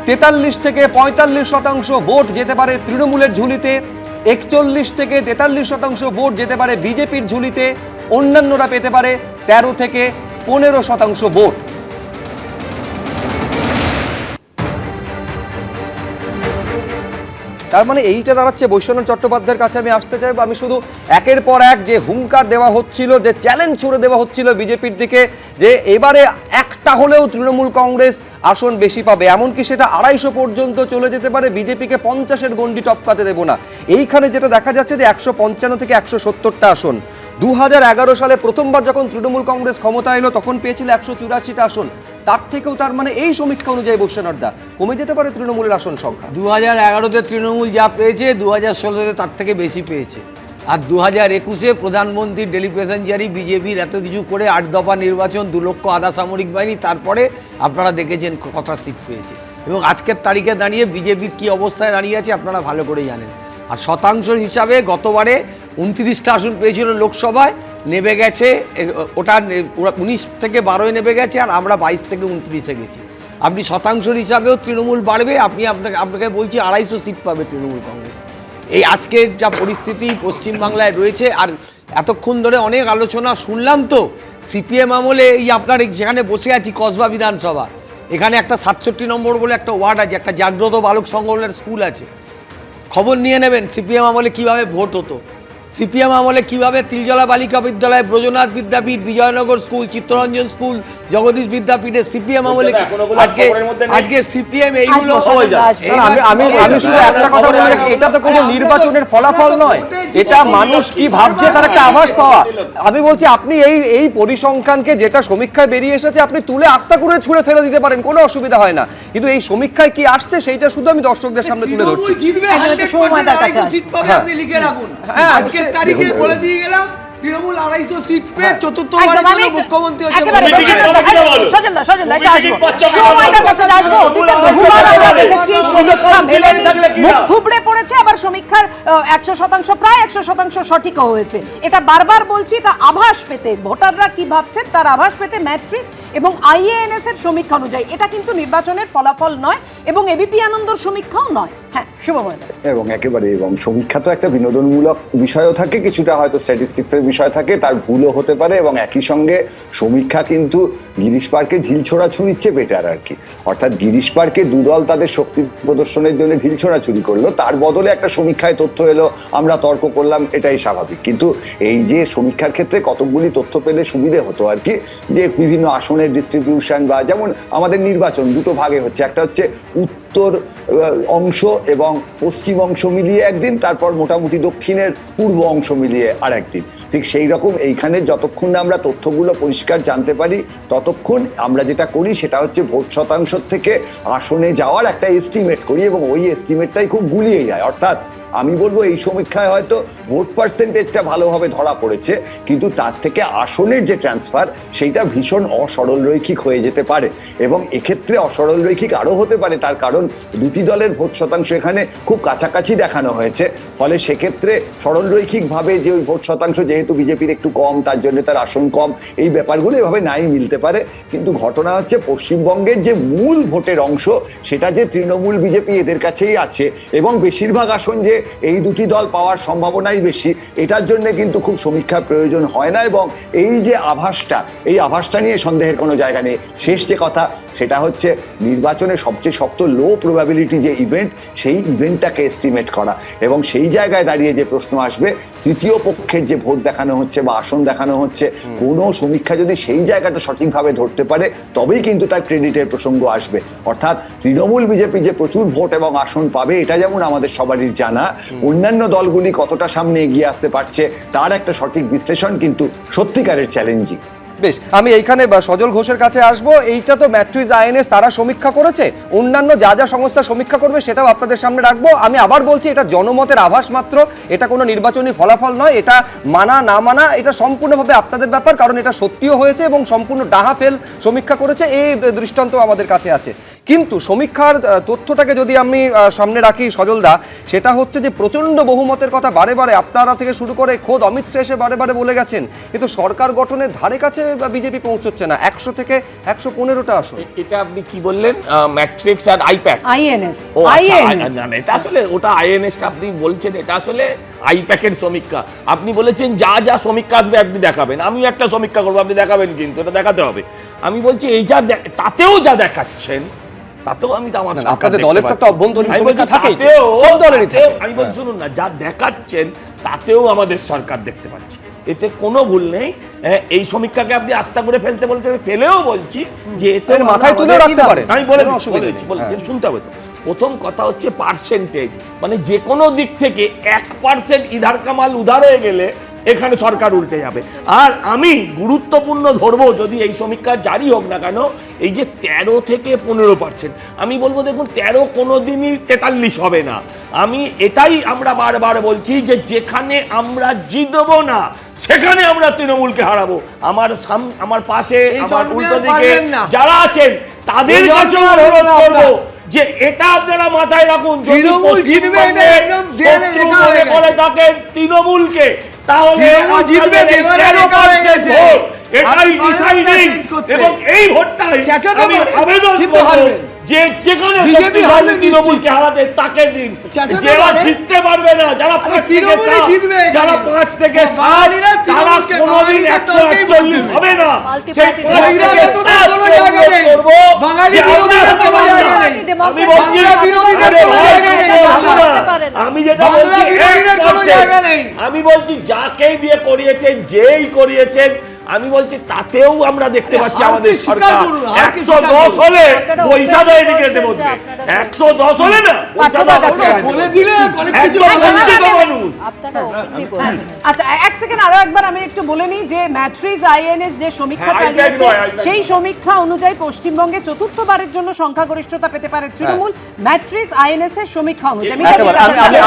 43 থেকে 45% ভোট যেতে পারে তৃণমূলের ঝুলিতে, 41 থেকে 43% ভোট যেতে পারে বিজেপির ঝুলিতে, অন্যান্যরা পেতে পারে 13 থেকে 15% ভোট। তার মানে এইটা দাঁড়াচ্ছে বৈশ্বনাথ চট্টোপাধ্যায়ের কাছে আমি আসতে চাইবো। আমি শুধু একের পর এক যে হুঙ্কার দেওয়া হচ্ছিল, যে চ্যালেঞ্জ ছুড়ে দেওয়া হচ্ছিল বিজেপির দিকে, যে এবারে একটা হলেও তৃণমূল কংগ্রেস আসন বেশি পাবে, এমনকি সেটা 250 পর্যন্ত চলে যেতে পারে, বিজেপিকে 50-এর গণ্ডি টপকাতে দেব না। এইখানে যেটা দেখা যাচ্ছে যে 155 থেকে 170টা আসন। 2011 সালে প্রথমবার যখন তৃণমূল কংগ্রেস ক্ষমতা এলো তখন পেয়েছিল 184টা আসন। তার থেকেও তার মানে এই সমীক্ষা অনুযায়ী বৈশ্বনাথদা কমে যেতে পারে তৃণমূলের আসন সংখ্যা। 2011-তে তৃণমূল যা পেয়েছে 2016-তে তার থেকে বেশি পেয়েছে। আর 2021-এ প্রধানমন্ত্রীর ডেলি প্যাসেঞ্জারি, বিজেপির এত কিছু করে 8 দফা নির্বাচন, 2 লক্ষ আধা সামরিক বাহিনী, তারপরে আপনারা দেখেছেন কটা সিট পেয়েছে। এবং আজকের তারিখে দাঁড়িয়ে বিজেপির কি অবস্থায় দাঁড়িয়ে আছে আপনারা ভালো করে জানেন। আর শতাংশ হিসাবে গতবারে 29টা আসন পেয়েছিল লোকসভায়, নেমে গেছে ওটা 19 থেকে 12-এ নেমে গেছে, আর আমরা 22 থেকে 29-এ গেছি। আপনি শতাংশের হিসাবেও তৃণমূল বাড়বে, আপনাকে বলছি 250 সিট পাবে তৃণমূল কংগ্রেস। এই আজকের যা পরিস্থিতি পশ্চিমবাংলায় রয়েছে, আর এতক্ষণ ধরে অনেক আলোচনা শুনলাম তো সিপিএম আমলে, এই আপনার যেখানে বসে আছি কসবা বিধানসভা, এখানে একটা 67 নম্বর বলে একটা ওয়ার্ড আছে, একটা জাগ্রত বালক সংঘ বলে স্কুল আছে। খবর নিয়ে নেবেন সিপিএম আমলে কিভাবে ভোট হতো, সিপিএম আমলে কিভাবে তিলজলা বালিকা বিদ্যালয়, ব্রজনাথ বিদ্যাপীঠ, বিজয়নগর স্কুল, চিত্তরঞ্জন স্কুল, জগদীশ বিদ্যাপীঠে সিপিএম আমলে আজকে সিপিএম এইগুলো। আমি শুধু একটা কথা বলে রাখি, এটা তো কোনো নির্বাচনের ফলাফল নয়, এটা মানুষ কি ভাবছে তার একটা আভাস পাওয়া। আমি বলছি আপনি এই পরিসংখ্যানকে যেটা সমীক্ষায় বেরিয়ে এসেছে আপনি তুলে আস্থা করে ছুঁড়ে ফেলে দিতে পারেন, কোনো অসুবিধা হয় না, কিন্তু এই সমীক্ষায় কি আসছে সেইটা শুধু আমি দর্শকদের সামনে তুলে ধরছি। আপনি লিখে রাখুন, আজকের তারিখে বলে দিয়ে গেলাম তৃণমূল 250 সিট পেয়ে চতুর্থবারের জন্য মুখ্যমন্ত্রী হচ্ছে। মুখ থুবড়ে পড়েছে, আবার সমীক্ষার 100% প্রায় 100% সঠিকও হয়েছে। এটা বারবার বলছি, এটা আভাস পেতে, ভোটাররা কি ভাবছেন তার আভাস পেতে ম্যাট্রিক্স এবং আইএএনএস এর সমীক্ষা অনুযায়ী, এটা কিন্তু নির্বাচনের ফলাফল নয় এবং এবিপি আনন্দর সমীক্ষাও নয়। হ্যাঁ, শুভময়। এবং একেবারে, এবং সমীক্ষা তো একটা বিনোদনমূলক বিষয়ও থাকে, কিছুটা হয়তো স্ট্যাটিস্টিক্সের বিষয় থাকে, তার ভুলও হতে পারে। এবং একই সঙ্গে সমীক্ষা কিন্তু গিরিশ পার্কে ঢিল ছোড়াছুড়ির বেটার আর কি। অর্থাৎ গিরিশ পার্কে দুদল তাদের শক্তি প্রদর্শনের জন্য ঢিল ছোড়াছুড়ি করলো, তার বদলে একটা সমীক্ষায় তথ্য এলো, আমরা তর্ক করলাম, এটাই স্বাভাবিক। কিন্তু এই যে সমীক্ষার ক্ষেত্রে কতগুলি তথ্য পেলে সুবিধে হতো আর কি, যে বিভিন্ন আসনের ডিস্ট্রিবিউশন, বা যেমন আমাদের নির্বাচন দুটো ভাগে হচ্ছে, একটা হচ্ছে উত্তর অংশ এবং পশ্চিম অংশ মিলিয়ে একদিন, তারপর মোটামুটি দক্ষিণের পূর্ব অংশ মিলিয়ে আর একদিন। ঠিক সেই রকম এইখানে যতক্ষণ না আমরা তথ্যগুলো পরিষ্কার জানতে পারি ততক্ষণ আমরা যেটা করি সেটা হচ্ছে ভোট শতাংশ থেকে আসনে যাওয়ার একটা এস্টিমেট করি, এবং ওই এস্টিমেটটাই খুব গুলিয়ে যায়। অর্থাৎ আমি বলবো এই সমীক্ষায় হয়তো ভোট পার্সেন্টেজটা ভালোভাবে ধরা পড়েছে, কিন্তু তার থেকে আসনের যে ট্রান্সফার সেইটা ভীষণ অসরল রৈখিক হয়ে যেতে পারে। এবং এক্ষেত্রে অসরল রৈখিক আরও হতে পারে, তার কারণ দুটি দলের ভোট শতাংশ এখানে খুব কাছাকাছি দেখানো হয়েছে, ফলে সেক্ষেত্রে সরল রৈখিকভাবে যে ওই ভোট শতাংশ যেহেতু বিজেপির একটু কম, তার জন্য তার আসন কম, এই ব্যাপারগুলো এভাবে নাই মিলতে পারে। কিন্তু ঘটনা হচ্ছে পশ্চিমবঙ্গের যে মূল ভোটের অংশ সেটা যে তৃণমূল বিজেপি এদের কাছেই আছে, এবং বেশিরভাগ আসন যে এই দুটি দল পাওয়ার সম্ভাবনাই বেশি, এটার জন্য কিন্তু খুব সমীক্ষার প্রয়োজন হয় না। এবং এই যে এই আভাসটা নিয়ে সন্দেহের কোনো জায়গা নেই। শেষ যে কথা সেটা হচ্ছে নির্বাচনের সবচেয়ে শক্ত লো প্রবাবিলিটি যে ইভেন্ট, সেই ইভেন্টটাকে এস্টিমেট করা। এবং সেই জায়গায় দাঁড়িয়ে যে প্রশ্ন আসবে, তৃতীয় পক্ষের যে ভোট দেখানো হচ্ছে বা আসন দেখানো হচ্ছে, কোনো সমীক্ষা যদি সেই জায়গাটা সঠিকভাবে ধরতে পারে তবেই কিন্তু তার ক্রেডিটের প্রসঙ্গ আসবে। অর্থাৎ তৃণমূল বিজেপি যে প্রচুর ভোট এবং আসন পাবে এটা যেমন আমাদের সবারই জানা, অন্যান্য দলগুলি কতটা সামনে এগিয়ে আসতে পারছে তার একটা সঠিক বিশ্লেষণ কিন্তু সত্যিকারের চ্যালেঞ্জিং। বেশ, আমি এইখানে সজল ঘোষের কাছে আসবো। এইটা তো ম্যাট্রিক্স আইএনএস তারা সমীক্ষা করেছে, অন্যান্য যা সংস্থা সমীক্ষা করবে সেটাও আপনাদের সামনে রাখবো। আমি আবার বলছি, এটা জনমতের আভাস মাত্র, এটা কোনো নির্বাচনী ফলাফল নয়। এটা মানা না মানা এটা সম্পূর্ণভাবে আপনাদের ব্যাপার, কারণ এটা সত্যিও হয়েছে এবং সম্পূর্ণ ডাহা ফেল সমীক্ষা করেছে, এই দৃষ্টান্ত আমাদের কাছে আছে। কিন্তু সমীক্ষার তথ্যটাকে যদি আমি সামনে রাখি সজলদা, সেটা হচ্ছে যে প্রচণ্ড বহুমতের কথা বারে বারে আপনারা থেকে শুরু করে খোদ অমিত শাহ এসে বারে বারে বলে গেছেন, কিন্তু সরকার গঠনের ধারে কাছে বিজেপি পৌঁছচ্ছে না? 100 থেকে 115টা আসন। এটা আপনি কি বললেন, ম্যাট্রিক্স আর আইপ্যাক? আইএনএস। ও আইএনএস না, এটা আসলে ওটা আইএনএসটা আপনি বলছেন, এটা আসলে আইপ্যাকের সমীক্ষা। আপনি বলেছেন যা যা সমীক্ষা আসবে আপনি দেখাবেন, আমিও একটা সমীক্ষা করবো, আপনি দেখাবেন, কিন্তু এটা দেখাতে হবে। আমি বলছি এই যা তাতেও যা দেখাচ্ছেন তাতেও আমি তো আমার আপনাদের দলের তো একটা অভ্যন্তরীণ সমীক্ষা থাকেই, সব দলেরই থাকে। আমি বলছি শুনুন না, যা দেখাচ্ছেন তাতেও আমাদের সরকার দেখতে পাচ্ছে, এতে কোনো ভুল নেই। এই সমীক্ষাকে আপনি আস্থা করে ফেলতে বলতে ফেলেও বলছি যে এতে মাথায় তুলে রাখতে পারে, আমি বলেছি শুনতে হবে তো। প্রথম কথা হচ্ছে পার্সেন্টেজ, মানে যে কোনো দিক থেকে 1% ইধার কামাল উধার হয়ে গেলে এখানে সরকার উল্টে যাবে। আর আমি গুরুত্বপূর্ণ ধরবো, যদি এই সমীক্ষা জারি হোক না কেন, এই যে 13 থেকে 15%, আমি বলবো দেখুন 13 কোনোদিনই 43 হবে না। আমি এটাই আমরা বারবার বলছি যে যেখানে আমরা জিতবো না সেখানে আমরা তৃণমূলকে হারাবো। আমার পাশে আমার উল্টো দিকে যারা আছেন তাদের কাছে অনুরোধ করবো যে এটা আপনারা মাথায় রাখুন, যদি পশ্চিমবঙ্গে শত্রু মনে করে থাকেন তৃণমূলকে, তাহলে এটাই ডিসাইডিং, এবং এই ভোটটাই আমি আবেদন করব যে যেখানে শক্তিশালী তৃণমূলকে হারাতে তাকে দিন। যারা জিততে পারবে না, যারা 5 থেকে 7 তারা কোনোদিন 148 হবে না। সেই 5 থেকে 7 করব। আমি বলছি আমি যেটা বলছি, আমি বলছি যাকে দিয়ে করিয়েছেন, যেই করিয়েছেন, আমি বলছি তাতেও আমরা দেখতে পাচ্ছি আমাদের সরকার 110 হলে পয়সা দেয় এদিকে এসে বসবে, 110 হলে না পয়সা বলে দিলে আচ্ছা, এক সেকেন্ড আরো একবার আমি একটু বলে নিই যে ম্যাট্রিক্স আইএনএস যে সমীক্ষা চালিয়েছে সেই সমীক্ষা অনুযায়ী পশ্চিমবঙ্গে চতুর্থবারের জন্য সংখ্যাগরিষ্ঠতা পেতে পারে তৃণমূল, ম্যাট্রিক্স আইএনএস এর সমীক্ষা অনুযায়ী।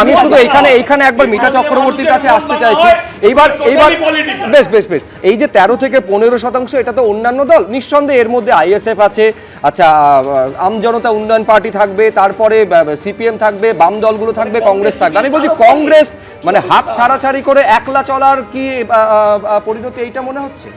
আমি শুধু এইখানে একবার মিতা চক্রবর্তীর কাছে আসতে চাইছি। এইবার বেশ এই যে 13 থেকে 15% এটা তো অন্যান্য দল, নিঃসন্দেহে এর মধ্যে আইএসএফ আছে, আচ্ছা আমজনতা উন্নয়ন পার্টি থাকবে, তারপরে সিপিএম থাকবে, বাম দলগুলো থাকবে, কংগ্রেস থাকবে। আমি বলছি কংগ্রেস মানে হাত ছাড়াছাড়ি করে একলা চলার কি পরিণতি এইটা মনে হচ্ছে?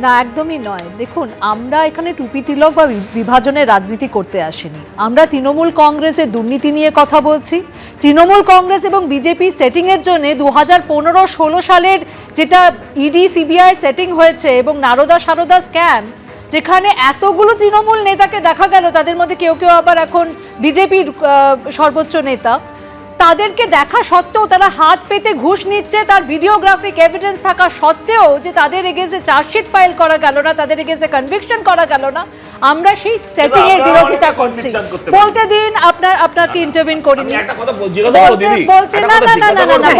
না, একদমই নয়। দেখুন, আমরা এখানে টুপি তিলক বা বিভাজনের রাজনীতি করতে আসিনি। আমরা তৃণমূল কংগ্রেসের দুর্নীতি নিয়ে কথা বলছি। তৃণমূল কংগ্রেস এবং বিজেপি সেটিংয়ের জন্য 2015-16 সালের যেটা ইডি সিবিআই সেটিং হয়েছে এবং নারদা সারদা স্ক্যাম, যেখানে এতগুলো তৃণমূল নেতাকে দেখা গেল, তাদের মধ্যে কেউ কেউ আবার এখন বিজেপির সর্বোচ্চ নেতা, তাদেরকে দেখা সত্ত্বেও তারা হাত পেতে ঘুষ নিচ্ছে, তার ভিডিওগ্রাফিক এভিডেন্স থাকা সত্ত্বেও যে তাদের এগেন্সে চার্জশিট ফাইল করা গেল না, তাদের এগেন্সে কনভিকশন করা গেল না, আমরা সেই সেটিং এর বিরোধিতা করছি। বলতে দিন, আপনাকে ইন্টারভিন করিনি, বলতে না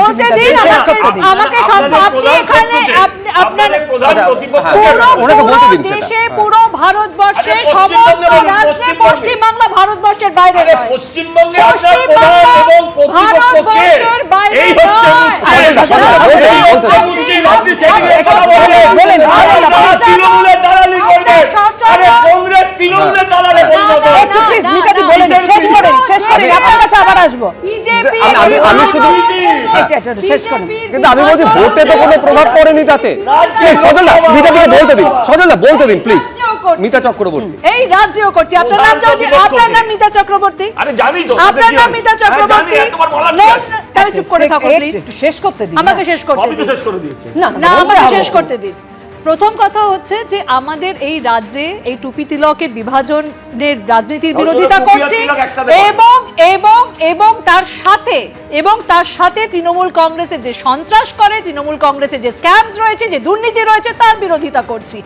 বলতে দিন আমাকে আপনি এখানে আপনার পুরো দেশে, পুরো ভারতবর্ষে, সমস্ত রাজ্যে, পশ্চিমবাংলা ভারতবর্ষের বাইরে নয়, পশ্চিমবঙ্গে ভারতবর্ষের বাইরে আমি বলছি ভোটে তো কোনো প্রভাব পড়েনি তাতে। বলতে দিন প্লিজ। মিতা চক্রবর্তী এই রাজ্যেও করছি। আপনার নাম মিতা চক্রবর্তী? আরে জানি তো, আপনার নাম মিতা চক্রবর্তী? চুপ করে থাকো প্লিজ, শেষ করতে দিন, আমাকে শেষ করতে দিন। শেষ করে দিয়েছে না, আমাকে শেষ করতে দিন। প্রথম কথা হচ্ছে যে আমাদের এই রাজ্যে এই টুপি তিলকের বিভাজনের রাজনীতির বিরোধিতা করছি, এবং তার সাথে তৃণমূল কংগ্রেসের যে সন্ত্রাস করে, তৃণমূল কংগ্রেসের যে স্ক্যামস রয়েছে, যে দুর্নীতি রয়েছে, তার বিরোধিতা করছি।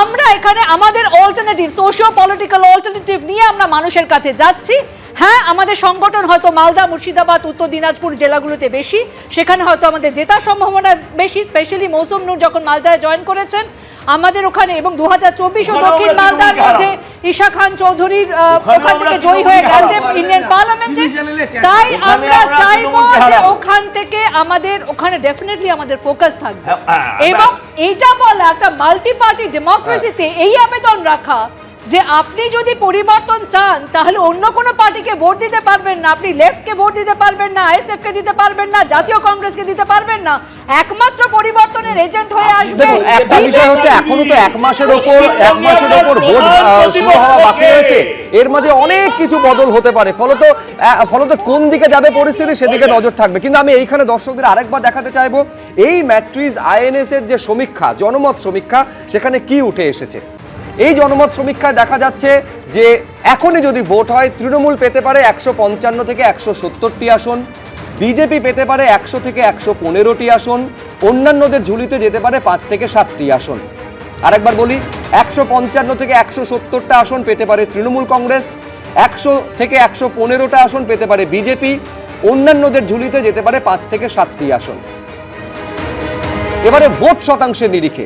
আমরা এখানে আমাদের অল্টারনেটিভ, সোশিও পলিটিক্যাল অল্টারনেটিভ নিয়ে আমরা মানুষের কাছে যাচ্ছি। হ্যাঁ, আমাদের সংগঠন হয়তো মালদা, মুর্শিদাবাদ, উত্তর দিনাজপুর জেলাগুলোতে বেশি, সেখানে হয়তো আমাদের জেতার সম্ভাবনা বেশি। স্পেশালি মৌসুম নূর যখন মালদায় জয়েন করেছেন আমাদের ওখানে, এবং 2024 দক্ষিণ মালদার মধ্যে ঈশা খান চৌধুরীর ওখান থেকে জয়ী হয়ে গেছে ইন্ডিয়ান পার্লামেন্টে। তাই আমরা চাইবো যে ওখান থেকে আমাদের ওখানে ডেফিনেটলি আমাদের ফোকাস থাকবে, এবং এইটা বলা একটা মাল্টি পার্টি ডেমোক্রেসিতে এই আবেদন রাখা যে আপনি যদি পরিবর্তন চান তাহলে অন্য কোনো পার্টিকে ভোট দিতে পারবেন না, আপনি লেফটকে ভোট দিতে পারবেন না, আইএসএফ কে দিতে পারবেন না, জাতীয় কংগ্রেসকে দিতে পারবেন না, একমাত্র পরিবর্তনের এজেন্ট হয়ে আসবে। দেখুন একটা বিষয় হচ্ছে এখনো তো এক মাসের ওপর ভোট শুরু হওয়া বাকি রয়েছে, এর মাঝে অনেক কিছু বদল হতে পারে, ফলত কোন দিকে যাবে পরিস্থিতি সেদিকে নজর থাকবে। কিন্তু আমি এইখানে দর্শকদের আরেকবার দেখাতে চাইবো এই ম্যাট্রিজ আইএনএস এর যে সমীক্ষা, জনমত সমীক্ষা, সেখানে কি উঠে এসেছে। এই জনমত সমীক্ষায় দেখা যাচ্ছে যে এখনই যদি ভোট হয় তৃণমূল পেতে পারে 155 থেকে 170টি আসন, বিজেপি পেতে পারে 100 থেকে 115টি আসন, অন্যান্যদের ঝুলিতে যেতে পারে 5 থেকে 7টি আসন। আরেকবার বলি, 155 থেকে 170টা আসন পেতে পারে তৃণমূল কংগ্রেস, 100 থেকে 115টা আসন পেতে পারে বিজেপি, অন্যান্যদের ঝুলিতে যেতে পারে 5 থেকে 7টি আসন। এবারে ভোট শতাংশের নিরিখে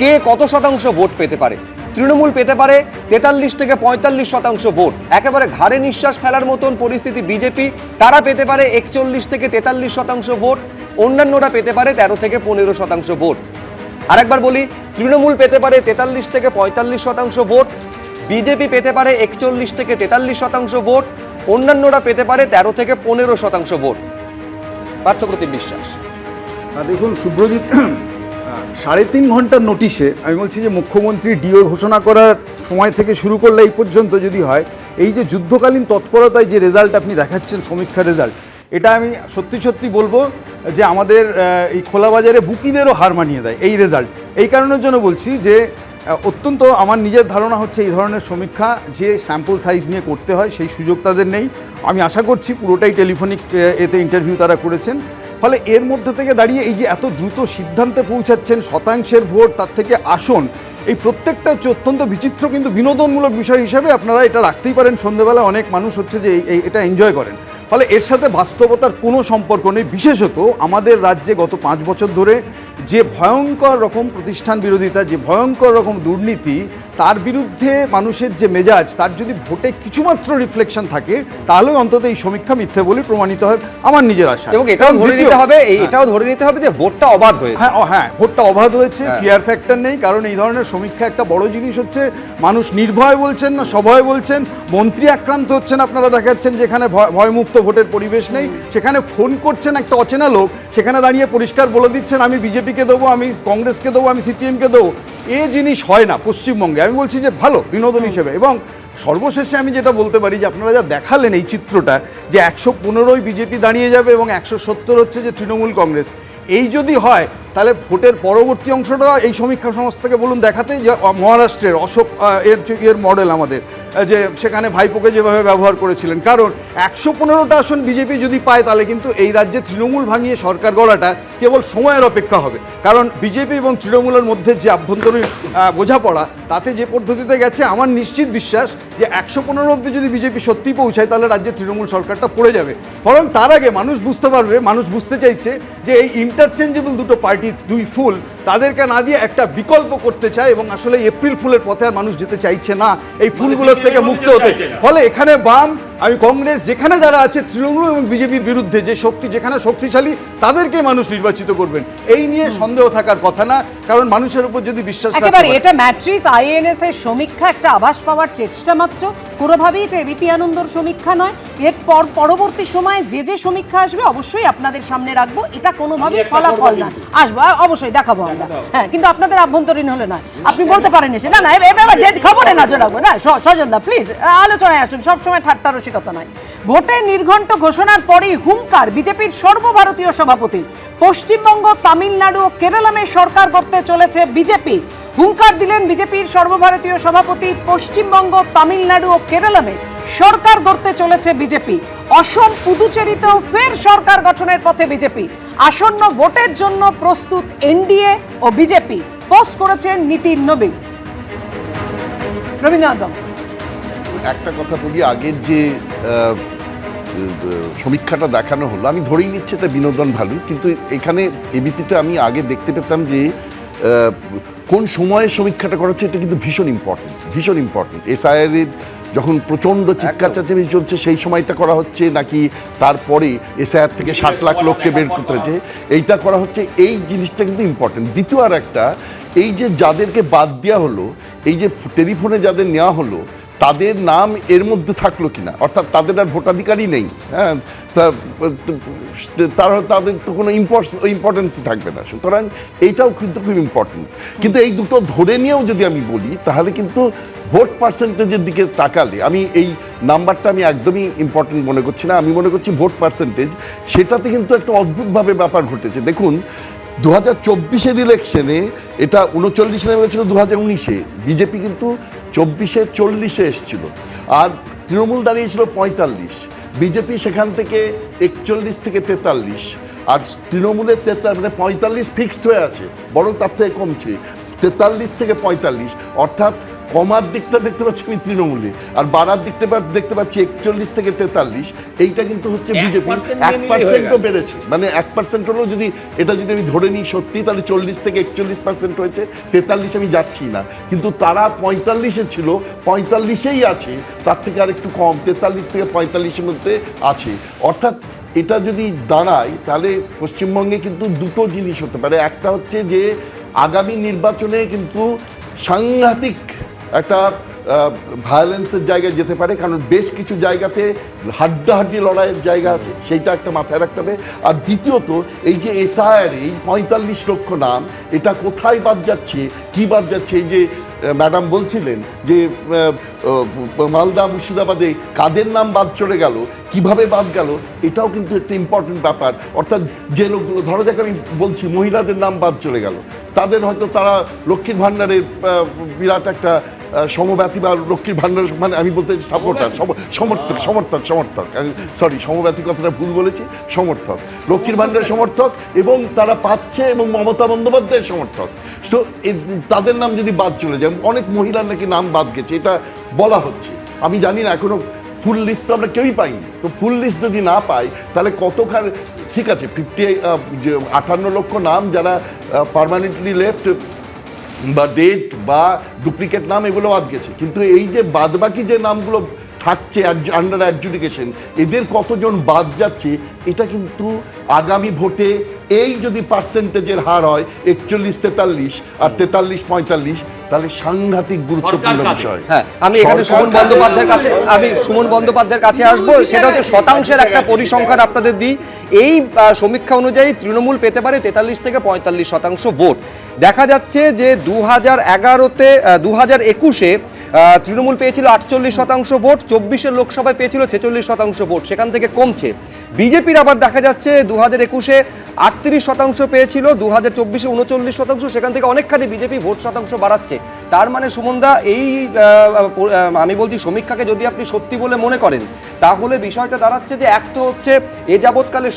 কে কত শতাংশ ভোট পেতে পারে? তৃণমূল পেতে পারে 43 থেকে 45% ভোট, একেবারে ঘাড়ে নিঃশ্বাস ফেলার মতন পরিস্থিতি বিজেপি, তারা পেতে পারে 41 থেকে 43% ভোট, অন্যান্যরা পেতে পারে 13 থেকে 15% ভোট। আরেকবার বলি, তৃণমূল পেতে পারে 43 থেকে 45% ভোট, বিজেপি পেতে পারে 41 থেকে 43% ভোট, অন্যান্যরা পেতে পারে 13 থেকে 15% ভোট। পার্থপ্রতিম বিশ্বাস। দেখুন সুব্রজিৎ, 3.5 ঘন্টার নোটিশে আমি বলছি যে মুখ্যমন্ত্রী ডিও ঘোষণা করার সময় থেকে শুরু করলে এই পর্যন্ত যদি হয়, এই যে যুদ্ধকালীন তৎপরতায় যে রেজাল্ট আপনি দেখাচ্ছেন, সমীক্ষা রেজাল্ট, এটা আমি সত্যি সত্যি বলবো যে আমাদের এই খোলা বাজারে বুকিদেরও হার মানিয়ে দেয় এই রেজাল্ট। এই কারণের জন্য বলছি যে অত্যন্ত আমার নিজের ধারণা হচ্ছে এই ধরনের সমীক্ষা যে স্যাম্পল সাইজ নিয়ে করতে হয় সেই সুযোগ তাদের নেই। আমি আশা করছি পুরোটাই টেলিফোনিক এতে ইন্টারভিউ তারা করেছেন, ফলে এর মধ্যে থেকে দাঁড়িয়ে এই যে এত দ্রুত সিদ্ধান্তে পৌঁছাচ্ছেন, শতাংশের ভোট তার থেকে আসন, এই প্রত্যেকটা হচ্ছে অত্যন্ত বিচিত্র কিন্তু বিনোদনমূলক বিষয় হিসাবে আপনারা এটা রাখতেই পারেন। সন্ধ্যেবেলা অনেক মানুষ হচ্ছে যে এটা এনজয় করেন, ফলে এর সাথে বাস্তবতার কোনো সম্পর্ক নেই। বিশেষত আমাদের রাজ্যে গত 5 বছর ধরে যে ভয়ঙ্কর রকম প্রতিষ্ঠান বিরোধিতা, যে ভয়ঙ্কর রকম দুর্নীতি, তার বিরুদ্ধে মানুষের যে মেজাজ, তার যদি ভোটে কিছুমাত্র রিফ্লেকশন থাকে তাহলে অন্তত এই সমীক্ষা মিথ্যে বলে প্রমাণিত হয় আমার নিজের আশা। এবং এটাও ধরে নিতে হবে যে ভোটটা অবাধ হয়েছে। হ্যাঁ, ভোটটা অবাধ হয়েছে, ক্লিয়ার ফ্যাক্টর নেই। কারণ এই ধরনের সমীক্ষা একটা বড় জিনিস হচ্ছে, মানুষ নির্ভয় বলছেন না সভয় বলছেন, মন্ত্রী আক্রান্ত হচ্ছেন, আপনারা দেখাচ্ছেন যেখানে ভয়মুক্ত ভোটের পরিবেশ নেই, সেখানে ফোন করছেন একটা অচেনা লোক, সেখানে দাঁড়িয়ে পরিষ্কার বলে দিচ্ছেন আমি বিজেপিকে দেবো, আমি কংগ্রেসকে দেবো, আমি সিপিএমকে দেবো। এ জিনিস হয় না পশ্চিমবঙ্গে। আমি বলছি যে ভালো বিনোদন হিসেবে। এবং সর্বশেষে আমি যেটা বলতে পারি যে আপনারা যা দেখালেন এই চিত্রটা, যে 115 বিজেপি দাঁড়িয়ে যাবে এবং 170 হচ্ছে যে তৃণমূল কংগ্রেস, এই যদি হয় তাহলে ভোটের পরবর্তী অংশটা এই সমীক্ষা সংস্থাকে বলুন দেখাতে, যে মহারাষ্ট্রের অশোক এর মডেল আমাদের, যে সেখানে ভাইপোকে যেভাবে ব্যবহার করেছিলেন। কারণ 115টা আসন বিজেপি যদি পায় তাহলে কিন্তু এই রাজ্যে তৃণমূল ভাঙিয়ে সরকার গড়াটা কেবল সময়ের অপেক্ষা হবে। কারণ বিজেপি এবং তৃণমূলের মধ্যে যে আভ্যন্তরীণ বোঝাপড়া, তাতে যে পদ্ধতিতে গেছে, আমার নিশ্চিত বিশ্বাস যে 115 অব্দি যদি বিজেপি সত্যি পৌঁছায় তাহলে রাজ্যে তৃণমূল সরকারটা পড়ে যাবে। বরং তার আগে মানুষ বুঝতে পারবে, মানুষ বুঝতে চাইছে যে এই ইন্টারচেঞ্জেবল দুটো পার্টি, দুই ফুল, তাদেরকে না দিয়ে একটা বিকল্প করতে চায়। এবং আসলে এপ্রিল ফুলের পথে আর মানুষ যেতে চাইছে না, এই ফুলগুলোর থেকে মুক্ত হতে। ফলে এখানে বাম, আমি কংগ্রেস, যেখানে যারা আছে তৃণমূল এবং বিজেপির বিরুদ্ধে যে শক্তি, যেখানে শক্তিশালী, তাদেরকে মানুষ নির্বাচিত করবেন, এই নিয়ে সন্দেহ থাকার কথা না। কারণ মানুষের উপর যদি বিশ্বাস একেবারে এটা ম্যাট্রিক্স আইএনএস এর সমীক্ষা, একটা আভাস পাওয়ার চেষ্টা মাত্র, কোনোভাবেই এটা এবিপি আনন্দর সমীক্ষা নয়। এর পরবর্তী সময়ে যে সমীক্ষা আসবে অবশ্যই আপনাদের সামনে রাখবো, এটা কোনোভাবেই ফলাফল না, আসবো অবশ্যই দেখাবো আমরা। হ্যাঁ, কিন্তু আপনাদের আভ্যন্তরীণ হলে নয়, আপনি বলতে পারেন এসে। না না, এবার যে খবরে নজর রাখবো না। সজলদা প্লিজ আলোচনায় আসুন, সবসময় ঠাট্টা রসিকতা নয়। ভোটে নির্ঘণ্ট ঘোষণার পরেই হুঙ্কার বিজেপির সর্বভারতীয় সভাপতি, পশ্চিমবঙ্গ, তামিলনাড়ু ও কেরালামে সরকার করতে চলেছে বিজেপি। হুঙ্কার দিলেন বিজেপির সর্বভারতীয় সভাপতি, পশ্চিমবঙ্গ, তামিলনাড়ু ও কেরালামে সরকার গড়তে চলেছে বিজেপি। অসম, পুদুচেরিতেও ফের সরকার গঠনের পথে বিজেপি। আসন্ন ভোটের জন্য প্রস্তুত এনডিএ ও বিজেপি, পোস্ট করেছেন নীতিন নবীন। রবীন্দ্রনাথ বাবু, একটা কথা বলি, আগের যে সমীক্ষাটা দেখানো হলো, আমি ধরেই নিচ্ছি এটা বিনোদন ভ্যালু, কিন্তু এখানে এবিপিতে আমি আগে দেখতে পেতাম যে কোন সময়ে সমীক্ষাটা করা হচ্ছে, এটা কিন্তু ভীষণ ইম্পর্টেন্ট। এসআইআর যখন প্রচণ্ড চিৎকার চেঁচামেচি চলছে সেই সময়টা করা হচ্ছে, নাকি তারপরে এসআইআর থেকে 60 লাখ লোককে বের করতে হচ্ছে এইটা করা হচ্ছে, এই জিনিসটা কিন্তু ইম্পর্টেন্ট। দ্বিতীয় আর একটা, এই যে যাদেরকে বাদ দেওয়া হলো, এই যে টেলিফোনে যাদের নেওয়া হলো তাদের নাম এর মধ্যে থাকলো কিনা, অর্থাৎ তাদের আর ভোটাধিকারই নেই, হ্যাঁ, তাদের তো কোনো ইম্পর্টেন্সই থাকবে না। সুতরাং এইটাও কিন্তু খুব ইম্পর্টেন্ট। কিন্তু এই দুটো ধরে নিয়েও যদি আমি বলি তাহলে কিন্তু ভোট পার্সেন্টেজের দিকে তাকালে আমি এই নাম্বারটা আমি একদমই ইম্পর্টেন্ট মনে করছি না। আমি মনে করছি ভোট পার্সেন্টেজ সেটাতে কিন্তু একটা অদ্ভুতভাবে ব্যাপার ঘটেছে। দেখুন 2024-এর ইলেকশনে এটা 39 নেমে গেছিল, 2019-এ বিজেপি কিন্তু 24-এ 40-এ এসেছিল, আর তৃণমূল দাঁড়িয়েছিল 45, বিজেপি সেখান থেকে 41 থেকে 43, আর তৃণমূলের 45 ফিক্সড হয়ে আছে, বরং তার থেকে কমছে 43 থেকে 45, অর্থাৎ কমার দিকটা দেখতে পাচ্ছি আমি তৃণমূলে, আর বাড়ার দিকটা দেখতে পাচ্ছি 41 থেকে 43। এইটা কিন্তু হচ্ছে বিজেপি 1% বেড়েছে, মানে 1% হলেও যদি এটা যদি আমি ধরে নিই সত্যি, তাহলে 40 থেকে 41% হয়েছে, 43 আমি যাচ্ছি না। কিন্তু তারা 45-এ ছিল, 45-এই আছে, তার থেকে আর একটু কম 43 থেকে 45-এর মধ্যে আছে। অর্থাৎ এটা যদি দাঁড়ায় তাহলে পশ্চিমবঙ্গে কিন্তু দুটো জিনিস হতে পারে। একটা হচ্ছে যে আগামী নির্বাচনে কিন্তু সাংঘাতিক একটা ভায়োলেন্সের জায়গায় যেতে পারে, কারণ বেশ কিছু জায়গাতে হাড্ডাহাড্ডি লড়াইয়ের জায়গা আছে, সেইটা একটা মাথায় রাখতে হবে। আর দ্বিতীয়ত এই যে এসআইআর, এই 45 লক্ষ নাম, এটা কোথায় বাদ যাচ্ছে, কি বাদ যাচ্ছে? এই যে ম্যাডাম বলছিলেন যে মালদা মুর্শিদাবাদে কাদের নাম বাদ চলে গেল, কিভাবে বাদ গেল, এটাও কিন্তু একটা ইম্পর্টেন্ট ব্যাপার। অর্থাৎ যে লোকগুলো, ধরো যাকে আমি বলছি মহিলাদের নাম বাদ চলে গেল, তাদের হয়তো তারা লক্ষ্মীর ভাণ্ডারের বিরাট একটা সমব্যথী বা লক্ষ্মীর ভাণ্ডার, মানে আমি বলতে সাপোর্টার, সমর্থক, সরি সমব্যথী কথাটা ভুল বলেছি, সমর্থক, লক্ষ্মীর ভাণ্ডারের সমর্থক, এবং তারা পাচ্ছে এবং মমতা বন্দ্যোপাধ্যায়ের সমর্থক। তো তাদের নাম যদি বাদ চলে যায়, অনেক মহিলার নাকি নাম বাদ গেছে এটা বলা হচ্ছে, আমি জানি না, এখনো ফুল লিস্ট তো আমরা কেউই পাইনি। তো ফুল লিস্ট যদি না পাই তাহলে কতখান, ঠিক আছে 58 লক্ষ নাম যারা পার্মানেন্টলি লেফট বা ডেট বা ডুপ্লিকেট নাম এগুলো বাদ গেছে, কিন্তু এই যে বাদবাকি যে নামগুলো থাকছে আন্ডার অ্যাডজুডিকেশন, এদের কতজন বাদ যাচ্ছে, এটা কিন্তু আগামী ভোটে এই যদি পার্সেন্টেজের হার হয় 41-43 আর 43-45, তাহলে সাংঘাতিক গুরুত্বপূর্ণ বিষয়। হ্যাঁ, আমি এখানে সুমন বন্দ্যোপাধ্যায়ের কাছে আসবো। সেটা হচ্ছে শতাংশের একটা পরিসংখ্যান আপনাদের দিই। এই সমীক্ষা অনুযায়ী তৃণমূল পেতে পারে 43 থেকে 45% ভোট। দেখা যাচ্ছে যে 2011-তে 2021-এ তৃণমূল পেয়েছিল 48% ভোট, 24-এর লোকসভায় পেয়েছিল 46% ভোট, সেখান থেকে কমছে। বিজেপির আবার দেখা যাচ্ছে 2021-এ 38% পেয়েছিল, 2024-এ 39%, সেখান থেকে অনেকখানি বিজেপি ভোট শতাংশ বাড়াচ্ছে। তার মানে সুমনদা, এই আমি বলছি সমীক্ষাকে যদি আপনি সত্যি বলে মনে করেন, তাহলে বিষয়টা দাঁড়াচ্ছে যে এক তো হচ্ছে এ যাবৎকালে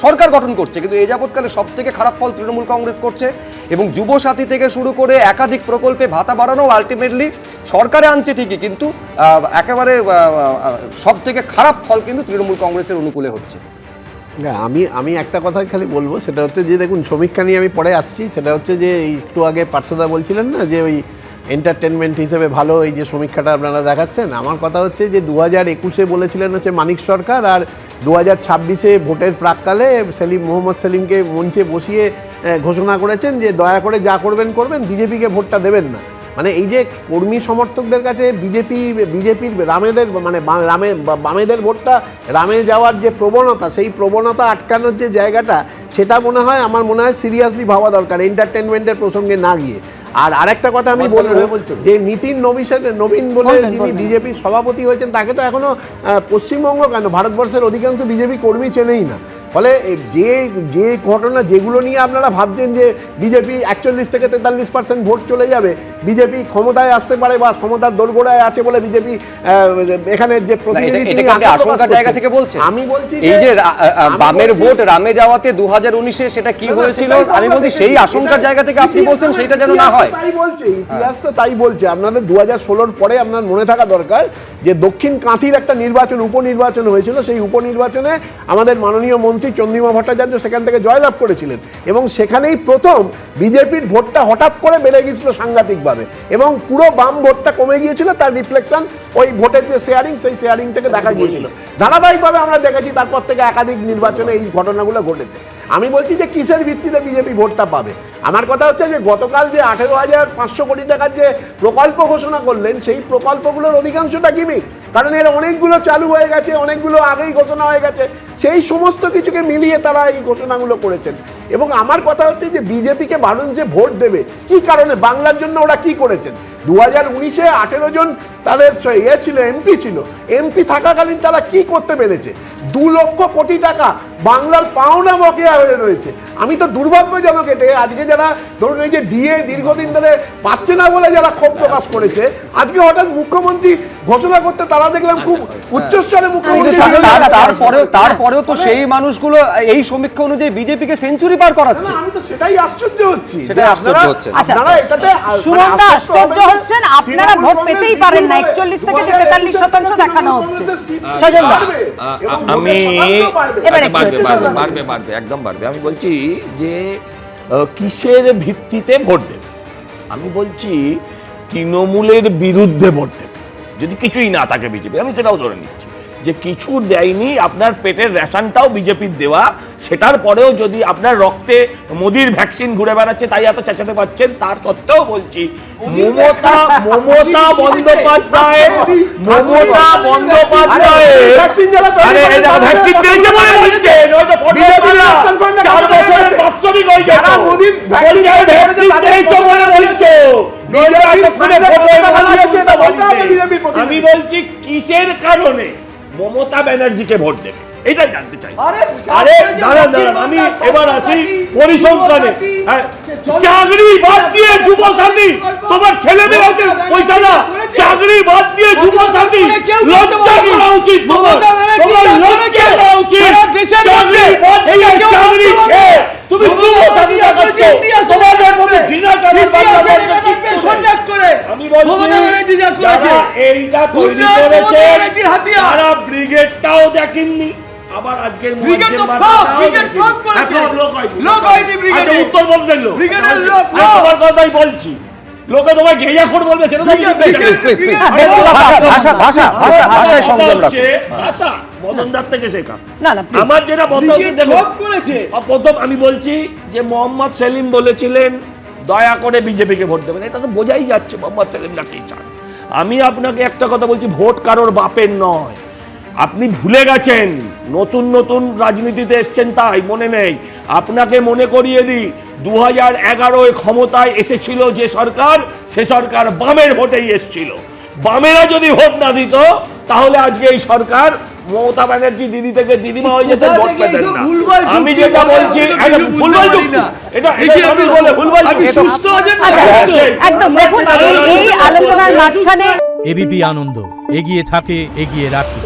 সরকার গঠন করছে, কিন্তু এ যাবৎকালে সব থেকে খারাপ ফল তৃণমূল কংগ্রেস করছে, এবং যুবসাথী থেকে শুরু করে একাধিক প্রকল্পে ভাতা বাড়ানো আলটিমেটলি সরকারে আনছে ঠিকই, কিন্তু একেবারে সব থেকে খারাপ ফল কিন্তু তৃণমূল কংগ্রেসের অনুকূলে হচ্ছে। আমি একটা কথাই খালি বলবো, সেটা হচ্ছে যে দেখুন, সমীক্ষা নিয়ে আমি পরে আসছি। সেটা হচ্ছে যে একটু আগে পার্থদা বলছিলেন না যে ওই এন্টারটেনমেন্ট হিসেবে ভালো এই যে সমীক্ষাটা আপনারা দেখাচ্ছেন, আমার কথা হচ্ছে যে 2021-এ বলেছিলেন হচ্ছে মানিক সরকার, আর 2026-এ ভোটের প্রাককালে মোহাম্মদ সেলিমকে মঞ্চে বসিয়ে ঘোষণা করেছেন যে দয়া করে যা করবেন করবেন, বিজেপিকে ভোটটা দেবেন না। মানে এই যে কর্মী সমর্থকদের কাছে বিজেপির রামেদের, মানে বামেদের ভোটটা রামে যাওয়ার যে প্রবণতা, সেই প্রবণতা আটকানোর যে জায়গাটা, সেটা মনে হয় আমার মনে হয় সিরিয়াসলি ভাবা দরকার, এন্টারটেনমেন্টের প্রসঙ্গে না গিয়ে। আর আরেকটা কথা আমি বলবো যে নবীন বলে যিনি বিজেপির সভাপতি হয়েছেন, তাকে তো এখনো পশ্চিমবঙ্গ কেন ভারতবর্ষের অধিকাংশ বিজেপি কর্মী চেনেই না। ফলে যে ঘটনা যেগুলো নিয়ে আপনারা ভাবছেন যে বিজেপি 41 থেকে 43% ভোট চলে যাবে, বিজেপি ক্ষমতায় আসতে পারে বা ক্ষমতার দোরগোড়ায় আছে বলে বিজেপি এখানে যে আশঙ্কার জায়গা থেকে বলছে, আমি বলছি এই যে বামের ভোট রামে যাওয়াতে 2019-এ সেটা কি হয়েছিল, আমি বলছি সেই আশঙ্কার জায়গা থেকে আপনি বলছেন সেইটা যেন না হয়। তাই বলছে ইতিহাস, তো তাই বলছে। আপনাদের 2016-র পরে আপনার মনে থাকা দরকার যে দক্ষিণ কাঁথির একটা নির্বাচন, উপনির্বাচন হয়েছিল। সেই উপনির্বাচনে আমাদের মাননীয় মন্ত্রী চন্দ্রিমা ভট্টাচার্য সেখান থেকে জয়লাভ করেছিলেন, এবং সেখানেই প্রথম বিজেপির ভোটটা হঠাৎ করে বেড়ে গিয়েছিল সাংঘাতিকভাবে, এবং পুরো বাম ভোটটা কমে গিয়েছিল। তার রিফ্লেকশন ওই ভোটের যে শেয়ারিং, সেই শেয়ারিং থেকে দেখা গিয়েছিল। ধারাবাহিকভাবে আমরা দেখেছি তারপর থেকে একাধিক নির্বাচনে এই ঘটনাগুলো ঘটেছে। আমি বলছি যে কিসের ভিত্তিতে বিজেপি ভোটটা পাবে। আমার কথা হচ্ছে যে গতকাল যে 18,500 কোটি টাকার যে প্রকল্প ঘোষণা করলেন, সেই প্রকল্পগুলোর অধিকাংশটা গিমিক, কারণ এর অনেকগুলো চালু হয়ে গেছে, অনেকগুলো আগেই ঘোষণা হয়ে গেছে। সেই সমস্ত কিছুকে মিলিয়ে তারা এই ঘোষণাগুলো করেছেন। এবং আমার কথা হচ্ছে যে বিজেপিকে মানুষ যে ভোট দেবে কি কারণে, বাংলার জন্য ওরা কি করেছেন। 2019-এ 18 জন তাদের ছিল, এমপি ছিল, এমপি থাকাকালীন তারা কি করতে পেরেছে? 2 লক্ষ কোটি টাকা বাংলার পাওনা বকেয়া হয়ে রয়েছে। আমি তো দুর্ভাগ্যজনক এতে আজকে যারা ধরুন এই যে ডিএ দীর্ঘদিন ধরে পাচ্ছে না বলে যারা ক্ষোভ প্রকাশ করেছে, আজকে হঠাৎ মুখ্যমন্ত্রী ঘোষণা করতে তারা দেখলাম খুব উচ্চস্বরে মুখ্যমন্ত্রী। তারপরেও তো সেই মানুষগুলো এই সমীক্ষা অনুযায়ী বিজেপিকে সেঞ্চুরি পার করাচ্ছে। আমি তো সেটাই আশ্চর্য হচ্ছি। সেটাই আশ্চর্য হচ্ছে। আপনারা এটাতে সুমনদা আশ্চর্য হচ্ছেন, আপনারা ভোট পেতেই পারেন না, 41 থেকে যে 43% দেখানো হচ্ছে। সজলদা আমি এবারে বাড়বে একদম বাড়বে। আমি বলছি যে কিসের ভিত্তিতে ভোট দেবে? আমি বলছি তৃণমূলের বিরুদ্ধে ভোট দেবে যদি কিছুই না থাকে বিজেপি। আমি সেটাও ধরে নিচ্ছি যে কিছু দেয়নি, আপনার পেটের রেশনটাও বিজেপির দেওয়া, সেটার পরেও যদি আপনার রক্তে মোদির ভ্যাকসিন ঘুরে বেড়াচ্ছে তাই এত চেঁচাতে পারছেন, তার সত্ত্বেও বলছি মমতা বন্দ্যোপাধ্যায় আরে ভ্যাকসিন পেয়েছে বলে বলছে, নয়তো 4 বছরের বাৎসরিক হয়ে যেত। ভ্যাকসিন পেয়েছে বলে বলছো, আমি বলছি কিসের কারণে মমতা ব্যানার্জিকে ভোট দেবে এটাই জানতে চাই। আরে দাঁড়ান, আমি এবার আসি পরিসংখ্যানে। চাকরি বাদ দিয়ে যুবসাথী, তোমার ছেলে মেয়ে আছে পয়সা না, চাকরি বাদ দিয়ে যুবসাথী, লজ্জা করা উচিত, তোমার লজ্জা করা উচিত। চাকরি বাদ দিয়ে চাকরি খেয়ে তুমি যুবসাথী দেখাচ্ছো, তোমাদের মধ্যে ঘৃণা চলে। আমি বলছি যারা এইটা তৈরি করেছে তারা ব্রিগেডটাও দেখেননি, আবার আজকের উত্তর বলছেন আমার কথাই বলছি, লোকে তোমায় ঘেয়া খোর বলবে সেটা ভাষা মদনদার থেকে শেখা। আমার যেটা প্রথম আমি বলছি যে মোহাম্মদ সেলিম বলেছিলেন দয়া করে বিজেপিকে ভোট দেবেন, এটা তো বোঝাই যাচ্ছে মোহাম্মদ সেলিমরা কি চান। আমি আপনাকে একটা কথা বলছি, ভোট কারোর বাপের নয়। আপনি ভুলে গেছেন, নতুন নতুন রাজনীতিতে এসছেন তাই মনে নেই। আপনাকে মনে করিয়ে দিই 2011 ক্ষমতায় এসেছিল যে সরকার, সে সরকার বামের ভোটেই এসেছিল। বামেরা যদি ভোট না দিত তাহলে আজকে এই সরকার মমতা ব্যানার্জি দিদি থেকে দিদিমা হয়ে যেত, ভোট পেতেন না। আমি যেটা বলছি ভুলভাল এটা আমি বলে ভুলভাল একদম দেখুন এই আলোচনার মাঝখানে এবিপি আনন্দ এগিয়ে থাকে, এগিয়ে রাখে।